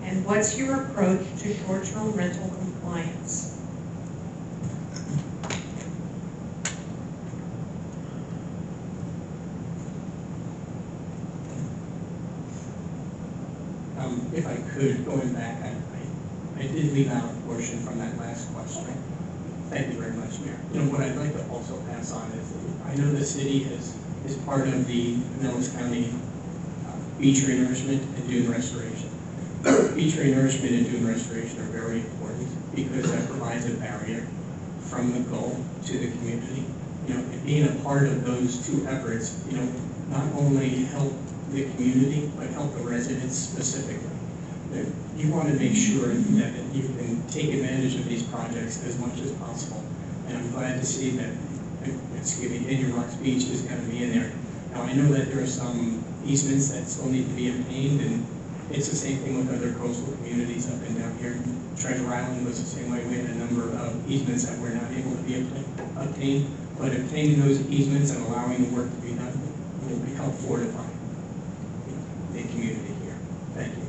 And what's your approach to short-term rental compliance? If I could, going back, I did leave out a portion from that last question. Thank you very much, Mayor. What I'd like to also pass on is, I know the city is part of the Pinellas County beach renourishment and dune restoration. Beach renourishment and dune restoration are very important because that provides a barrier from the Gulf to the community. And being a part of those 2 efforts, not only help the community, but help the residents specifically. You want to make sure that you can take advantage of these projects as much as possible. And I'm glad to see that, Indian Rocks Beach is going to be in there. Now, I know that there are some easements that still need to be obtained, and it's the same thing with other coastal communities up and down here. Treasure Island was the same way. We had a number of easements that were not able to be obtained, but obtaining those easements and allowing the work to be done will help fortify the community here. Thank you.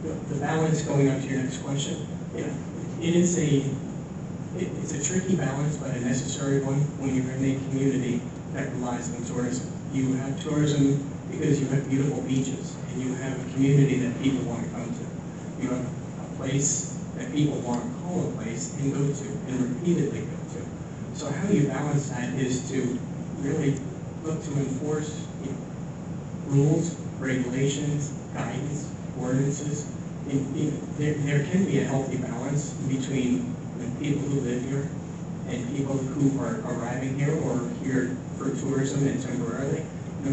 The balance, going on to your next question, it's a tricky balance, but a necessary one when you're in a community that relies on tourism. You have tourism because you have beautiful beaches, and you have a community that people want to come to. You have a place that people want to call a place and go to, and repeatedly go to. So how you balance that is to really look to enforce, rules, regulations, guidance, ordinances. There can be a healthy balance between the people who live here and people who are arriving here or here for tourism and temporarily.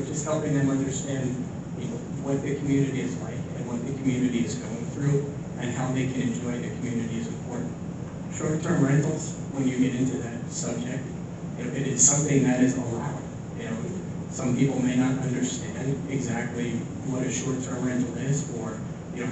Just helping them understand, what the community is like and what the community is going through and how they can enjoy the community is important. Short-term rentals, when you get into that subject, it is something that is allowed. Some people may not understand exactly what a short-term rental is or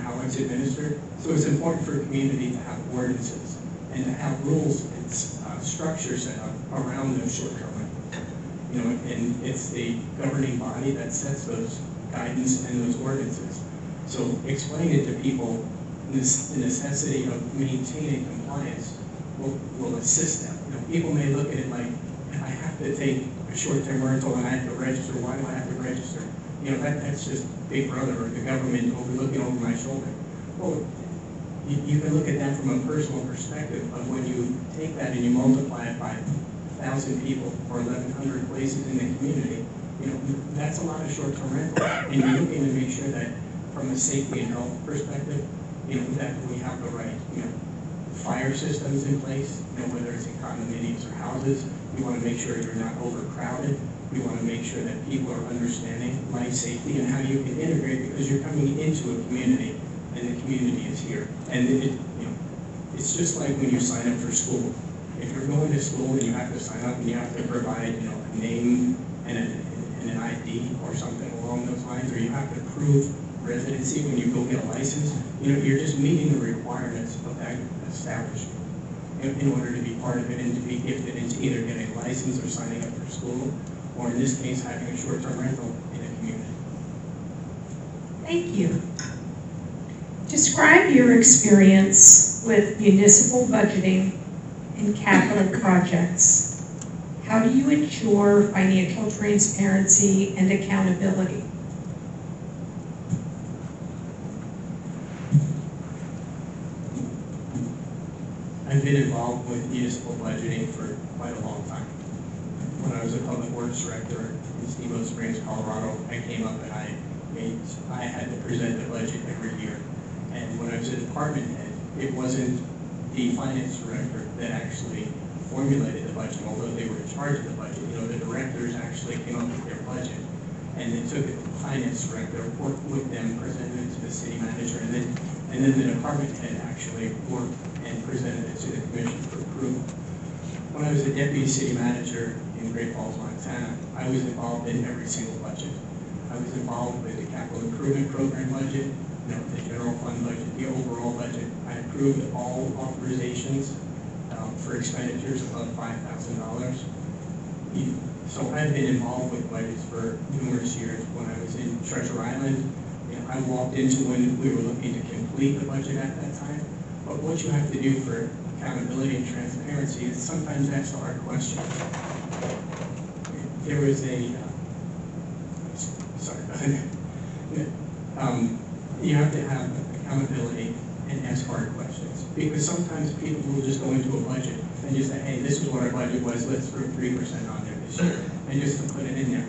how it's administered. So it's important for a community to have ordinances and to have rules and structures set up around those short-term rentals. And it's the governing body that sets those guidance and those ordinances. So explain it to people, the necessity of maintaining compliance will assist them. People may look at it like, I have to take a short-term rental and I have to register. Why do I have to register? That's just Big Brother or the government looking over my shoulder. Well, you can look at that from a personal perspective of when you take that and you multiply it by 1,000 people or 1,100 places in the community, that's a lot of short-term rental. And you're looking to make sure that from a safety and health perspective, that we have the right, fire systems in place, whether it's in condominiums or houses. We want to make sure you're not overcrowded. We want to make sure that people are understanding life safety and how you can integrate because you're coming into a community and the community is here. And it's just like when you sign up for school. If you're going to school and you have to sign up and you have to provide, a name and an ID or something along those lines, or you have to prove residency when you go get a license, you're just meeting the requirements of that establishment in order to be part of it and to be gifted into either getting a license or signing up for school, or in this case, having a short-term rental in a community. Thank you. Describe your experience with municipal budgeting and capital projects. How do you ensure financial transparency and accountability? I've been involved with municipal budgeting for quite a long time. When I was a public works director in Steamboat Springs, Colorado, I came up and I had to present the budget every year. And when I was a department head, it wasn't the finance director that actually formulated the budget, although they were in charge of the budget. The directors actually came up with their budget, and then took it to the finance director, worked with them, presented it to the city manager, and then the department head actually worked and presented it to the commission for approval. When I was a deputy city manager in Great Falls, Montana, I was involved in every single budget. I was involved with the capital improvement program budget, the general fund budget, the overall budget. I approved all authorizations for expenditures above $5,000. So I've been involved with budgets for numerous years. When I was in Treasure Island, I walked into when we were looking to complete the budget at that time. But what you have to do for accountability and transparency is sometimes ask the hard questions. There was you have to have accountability and ask hard questions. Because sometimes people will just go into a budget and just say, hey, this is what our budget was, let's throw 3% on there this year, and just to put it in there.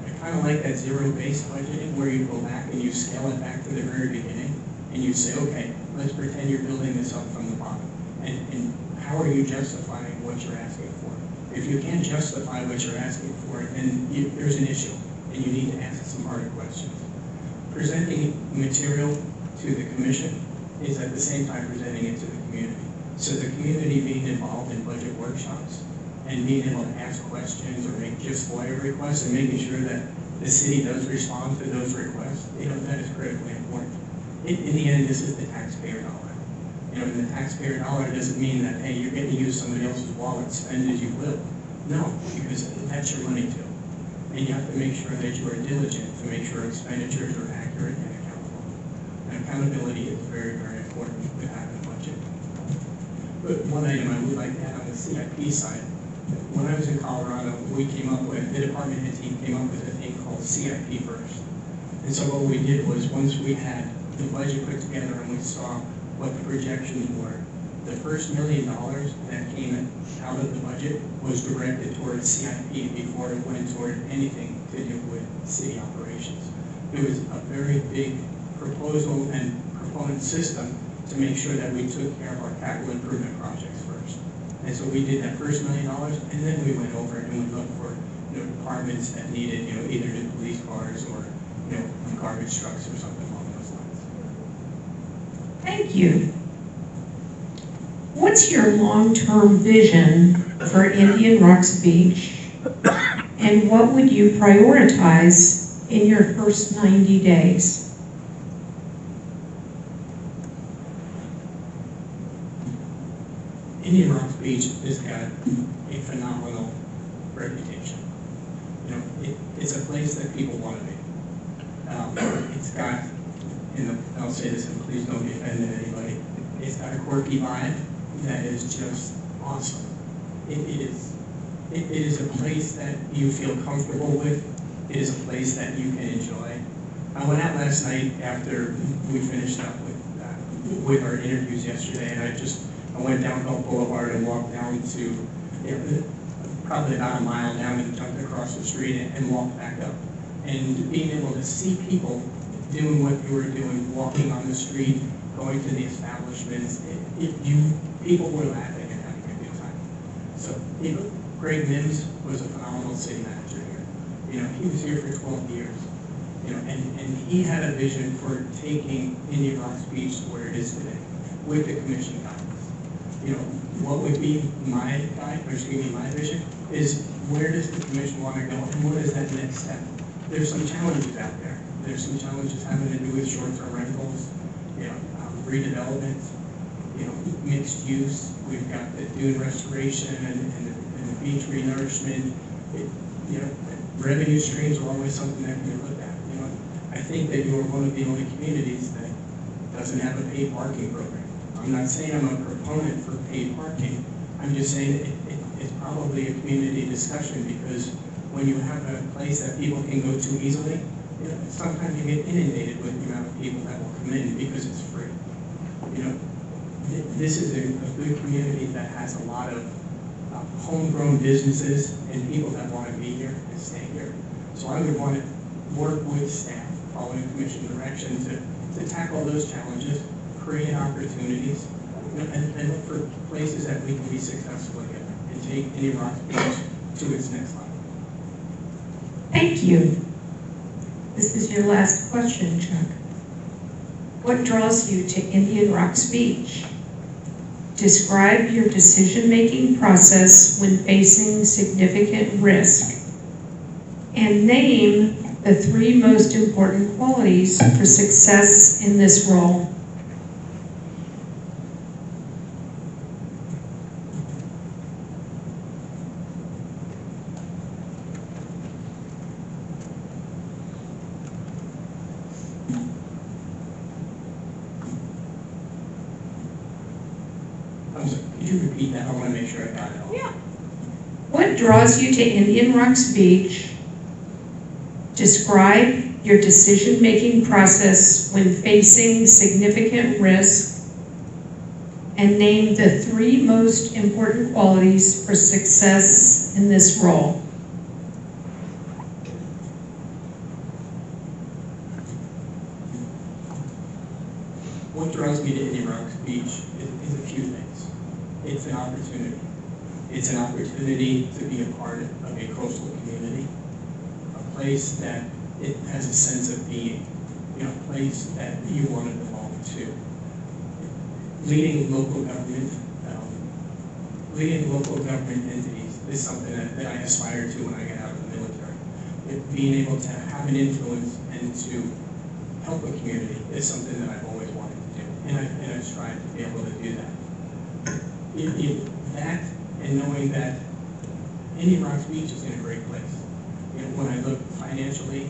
I kind of like that zero-based budgeting where you go back and you scale it back to the very beginning, and you say, okay, let's pretend you're building this up from the bottom. And how are you justifying what you're asking for? If you can't justify what you're asking for, then there's an issue, and you need to ask some harder questions. Presenting material to the commission is at the same time presenting it to the community. So the community being involved in budget workshops and being able to ask questions or make just FOIA requests and making sure that the city does respond to those requests, that is critically important. In the end, this is the taxpayer dollar. And the taxpayer dollar doesn't mean that, hey, you're going to use somebody else's wallet, spend as you will. No, because that's your money too. And you have to make sure that you are diligent to make sure expenditures are accurate and accountable. And accountability is very, very important with having a budget. But one item I would like to add on the CIP side when I was in Colorado, the department head team came up with a thing called CIP first. And so what we did was, once we had the budget put together and we saw what the projections were, the first $1 million that came out of the budget was directed towards CIP before it went toward anything to do with city operations. It was a very big proposal and proponent system to make sure that we took care of our capital improvement projects first. And so we did that first $1 million, and then we went over and we looked for, departments that needed, either new police cars or, garbage trucks or something along those lines. Thank you. What's your long-term vision for Indian Rocks Beach? And what would you prioritize in your first 90 days? Indian Rocks Beach has got a phenomenal reputation. It's a place that people want to be. It's got, I'll say this and please don't be offended anybody, it's got a quirky vibe that is just awesome. It is a place that you feel comfortable with. It is a place that you can enjoy. I went out last night after we finished up with our interviews yesterday, and I went down Elk Boulevard and walked down to probably about a mile down and jumped across the street and walked back up. And being able to see people doing what you were doing, walking on the street, going to the establishments, people were laughing and having a good time. So, Greg Mims was a phenomenal city manager here. He was here for 12 years. And he had a vision for taking Indian Rocks Beach to where it is today, with the commission guidance. What would be my vision is, where does the commission want to go and what is that next step? There's some challenges out there. There's some challenges having to do with short-term rentals, redevelopment, mixed use. We've got the dune restoration and the beach renourishment. Revenue streams are always something that can be looked at. I think that you are one of the only communities that doesn't have a paid parking program. I'm not saying I'm a proponent for paid parking. I'm just saying it's probably a community discussion, because when you have a place that people can go to easily, sometimes you get inundated with the amount of people that will come in because it's free. This is a good community that has a lot of homegrown businesses and people that want to be here and stay here. So I would want to work with staff, following commission direction, to tackle those challenges, create opportunities, and look for places that we can be successful together and take Indian Rocks Beach to its next level. Thank you. This is your last question, Chuck. What draws you to Indian Rocks Beach? Describe your decision-making process when facing significant risk, and name the 3 most important qualities for success in this role. Could you repeat that? I want to make sure I got it all. Yeah. What draws you to Indian Rocks Beach? Describe your decision-making process when facing significant risk, and name the 3 most important qualities for success in this role. What draws me to Indian Rocks Beach is a few things. It's an opportunity. It's an opportunity to be a part of a coastal community, a place that it has a sense of being, a place that you want to belong to. Leading local government entities is something that I aspire to when I get out of the military. Being able to have an influence and to help a community is something that I've always wanted to do, and I strive to be able to do that. That, and knowing that Indian Rocks Beach is in a great place. When I look financially,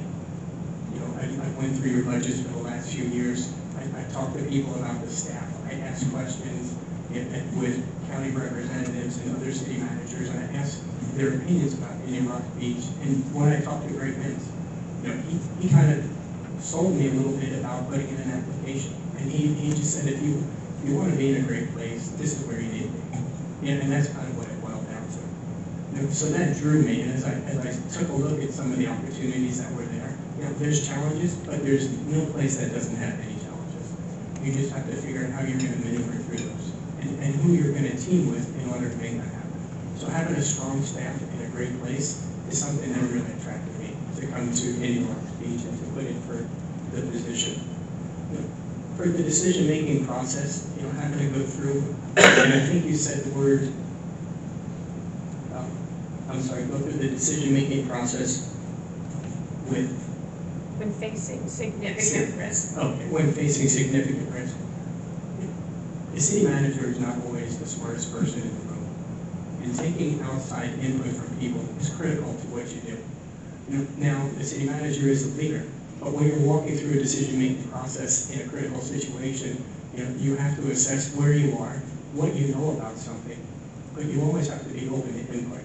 I went through your budgets for the last few years. I talk to people about the staff, I ask questions with county representatives and other city managers, and I ask their opinions about Indian Rock Beach. And when I talked to Greg Mintz, he kind of sold me a little bit about putting in an application. And he just said, if you want to be in a great place, this is where you need to be. And that's kind of what it boiled down to. So that drew me, and as I took a look at some of the opportunities that were there, there's challenges, but there's no place that doesn't have any challenges. You just have to figure out how you're going to maneuver through those, and who you're going to team with in order to make that happen. So having a strong staff in a great place is something that really attracted me to come to Indian Rock Beach and to put in for the position. For the decision-making process, having to go through, and I think you said the word, go through the decision-making process with... When facing significant risk. Okay, when facing significant risk. The city manager is not always the smartest person in the room. And taking outside input from people is critical to what you do. Now, the city manager is the leader, but when you're walking through a decision-making process in a critical situation, you have to assess where you are, what you know about something, but you always have to be open to input.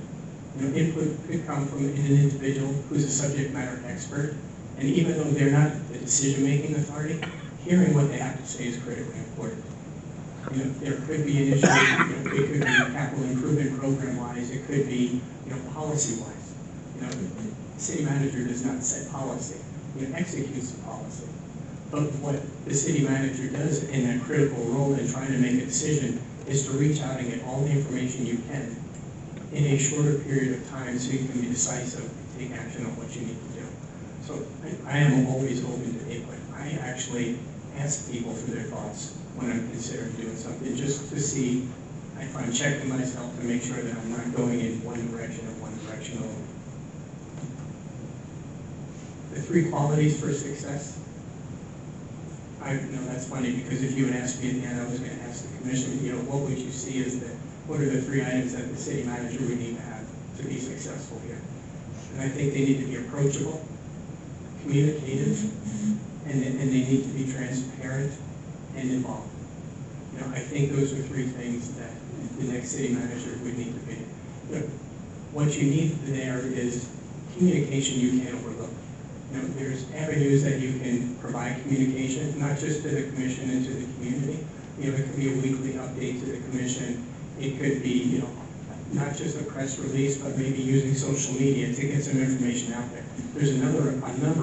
Input could come from an individual who's a subject matter expert, and even though they're not the decision-making authority, hearing what they have to say is critically important. There could be an issue, it could be capital improvement program-wise, it could be, policy-wise. The city manager does not set policy, executes the policy. But what the city manager does in that critical role in trying to make a decision is to reach out and get all the information you can in a shorter period of time so you can be decisive and take action on what you need to do. So I am always open to input. I actually ask people for their thoughts when I'm considering doing something, just to see if I'm checking myself to make sure that I'm not going in one direction and one direction only. The 3 qualities for success. That's funny, because if you had asked me at the end, I was going to ask the commission, what would you see as what are the 3 items that the city manager would need to have to be successful here? And I think they need to be approachable, communicative, and they need to be transparent and involved. I think those are 3 things that the next city manager would need to be. What you need there is communication you can't overlook. There's avenues that you can provide communication, not just to the commission and to the community. It could be a weekly update to the commission. It could be, not just a press release, but maybe using social media to get some information out there. There's a number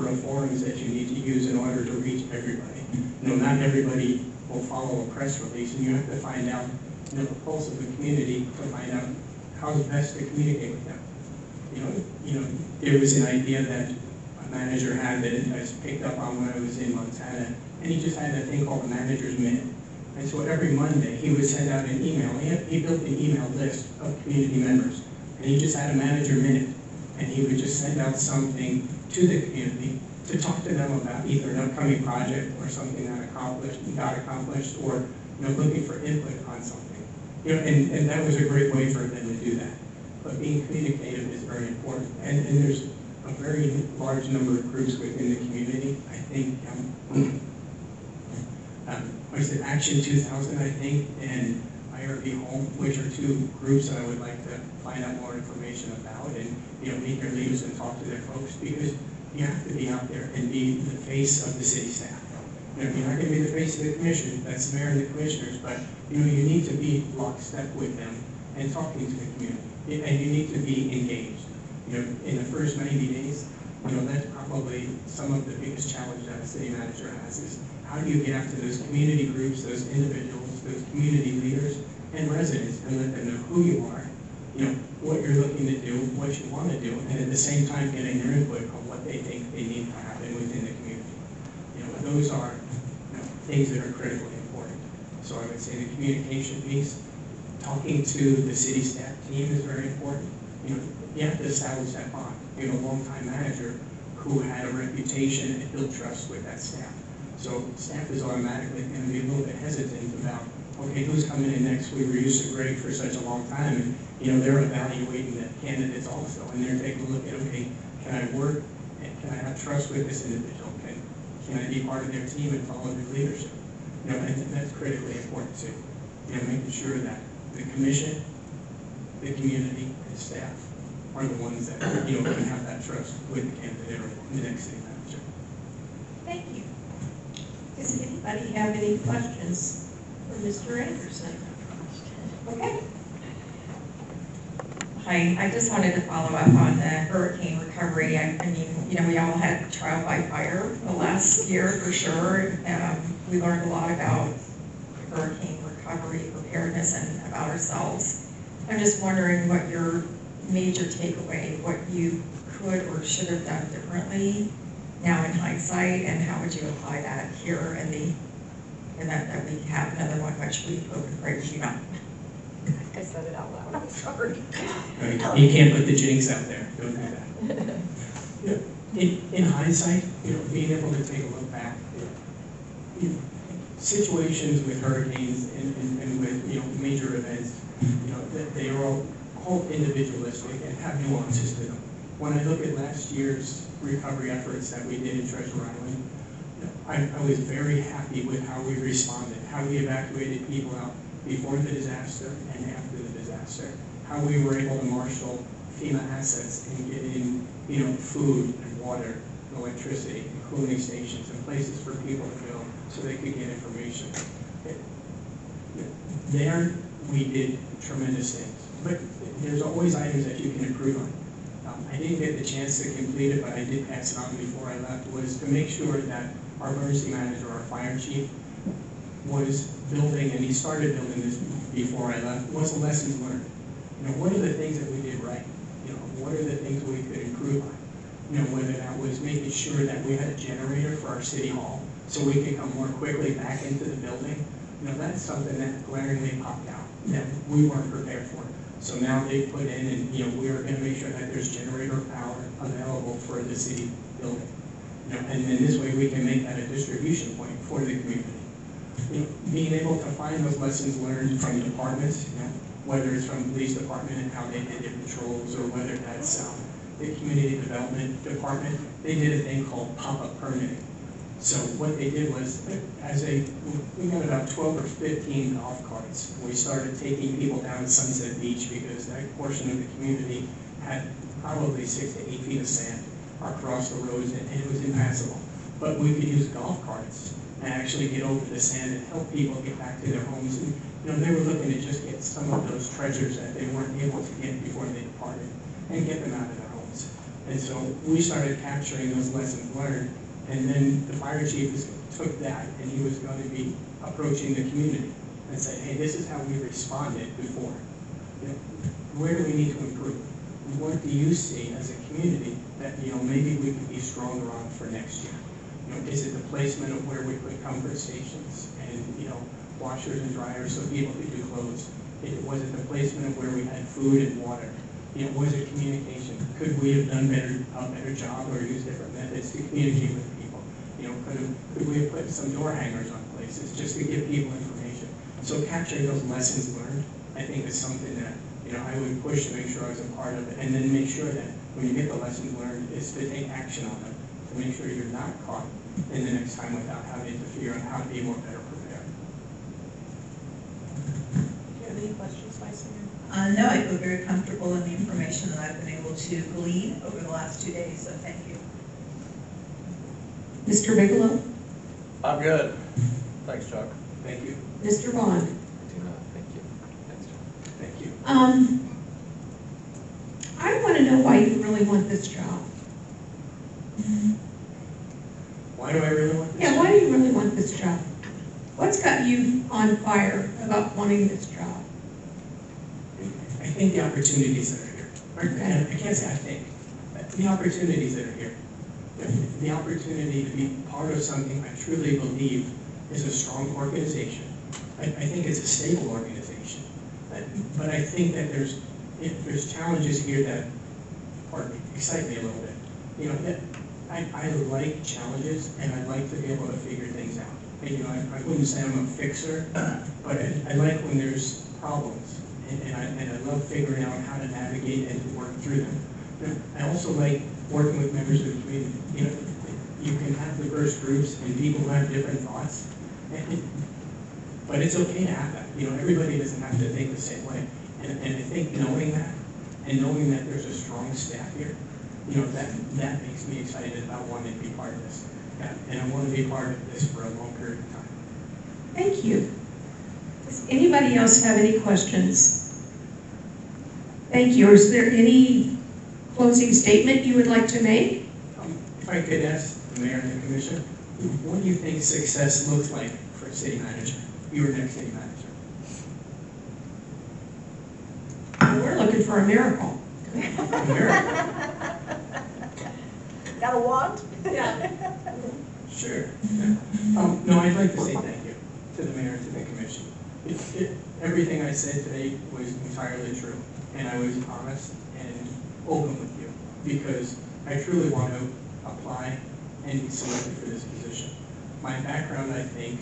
of forums that you need to use in order to reach everybody. Not everybody will follow a press release, and you have to find out, the pulse of the community to find out how best to communicate with them. There was an idea that a manager had that I picked up on when I was in Montana, and he just had that thing called a manager's minute. And so every Monday, he would send out an email. He built an email list of community members, and he just had a manager minute. And he would just send out something to the community to talk to them about either an upcoming project or something that got accomplished, or looking for input on something. And that was a great way for them to do that. But being communicative is very important. And there's a very large number of groups within the community. I think Action 2000, I think, and IRB Home, which are 2 groups that I would like to find out more information about, and meet their leaders and talk to their folks, because you have to be out there and be the face of the city staff. You're not going to be the face of the commission, that's the mayor and the commissioners, but you need to be lockstep with them and talking to the community, and you need to be engaged. In the first 90 days, that's probably some of the biggest challenge that a city manager has, is how do you get after those community groups, those individuals, those community leaders and residents, and let them know who you are, what you're looking to do, what you want to do, and at the same time getting their input on what they think they need to happen within the community. Those are things that are critically important. So I would say the communication piece, talking to the city staff team is very important. You have to establish that bond. A longtime manager who had a reputation and built trust with that staff. So staff is automatically going to be a little bit hesitant about, okay, who's coming in next? We were used to Greg for such a long time, and they're evaluating the candidates also, and they're taking a look at, okay, can I work and can I have trust with this individual? Can I be part of their team and follow their leadership? You know, and that's critically important too. You know, making sure that the commission, the community, and staff are the ones that, you know, can have that trust with the candidate or the next city manager. Thank you. Does anybody have any questions for Mr. Anderson? Okay. Hi, I just wanted to follow up on the hurricane recovery. I mean, you know, we all had trial by fire the last year for sure. We learned a lot about hurricane recovery, preparedness, and about ourselves. I'm just wondering what your major takeaway, what you could or should have done differently now in hindsight, and how would you apply that here in the event that we have another one, which we hope and pray we do not. I said it out loud, I'm sorry. Right. You can't put the jinx out there, don't do that. You know, in hindsight, you know, being able to take a look back, you know, situations with hurricanes and with, you know, major events, you know, they are all individualistic and have nuances to them. When I look at last year's recovery efforts that we did in Treasure Island, you know, I was very happy with how we responded, how we evacuated people out before the disaster and after the disaster, how we were able to marshal FEMA assets and get in, you know, food and water, and electricity, and cooling stations, and places for people to go so they could get information. There, we did tremendous things, but there's always items that you can improve on. I didn't get the chance to complete it, but I did pass it on before I left, was to make sure that our emergency manager, our fire chief, was building, and he started building this before I left, was the lessons learned. You know, what are the things that we did right? You know, what are the things we could improve on? You know, whether that was making sure that we had a generator for our city hall so we could come more quickly back into the building. You know, that's something that glaringly popped out that we weren't prepared for. So now they put in, and, you know, we are going to make sure that there's generator power available for the city building. You know, and then this way we can make that a distribution point for the community. You know, being able to find those lessons learned from departments, you know, whether it's from the police department and how they did their patrols, or whether that's the community development department, they did a thing called pop-up permitting. So what they did was, we got about 12 or 15 golf carts. We started taking people down to Sunset Beach because that portion of the community had probably 6 to 8 feet of sand across the roads, and it was impassable. But we could use golf carts and actually get over the sand and help people get back to their homes. And, you know, they were looking to just get some of those treasures that they weren't able to get before they departed and get them out of their homes. And so we started capturing those lessons learned, and then the fire chief took that, and he was going to be approaching the community and say, hey, this is how we responded before. You know, where do we need to improve? What do you see as a community that, you know, maybe we could be stronger on for next year? You know, is it the placement of where we put comfort stations and, you know, washers and dryers so people could do clothes? Was it the placement of where we had food and water? You know, was it communication? Could we have done a better job or used different methods to communicate with people? You know, could we have put some door hangers on places just to give people information? So capturing those lessons learned, I think, is something that, you know, I would push to make sure I was a part of it, and then make sure that when you get the lessons learned, is to take action on them, to make sure you're not caught in the next time without having to figure out how to be more better prepared. Do you have any questions, Vice Mayor? No, I feel very comfortable in the information that I've been able to glean over the last 2 days, so thank you. Mr. Bigelow? I'm good. Thanks, Chuck. Thank you. Mr. Vaughn? I do not, thank you. Thanks, John. Thank you. I want to know why you really want this job. Why do I really want this? Yeah, why do you really want this job? What's got you on fire about wanting this job? I think the opportunities that are here. I can't say I think. The opportunities that are here. The opportunity to be part of something I truly believe is a strong organization. I think it's a stable organization. But I think that there's challenges here that, pardon me, excite me a little bit. You know, I like challenges, and I like to be able to figure things out. And, you know, I wouldn't say I'm a fixer, but I like when there's problems, and I love figuring out how to navigate and to work through them. I also like working with members of the community. You know, You can have diverse groups and people who have different thoughts. But it's okay to have that. You know, everybody doesn't have to think the same way. And I think knowing that, and knowing that there's a strong staff here, you know, that makes me excited about wanting to be part of this. Yeah, and I want to be part of this for a long period of time. Thank you. Does anybody else have any questions? Thank you. Is there any closing statement you would like to make? If I could ask the mayor and the commission, what do you think success looks like for a city manager? Your next city manager. Well, we're looking for a miracle. A miracle. Got a wand? Yeah. Sure. Yeah. No, I'd like to say thank you to the mayor and to the commission. Everything I said today was entirely true, and I was honest and open with you, because I truly want to apply and be selected for this position. My background, I think,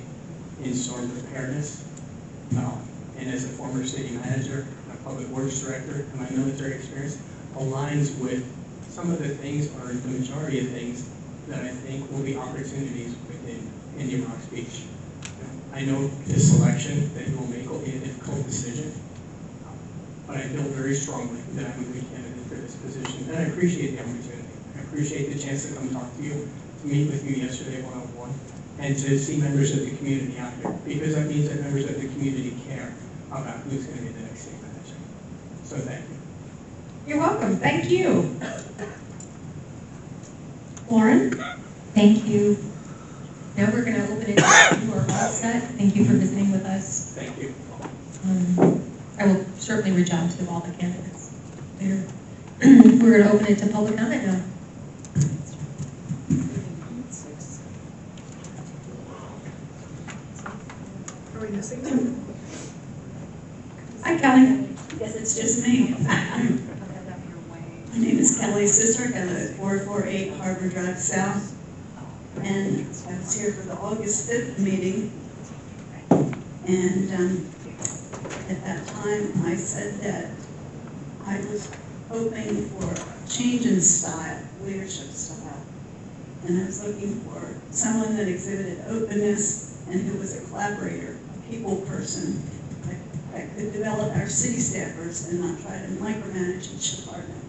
in storm preparedness, and as a former city manager, a public works director, and my military experience aligns with some of the things, or the majority of things, that I think will be opportunities within Indian Rocks Beach. I know this selection that you will make will be a difficult decision, but I feel very strongly that I'm a good candidate for this position, and I appreciate the opportunity. I appreciate the chance to come talk to you, to meet with you yesterday one-on-one, and to see members of the community out here, because that means that members of the community care about who's going to be the next city manager. So thank you. You're welcome. Thank you. Lauren? Thank you. Now we're going to open it up. You are all set. Thank you for visiting with us. Thank you. I will certainly reach out to all the candidates there. We're going to open it to public comment now. Are we missing them? Hi, Kelly. Yes, it's just me. My name is Kelly Sistrick. I live at 448 Harbor Drive South. And I was here for the August 5th meeting. And at that time, I said that I was hoping for a change in style, leadership style. And I was looking for someone that exhibited openness and who was a collaborator, a people person, that could develop our city staffers and not try to micromanage each department.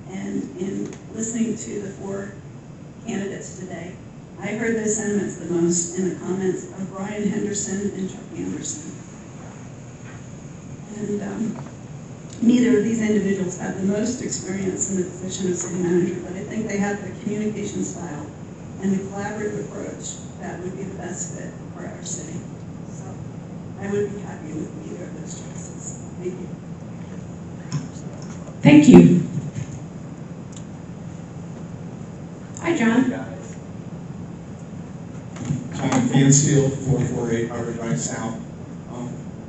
And in listening to the 4 candidates today, I heard the sentiments the most in the comments of Brian Henderson and Chuck Anderson. And neither of these individuals have the most experience in the position of city manager, but I think they have the communication style and the collaborative approach that would be the best fit for our city. So I would be happy with either of those choices. Thank you. Thank you. Hi, John. John Fansfield, 448 Harbor Drive South.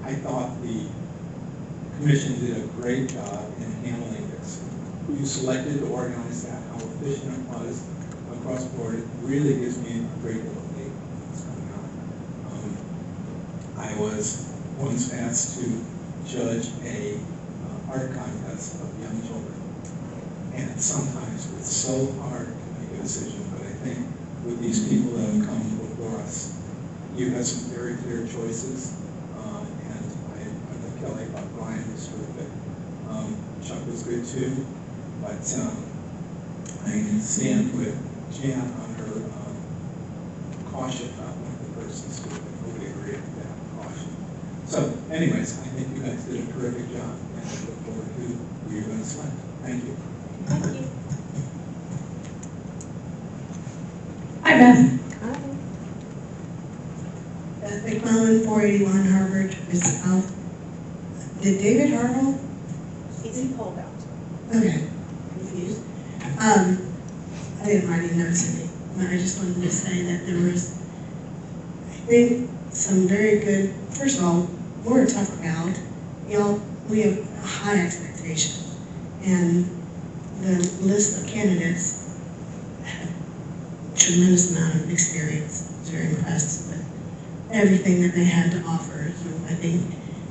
I thought the commission did a great job in handling this. You selected to organize that, how efficient it was across the board. It really gives me a great deal of faith in what's going on. I was once asked to judge a art contest of young children. And sometimes it's so hard to make a decision, but I think with these people that have come before us, you have some very clear choices. And like Kelly, thought Brian was terrific. Chuck was good too, but I can stand with Jan on her caution about one of the persons who fully agreed with that caution. So anyways, I think you guys did a terrific job, and I look forward to who you're going to select. Thank you. Thank you. Hi, Beth. Beth McClellan, 481 Harvard South. Did David Harville? He's in holdout. Okay, confused. I didn't write any notes in it, but I just wanted to say that there was, I think, some very good, first of all, we're a tough crowd. We have a high expectation. And the list of candidates had a tremendous amount of experience. I was very impressed with everything that they had to offer. So I think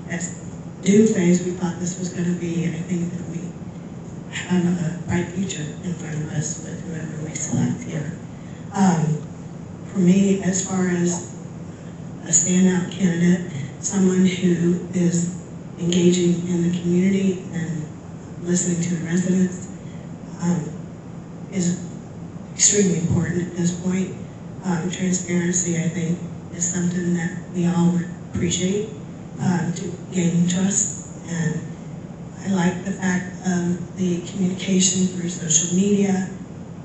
as Dune phase, we thought this was going to be, I think that we have a bright future in front of us with whoever we select here. For me, as far as a standout candidate, someone who is engaging in the community and listening to the residents is extremely important at this point. Transparency, I think, is something that we all would appreciate to gain trust. And I like the fact of the communication through social media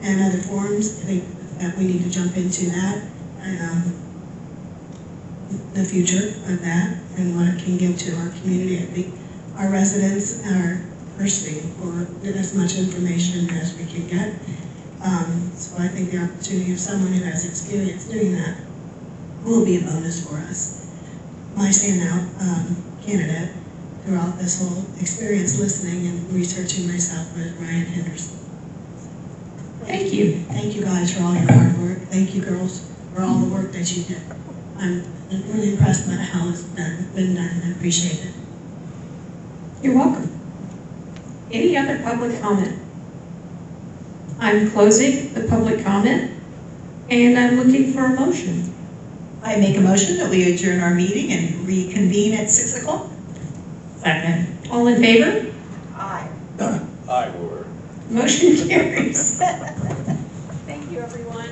and other forums. I think that we need to jump into that, the future of that and what it can give to our community. I think our residents are thirsty for as much information as we can get. So I think the opportunity of someone who has experience doing that will be a bonus for us. My standout candidate throughout this whole experience listening and researching myself was Ryan Henderson. Thank you. Thank you guys for all your hard work. Thank you girls for all the work that you did. I'm really impressed by how it's been done and appreciate it. You're welcome. Any other public comment? I'm closing the public comment, and I'm looking for a motion. I make a motion that we adjourn our meeting and reconvene at 6 o'clock. Second. All in favor? Aye. I were. Motion carries. Thank you, everyone.